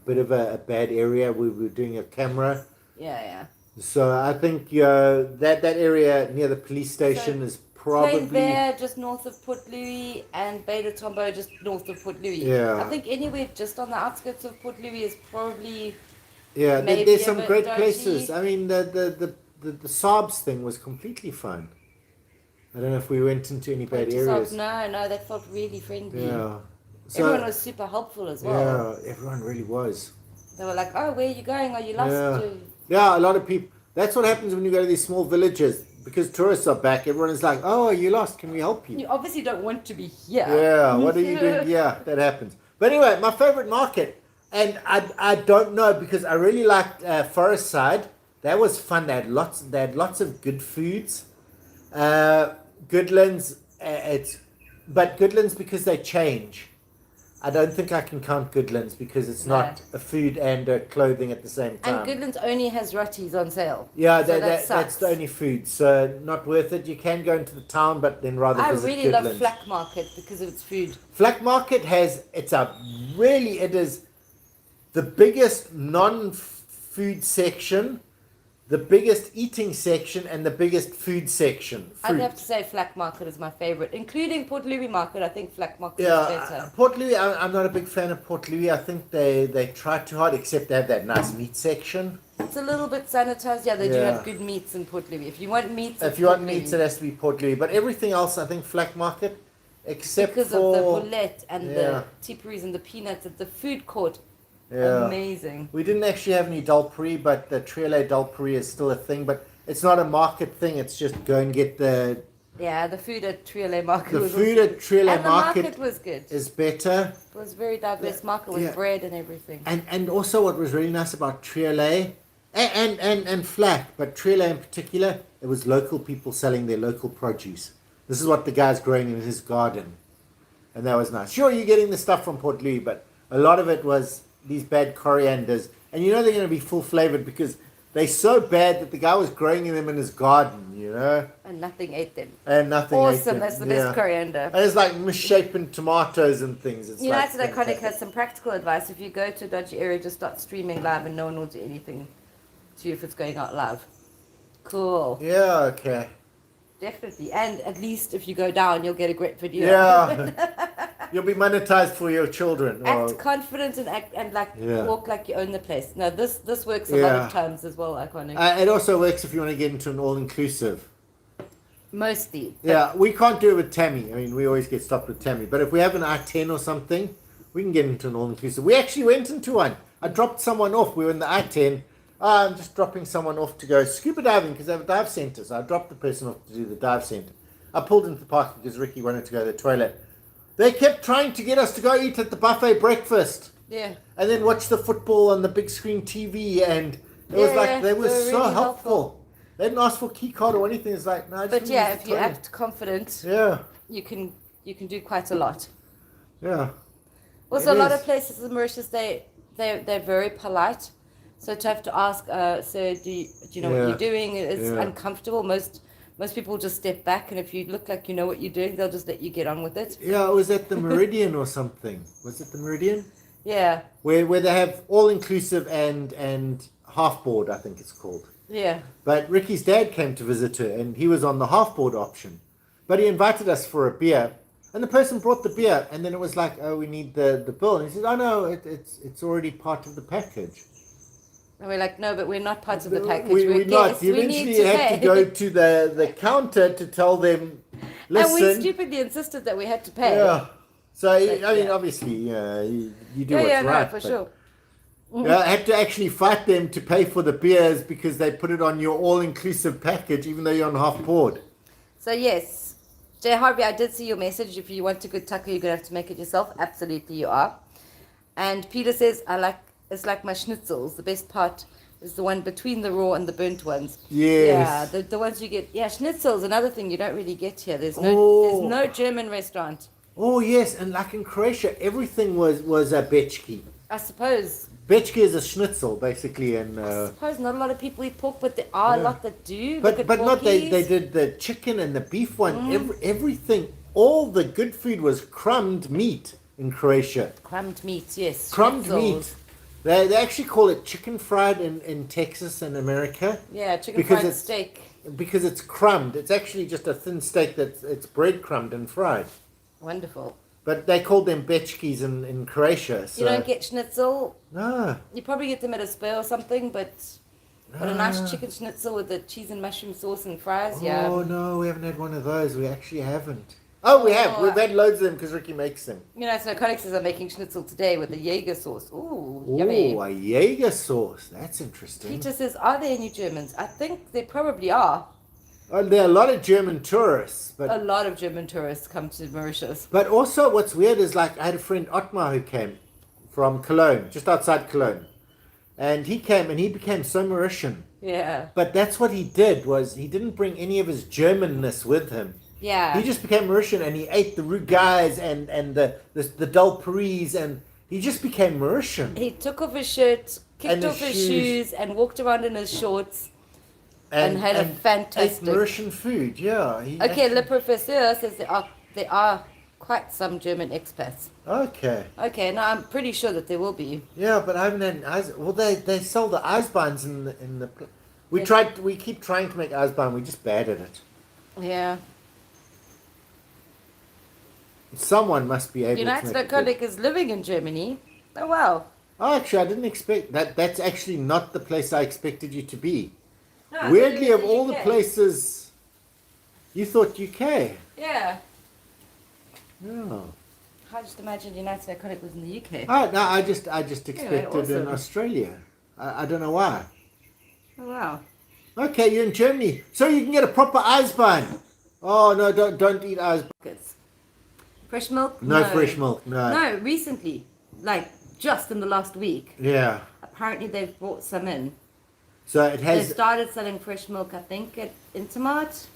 bit of a bad area. We were doing a camera. Yeah. So I think that area near the police station is probably... Plain Bear just north of Port Louis and Bay de Tombeau just north of Port Louis. Yeah. I think anywhere just on the outskirts of Port Louis is probably... Yeah, maybe there's a some bit great dodgy. places. I mean, the Saabs thing was completely fine. I don't know if we went into any bad areas. No, that felt really friendly. Yeah. So, everyone was super helpful as well. Yeah, everyone really was. They were like, oh, where are you going? Are you lost? Yeah, a lot of people. That's what happens when you go to these small villages. Because tourists are back, everyone is like, oh, are you lost? Can we help you? You obviously don't want to be here. Yeah, what are you doing? Yeah, that happens. But anyway, my favorite market, and I don't know because I really liked Forest Side. That was fun. They had lots of good foods. Goodlands, but Goodlands because they change. I don't think I can count Goodlands because it's not a food and clothing at the same time. And Goodlands only has rotis on sale. Yeah, so that's the only food. So not worth it. You can go into the town, but then rather visit I really Goodlands. love Flak Market because of its food. Flak Market it is the biggest non-food section, the biggest eating section, and the biggest food section. I'd have to say Flak Market is my favorite, including Port Louis Market. I think Flak Market is better. Port Louis, I'm not a big fan of Port Louis. I think they try too hard, except they have that nice meat section. It's a little bit sanitized. Yeah, they do have good meats in Port Louis. If you want meats, it has to be Port Louis. But everything else, I think Flak Market, except because for... of the boulette and the tiperies and the peanuts at the food court. Yeah. Amazing. We didn't actually have any dulpuri, but the Triole dulpuri is still a thing. But it's not a market thing. It's just go and get the... Yeah, the food at Triole Market was food at Triole Market was good. Is better. It was very diverse market with bread and everything. And also what was really nice about Triole and Flak, but Triole in particular, it was local people selling their local produce. This is what the guy's growing in his garden. And that was nice. Sure, you're getting the stuff from Port Louis, but a lot of it was these bad corianders. And you know they're going to be full flavored because they're so bad that the guy was growing them in his garden, you know. And nothing ate them. Awesome, that's the best coriander. And it's like misshapen tomatoes and things. It's United Iconic has some practical advice. If you go to a dodgy area, just start streaming live and no one will do anything to you if it's going out live. Cool. Yeah, okay. Definitely. And at least if you go down, you'll get a great video. Yeah. You'll be monetized for your children. Act confident and act and like Yeah. walk like you own the place. No, this works a lot of times as well. Iconic. It also works if you want to get into an all-inclusive. Mostly. Yeah, we can't do it with Tammy. I mean, we always get stopped with Tammy. But if we have an I-10 or something, we can get into an all-inclusive. We actually went into one. I dropped someone off. We were in the I-10. I'm just dropping someone off to go scuba diving because they have a dive center. So I dropped the person off to do the dive center. I pulled into the park because Riki wanted to go to the toilet. They kept trying to get us to go eat at the buffet breakfast. Yeah. And then watch the football on the big screen TV. And it was like, they were so really helpful. They didn't ask for a key card or anything. It's like, no, I just But want to yeah, use if the you toilet. act confident, Yeah, you can do quite a lot. yeah. Also, It a lot is. of places in Mauritius, they're very polite. So to have to ask, so do you know what you're doing? It's uncomfortable. Most people just step back, and if you look like you know what you're doing, they'll just let you get on with it. Yeah, it was at the Meridian or something. Was it the Meridian? Yeah. Where they have all-inclusive and half-board, I think it's called. Yeah. But Ricky's dad came to visit her, and he was on the half-board option. But he invited us for a beer, and the person brought the beer, and then it was like, oh, we need the bill. And he said, oh, no, it's already part of the package. And we're like, no, but we're not part of the package. We're not. You we eventually need to had pay. to go to the counter to tell them, listen. And we stupidly insisted that we had to pay. Yeah. So, But, I mean, yeah. obviously, you do what's Yeah, right. no, for but- sure. I had to actually fight them to pay for the beers because they put it on your all-inclusive package, even though you're on half board. So yes, Jay Harvey, I did see your message. If you want a good taco, you're gonna have to make it yourself. Absolutely, you are. And Peter says, it's like my schnitzels. The best part is the one between the raw and the burnt ones. Yes. Yeah, the ones you get. Yeah, schnitzel's another thing you don't really get here. There's Oh. no German restaurant. Oh, yes, and like in Croatia, everything was a bečki. I suppose. Bečki is a schnitzel, basically, and I suppose not a lot of people eat pork, but there are a lot that do. Look but at not they porkies. did the chicken and the beef one. Everything, all the good food was crumbed meat in Croatia. Crumbed meat, yes. Crumbed schnitzels. meat. They actually call it chicken fried in Texas and America. Yeah, chicken Because fried it's- steak. Because it's crumbed. It's actually just a thin steak it's bread crumbed and fried. Wonderful. But they called them bečkis in Croatia. So. You don't get schnitzel. No. You probably get them at a spur or something, but a nice chicken schnitzel with the cheese and mushroom sauce and fries, yeah. Oh, no, we haven't had one of those. We actually haven't. Oh, we have. Oh, We've had loads of them because Riki makes them. You know, so Conix says I'm making schnitzel today with the Jaeger sauce. Ooh, yummy. Oh, a Jaeger sauce. That's interesting. Peter says, are there any Germans? I think there probably are. Oh, there are a lot of German tourists. A But lot of German tourists come to Mauritius. but also what's weird is like I had a friend, Otmar, who came from Cologne, just outside Cologne. And he came and he became so Mauritian. Yeah. But that's what he did, was he didn't bring any of his Germanness with him. Yeah. He just became Mauritian and he ate the rugais and the dal paris and he just became Mauritian. He took off his shirt, kicked And off his his shoes. shoes, and walked around in his shorts. And had a fantastic- ate Mauritian food, yeah. He Okay, actually- Le Professeur says there are quite some German expats. Okay. Okay, now I'm pretty sure that there will be. Yeah, but I haven't had ice. Well, they sell the Eisbeins in the. We keep trying to make Eisbein. We're just bad at it. Yeah. Someone must be able United to make it good. Iconic is living in Germany. Oh, wow. Oh, actually, I didn't expect that. That's actually not the place I expected you to be. No, I thought Weirdly, you of were all the UK. places, you thought UK. Yeah. Oh. I just imagined United Iconic was in the UK. Oh no, I just expected in awesome. Australia. I don't know why. Oh, wow. Okay, you're in Germany, so you can get a proper Eisbein. Oh no, don't eat Eisbein. It's fresh milk? No fresh milk. No. No, recently, like just in the last week, Yeah. apparently they've brought some in. So it They has. started selling fresh milk, I think, at Intermart.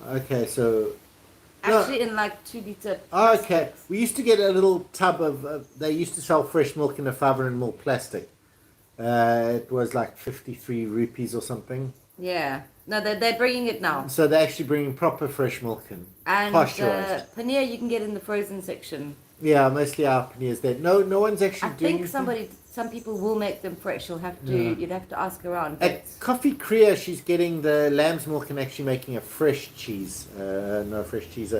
Okay, so. No. Actually, in like 2 liter. Okay, we used to get a little tub of. They used to sell fresh milk in a 500ml plastic. It was like 53 rupees or something. Yeah. No, they're bringing it now. So they're actually bringing proper fresh milk in. And Pasteurized. paneer you can get in the frozen section. Yeah, mostly our paneers there. No one's actually I doing. think some people will make them fresh. You'll have to, you'd have to ask around. At Coffee Korea, she's getting the lamb's milk and actually making a fresh cheese. No, fresh cheese.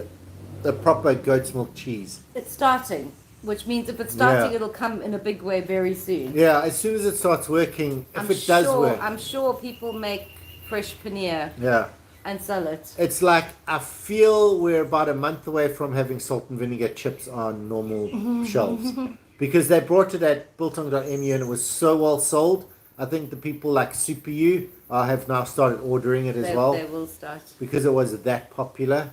the proper goat's milk cheese. It's starting, which means if it's starting, Yeah. it'll come in a big way very soon. Yeah, as soon as it starts working, if it does work. I'm sure people make fresh paneer Yeah. and sell it. It's like, I feel we're about a month away from having salt and vinegar chips on normal shelves. Because they brought it at biltong.mu and it was so well sold. I think the people like Super U have now started ordering it as well. They will start. Because it was that popular.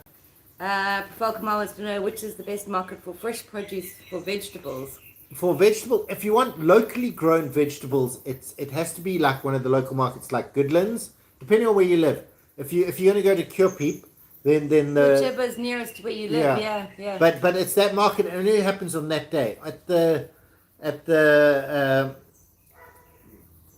Falcomar wants to know which is the best market for fresh produce for vegetables. For vegetable, if you want locally grown vegetables, it has to be like one of the local markets like Goodlands, depending on where you live. If you're going to go to Curepeep, then whichever is nearest to where you live, yeah. But it's that market, and it only happens on that day at the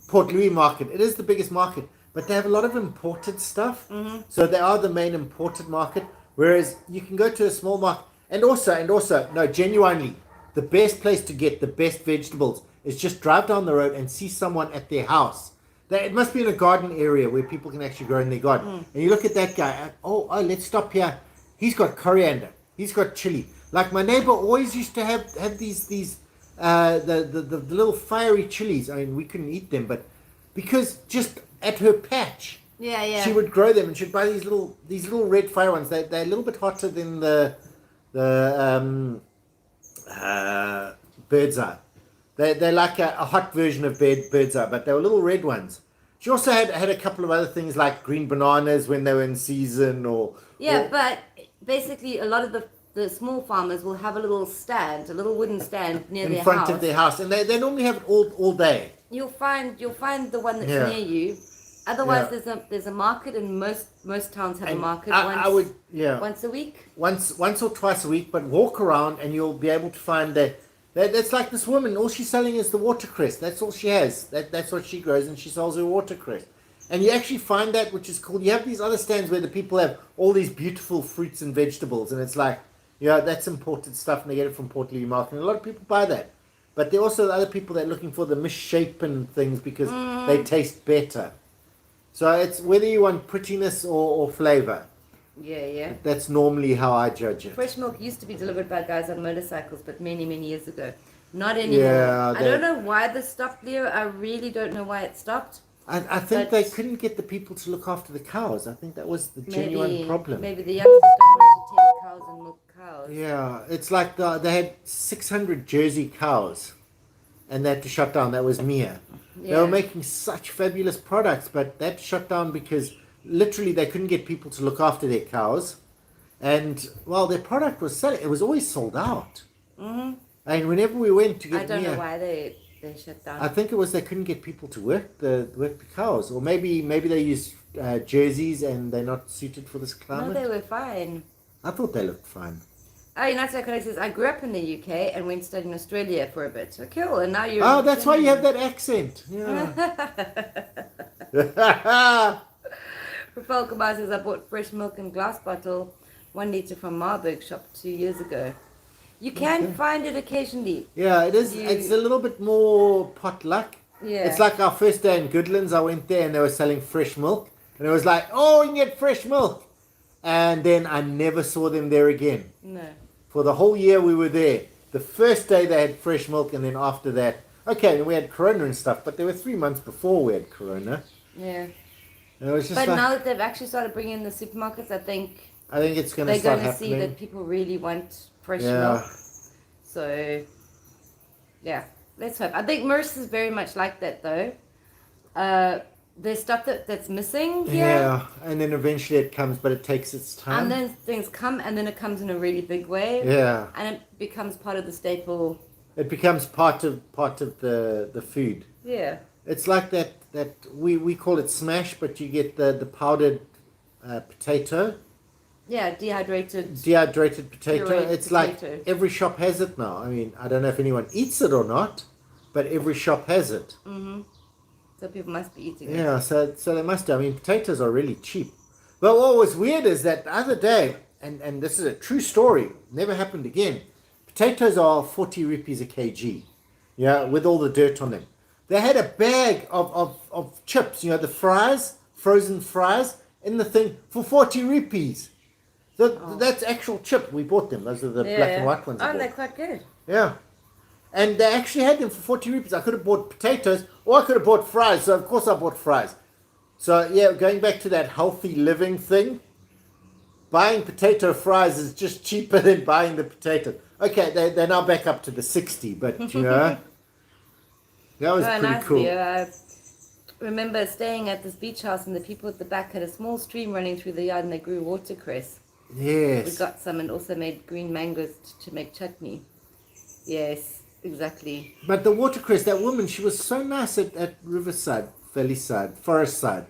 Port Louis market. It is the biggest market, but they have a lot of imported stuff. Mm-hmm. So they are the main imported market. Whereas you can go to a small market, and also, no, genuinely, the best place to get the best vegetables is just drive down the road and see someone at their house. It must be in a garden area where people can actually grow in their garden. And you look at that guy, and, oh, let's stop here. He's got coriander. He's got chili. Like my neighbor always used to have these the little fiery chilies. I mean, we couldn't eat them, but because just at her patch, she would grow them, and she'd buy these little red fire ones. They're a little bit hotter than the bird's eye. They're like a hot version of bird's eye, but they were little red ones. She also had a couple of other things like green bananas when they were in season, but basically a lot of the small farmers will have a little wooden stand near their house. In front of their house, and they normally have it all day. You'll find the one that's near you. Otherwise, there's a market, and most towns have a market once a week. Once or twice a week, but walk around and you'll be able to find that. That's like this woman. All she's selling is the watercress. That's all she has. That's what she grows, and she sells her watercress. And you actually find that, which is cool. You have these other stands where the people have all these beautiful fruits and vegetables, and it's like, that's imported stuff, and they get it from Port Louis Market. And a lot of people buy that. But there are also other people that are looking for the misshapen things because they taste better. So it's whether you want prettiness or flavor. Yeah. That's normally how I judge it. Fresh milk used to be delivered by guys on motorcycles, but many years ago. Not anymore. Yeah, I don't know why this stopped, Leo. I really don't know why it stopped. I think they couldn't get the people to look after the cows. I think that was the genuine problem. Maybe the youngsters don't want to tend cows and milk cows. Yeah, it's like they had 600 Jersey cows, and they had to shut down. That was Mia. Yeah. They were making such fabulous products, but that shut down because literally they couldn't get people to look after their cows. And while their product was selling, it was always sold out. Mm-hmm. And whenever we went to get I don't know why they shut down. I think it was they couldn't get people to work the cows. Or maybe they used jerseys and they're not suited for this climate. No, they were fine. I thought they looked fine. Oh, United Connect says, I grew up in the UK and went to study in Australia for a bit. So cool, and now you're... Oh, that's why you have that accent. Yeah. Falcomar says, I bought fresh milk in glass bottle, 1 litre from Marburg shop 2 years ago. You can find it occasionally. Yeah, it is. It's a little bit more potluck. Yeah. It's like our first day in Goodlands. I went there and they were selling fresh milk. And it was like, oh, you can get fresh milk. And then I never saw them there again. No. For the whole year we were there. The first day they had fresh milk, and then after that, okay, we had Corona and stuff, but there were 3 months before we had Corona. Yeah. And it was just but now that they've actually started bringing in the supermarkets, I think it's going to start happening. They're going to see that people really want fresh milk. So, yeah, let's hope. I think Mauritius is very much like that, though. There's stuff that's missing here. Yeah, and then eventually it comes, but it takes its time. And then things come, and then it comes in a really big way. Yeah. And it becomes part of the staple. It becomes part of the food. Yeah. It's like that we call it smash, but you get the powdered potato. Yeah, dehydrated potato. It's like every shop has it now. I mean, I don't know if anyone eats it or not, but every shop has it. Mm-hmm. So people must be eating it. Yeah, so they must do. I mean, potatoes are really cheap. But what was weird is that the other day, and this is a true story, never happened again, potatoes are 40 rupees a kg, with all the dirt on them. They had a bag of chips, the fries, frozen fries, in the thing for 40 rupees. That's actual chip. We bought them. Those are the black and white ones. Oh, they're quite good. Yeah. And they actually had them for 40 rupees. I could have bought potatoes or I could have bought fries. So, of course, I bought fries. So, yeah, going back to that healthy living thing, buying potato fries is just cheaper than buying the potato. Okay, they're now back up to the 60, but, that was pretty cool. I remember staying at this beach house and the people at the back had a small stream running through the yard and they grew watercress. Yes. We got some and also made green mangoes to make chutney. Yes, exactly. But the watercress, that woman, she was so nice at Riverside, Forest Side,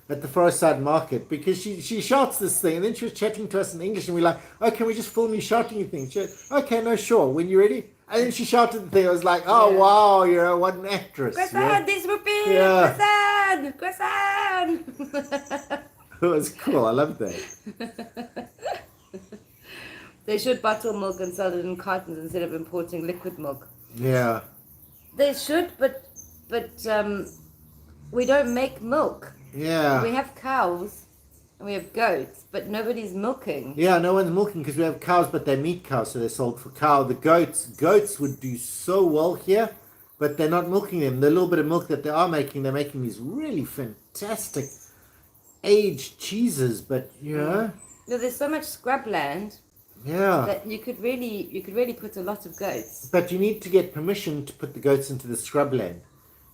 at the Forest Side market, because she shouts this thing and then she was chatting to us in English and we're like, oh, can we just film you shouting you things? She went, okay, no, sure, when you're ready. And then she shouted the thing. I was like, oh, wow, what an actress. Croissant, this rupee! Yeah. Croissant! It was cool. I loved that. They should bottle milk and sell it in cartons instead of importing liquid milk. Yeah. They should, but we don't make milk. Yeah. We have cows and we have goats, but nobody's milking. Yeah, no one's milking because we have cows, but they're meat cows, so they're sold for cow. The goats would do so well here, but they're not milking them. The little bit of milk that they are making, they're making these really fantastic aged cheeses, but No, there's so much scrubland. Yeah. That you could really put a lot of goats. But you need to get permission to put the goats into the scrubland.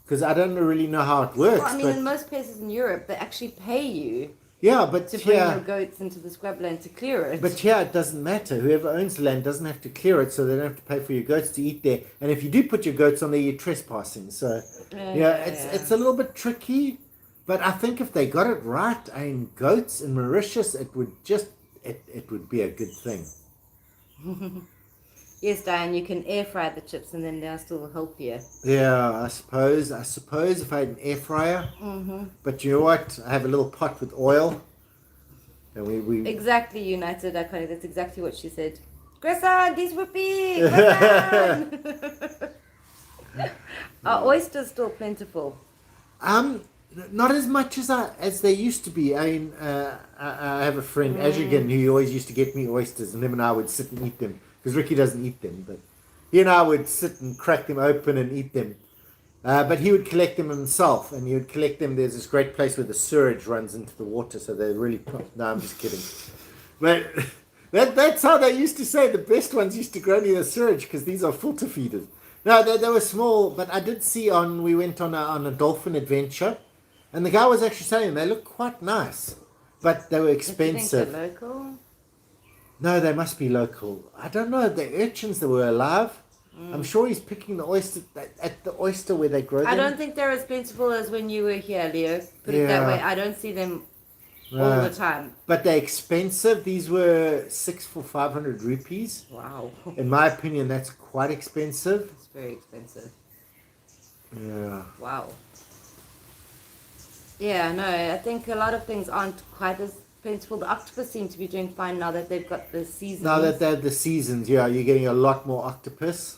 Because I don't really know how it works. Well, I mean, in most places in Europe, they actually pay you but to bring your goats into the scrubland to clear it. But here it doesn't matter. Whoever owns the land doesn't have to clear it, so they don't have to pay for your goats to eat there. And if you do put your goats on there, you're trespassing. So, it's a little bit tricky. But I think if they got it right, goats in Mauritius, it would be a good thing. Yes, Diane, you can air fry the chips and then they're still healthier. Yeah, I suppose if I had an air fryer. Mm-hmm. But you know what? I have a little pot with oil. And we Exactly, United Iconic. That's exactly what she said. Croissant, this rupee! Croissant! Are oysters still plentiful? Not as much as they used to be. I mean, I have a friend, Ajigan, who always used to get me oysters, and him and I would sit and eat them. Because Riki doesn't eat them, but he and I would sit and crack them open and eat them. But he would collect them himself, and he would collect them. There's this great place where the sewage runs into the water, so they're really... No, I'm just kidding. But that's how they used to say the best ones used to grow near the sewage, because these are filter feeders. No, they were small, but I did see we went on a dolphin adventure, and the guy was actually selling them. They looked quite nice, but they were expensive. Do you think they're local? No, they must be local. I don't know. The urchins that were alive. I'm sure he's picking the oyster at the oyster where they grow them. I don't think they're as plentiful as when you were here, Leo. Put it that way. I don't see them all the time. But they're expensive. These were 6 for 500 rupees. Wow. In my opinion, that's quite expensive. It's very expensive. Yeah. Wow. Yeah, no, I think a lot of things aren't quite as plentiful. The octopus seem to be doing fine now that they've got the seasons. Now that they have the seasons, you're getting a lot more octopus.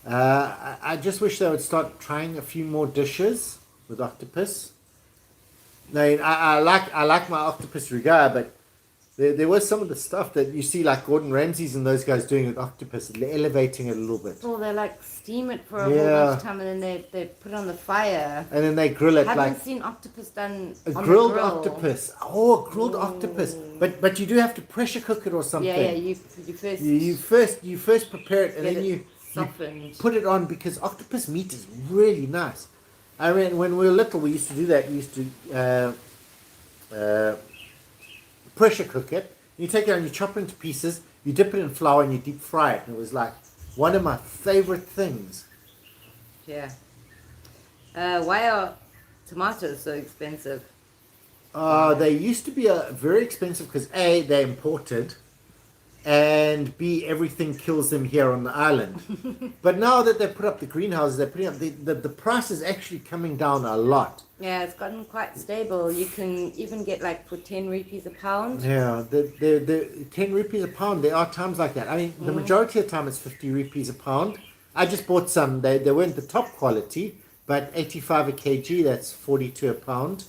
I just wish they would start trying a few more dishes with octopus. I like my octopus regard, but there was some of the stuff that you see like Gordon Ramsay's and those guys doing with octopus, elevating it a little bit. Well, they like steam it for a whole bunch of time and then they put it on the fire. And then they grill it. I haven't seen octopus done a on grilled the grill. octopus. Oh, a grilled octopus. But you do have to pressure cook it or something. Yeah, you first prepare it and then you put it on, because octopus meat is really nice. I mean, when we were little, we used to do that. We used to pressure cook it. You take it and you chop it into pieces. You dip it in flour and you deep fry it. And it was like one of my favorite things. Yeah. Why are tomatoes so expensive? They used to be very expensive because A, they're imported, and B, everything kills them here on the island. But now that they put up the greenhouses, they're putting up the price is actually coming down a lot. Yeah, it's gotten quite stable. You can even get like for 10 rupees a pound. Yeah, the 10 rupees a pound. There are times like that. I mean, the majority of the time it's 50 rupees a pound. I just bought some. They weren't the top quality, but 85 a kg. That's 42 a pound.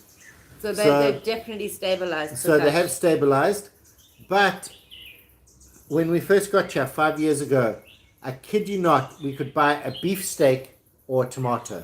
So they've definitely stabilized. So they have stabilized. But when we first got here 5 years ago, I kid you not, we could buy a beef steak or a tomato.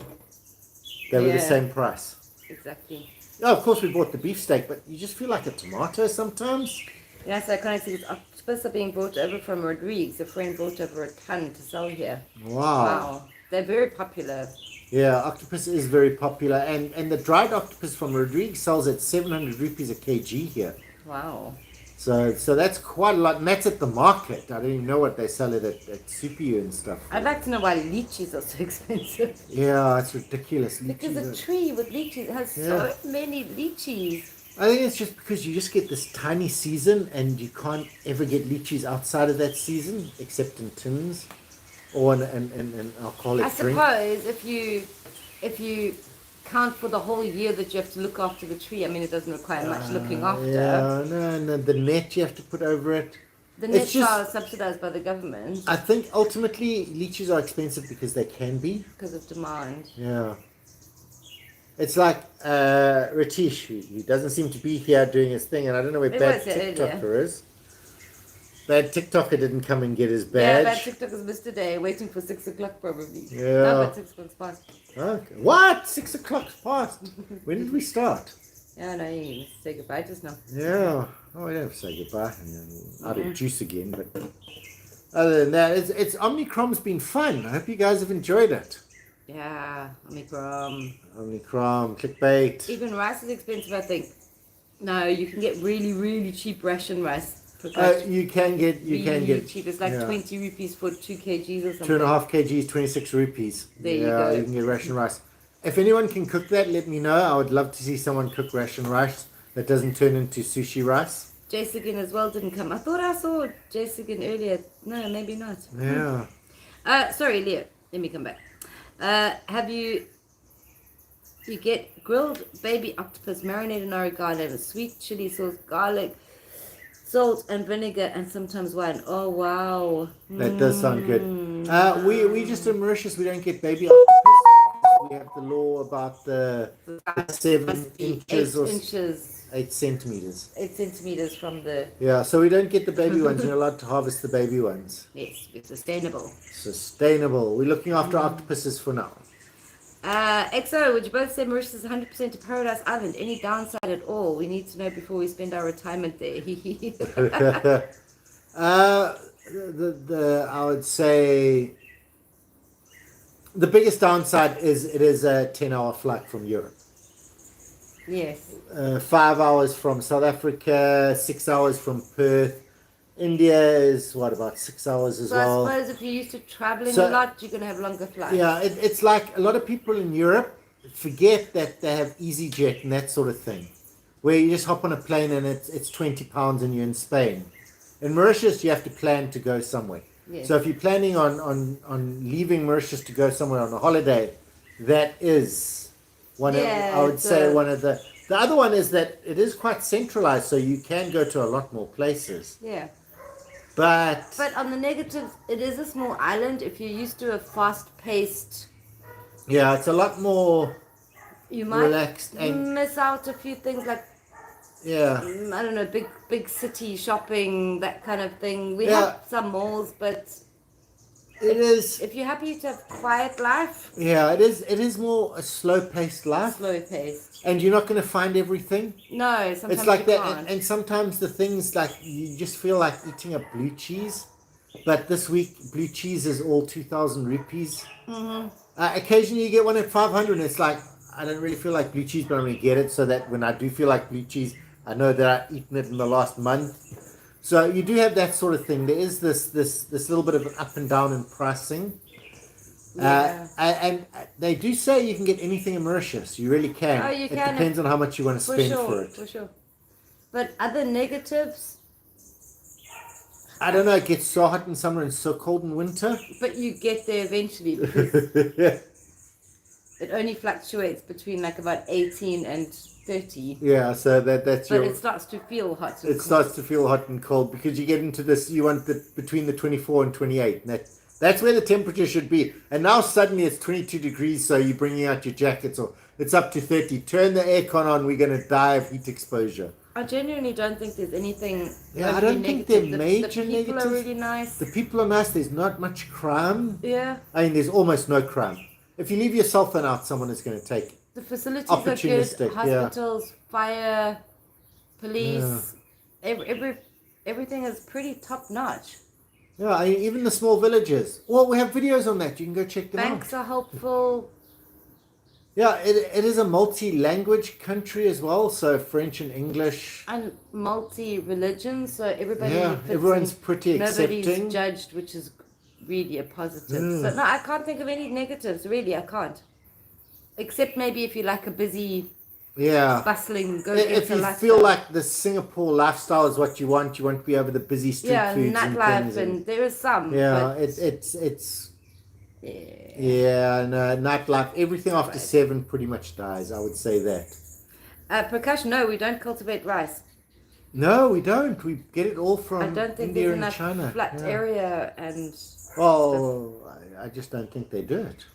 They were the same price. Exactly. Oh, of course we bought the beef steak, but you just feel like a tomato sometimes. Yeah, so I kind of see this octopus are being brought over from Rodriguez. A friend brought over a ton to sell here. Wow. They're very popular. Yeah, octopus is very popular, and the dried octopus from Rodriguez sells at 700 rupees a kg here. Wow. So that's quite a lot, and that's at the market. I don't even know what they sell it at Super and stuff. I'd like to know why lychees are so expensive. Yeah, it's ridiculous. Because a tree with lychees has so many lychees. I think it's just because you just get this tiny season, and you can't ever get lychees outside of that season, except in tins or an alcoholic drink. I suppose if you count for the whole year that you have to look after the tree, I mean, it doesn't require much looking after. Yeah, no, the net you have to put over it. The nets are subsidized by the government. I think ultimately lychees are expensive because they can be. Because of demand. Yeah. It's like Ratish, he doesn't seem to be here doing his thing, and I don't know where Bad TikToker is. Bad TikToker didn't come and get his badge. Yeah, Bad TikToker missed today, waiting for 6 o'clock probably. Yeah. No, but 6 o'clock's past. Okay. What? 6 o'clock's past? When did we start? Yeah, no, you say goodbye just now. Yeah. Oh, I don't have to say goodbye. Out of juice again, but other than that, it's Omicron's been fun. I hope you guys have enjoyed it. Yeah, Omicron, Clickbait. Even rice is expensive, I think. No, you can get really, really cheap ration rice. You can get cheap. It's like 20 rupees for 2 kgs or something. 2.5 kgs, 26 rupees. There you go. You can get ration rice. If anyone can cook that, let me know. I would love to see someone cook ration rice that doesn't turn into sushi rice. Jessican as well didn't come. I thought I saw Jessican earlier. No, maybe not. Yeah. Sorry, Leo. Let me come back. Have you get grilled baby octopus marinated in oregano with sweet chili sauce, garlic, salt and vinegar, and sometimes wine. Oh wow, that does sound good. We just in Mauritius, we don't get baby octopus. We have the law about the 7 inches or 8 centimeters. 8 centimeters from the. Yeah, so we don't get the baby ones. You're allowed to harvest the baby ones. Yes, it's sustainable. We're looking after octopuses for now. XO, would you both say Mauritius is 100% a paradise island? Any downside at all? We need to know before we spend our retirement there. I would say the biggest downside is it is a 10-hour flight from Europe. Yes. 5 hours from South Africa, 6 hours from Perth. India is about 6 hours as well. So I suppose if you're used to traveling a lot, you're going to have longer flights. Yeah, it's like a lot of people in Europe forget that they have EasyJet and that sort of thing, where you just hop on a plane and it's 20 pounds and you're in Spain. In Mauritius, you have to plan to go somewhere. Yes. So if you're planning on leaving Mauritius to go somewhere on a holiday, that is one of the. The other one is that it is quite centralized, so you can go to a lot more places. Yeah. But on the negative, it is a small island. If you're used to a fast-paced... Yeah, it's a lot more you might relaxed and miss out a few things like... Yeah. I don't know, big city shopping, that kind of thing. We have some malls, but... If you're happy to have quiet life... Yeah, it is more a slow-paced life. Slow-paced. And you're not going to find everything. No, sometimes it's like you that. can't. And sometimes the things like you just feel like eating a blue cheese. But this week, blue cheese is all 2,000 rupees. Mm-hmm. Occasionally you get one at 500 and it's like, I don't really feel like blue cheese, but I'm going to get it so that when I do feel like blue cheese, I know that I've eaten it in the last month. So you do have that sort of thing. There is this little bit of an up and down in pricing. Yeah. And they do say you can get anything in Mauritius. You really can. Oh, you it can. Depends on how much you want to spend for it. For sure. But other negatives? I don't know. It gets so hot in summer and so cold in winter. But you get there eventually because it only fluctuates between like about 18 and 30. Yeah, so that's But it starts to feel hot. It starts to feel hot and cold because you get into this. You want between the 24 and 28. And that's where the temperature should be. And now suddenly it's 22 degrees, so you're bringing out your jackets, or it's up to 30. Turn the aircon on. We're going to die of heat exposure. I genuinely don't think there's anything. Yeah, I don't think they're negative. major the people negatives. are really nice. The people are nice. There's not much crime. Yeah. I mean, there's almost no crime. If you leave your cell phone out, someone is going to take it. The facilities are good. Opportunistic, Hospitals, fire, police, Yeah. everything is pretty top notch. Yeah, even the small villages. Well, we have videos on that. You can go check them Banks out. are helpful. Yeah, it is a multi-language country as well, so French and English. And multi-religion, so everybody Yeah, fits everyone's in. pretty accepting. Nobody's judged, which is really a positive. So no, I can't think of any negatives, really, I can't. Except maybe if you like a busy, Yeah. bustling, If go-getter you lifestyle. feel like the Singapore lifestyle is what you want to be over the busy street foods and nightlife, things. and there is some. Yeah, but it's yeah. yeah, no, nightlife. Everything after 7 pretty much dies. I would say that. Percussion, no, we don't cultivate rice. No, we don't. We get it all from I don't think India there's and enough China. flat Yeah. area and Well, I just don't think they do it.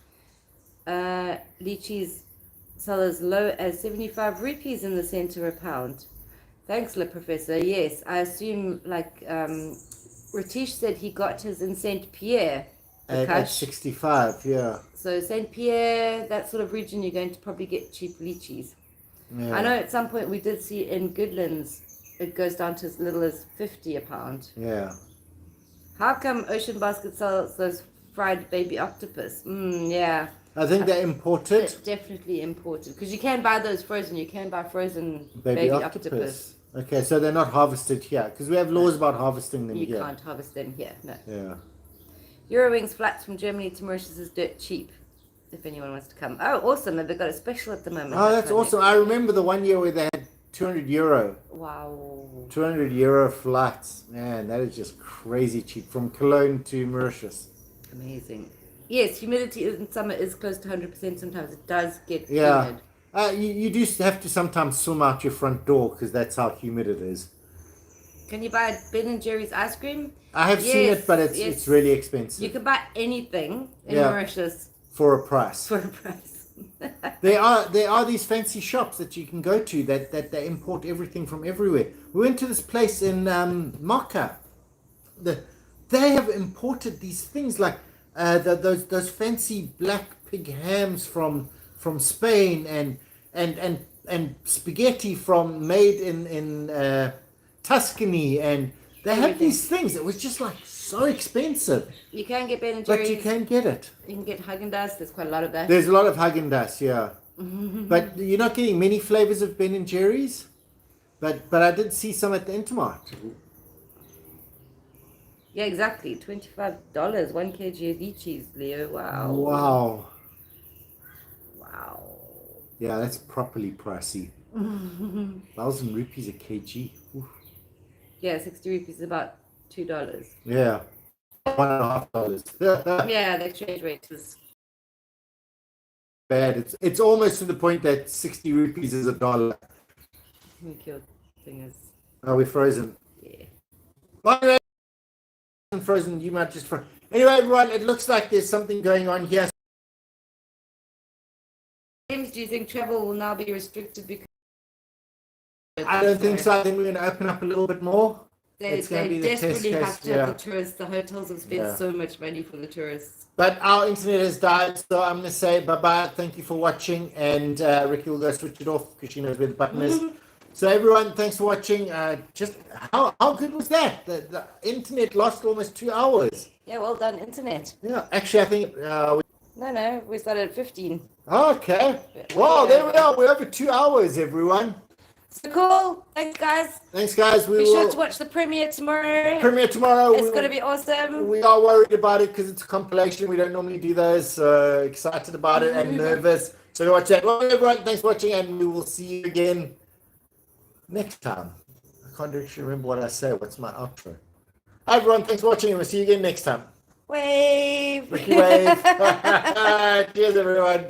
lychees sell as low as 75 rupees in the centre a pound. Thanks, Le Professor. Yes, I assume like Ratish said he got his in Saint Pierre. At 65, yeah. So Saint Pierre, that sort of region, you're going to probably get cheap lychees. Yeah. I know at some point we did see in Goodlands it goes down to as little as 50 a pound. Yeah. How come Ocean Basket sells those fried baby octopus? Yeah. I think they're imported. It's definitely imported because you can buy those frozen. You can buy frozen Baby octopus. Okay, so they're not harvested here because we have laws about harvesting them You here. can't harvest them here. No. Yeah. Eurowings flights from Germany to Mauritius is dirt cheap. If anyone wants to come. Oh, awesome! They've got a special at the moment. Oh, that's awesome. I remember the one year where they had 200 euro. Wow. 200 euro flights. Man, that is just crazy cheap from Cologne to Mauritius. Amazing. Yes, humidity in summer is close to 100%. Sometimes it does get Yeah. humid. You do have to sometimes swim out your front door because that's how humid it is. Can you buy Ben and Jerry's ice cream? I have seen Yes, it, but it's yes. really expensive. You can buy anything in Yeah. Mauritius for a price. for a price. There are these fancy shops that you can go to that they import everything from everywhere. We went to this place in Mocha. They have imported these things like those fancy black pig hams from Spain and spaghetti made in Tuscany, and they have Everything. these things. It was just like so expensive, You can get Ben and Jerry's. but you can get it. You can get Haagen-Dazs. There's quite a lot of that. There's a lot of Haagen-Dazs, yeah. But you're not getting many flavors of Ben and Jerry's. But I did see some at the Intermart. Yeah, exactly. $25, 1 kg of lychees, Leo. Wow. Wow. Wow. Yeah, that's properly pricey. 1,000 rupees a kg. Oof. Yeah, 60 rupees is about $2. Yeah. $1.50. Yeah, the exchange rate is. Bad. It's almost to the point that 60 rupees is $1. Killed thing is. Oh, we're frozen. Yeah. By the way, frozen, you might just Anyway, everyone, it looks like there's something going on here. James, do you think travel will now be restricted because? I don't think so. I think we're going to open up a little bit more. They It's going to be the test desperately case. have to have the tourists. The hotels have spent Yeah. so much money for the tourists. But our internet has died, so I'm going to say bye-bye. Thank you for watching, and Riki will go switch it off because she knows where the button is. So everyone, thanks for watching. Just how good was that? The internet lost almost 2 hours. Yeah, well done, internet. Yeah, actually, I think. No, we started at 15. Okay. Well, there we are. We're over 2 hours, everyone. So cool. Thanks, guys. Thanks, guys. Be sure to watch the premiere tomorrow. Premiere tomorrow. It's going to be awesome. We are worried about it because it's a compilation. We don't normally do those. So excited about it and nervous. So go watch that. Well, everyone, thanks for watching, and we will see you again next time. I can't actually remember what I say. What's my outro? Hi, everyone. Thanks for watching, and we'll see you again next time. Wave. Riki wave. Cheers, everyone.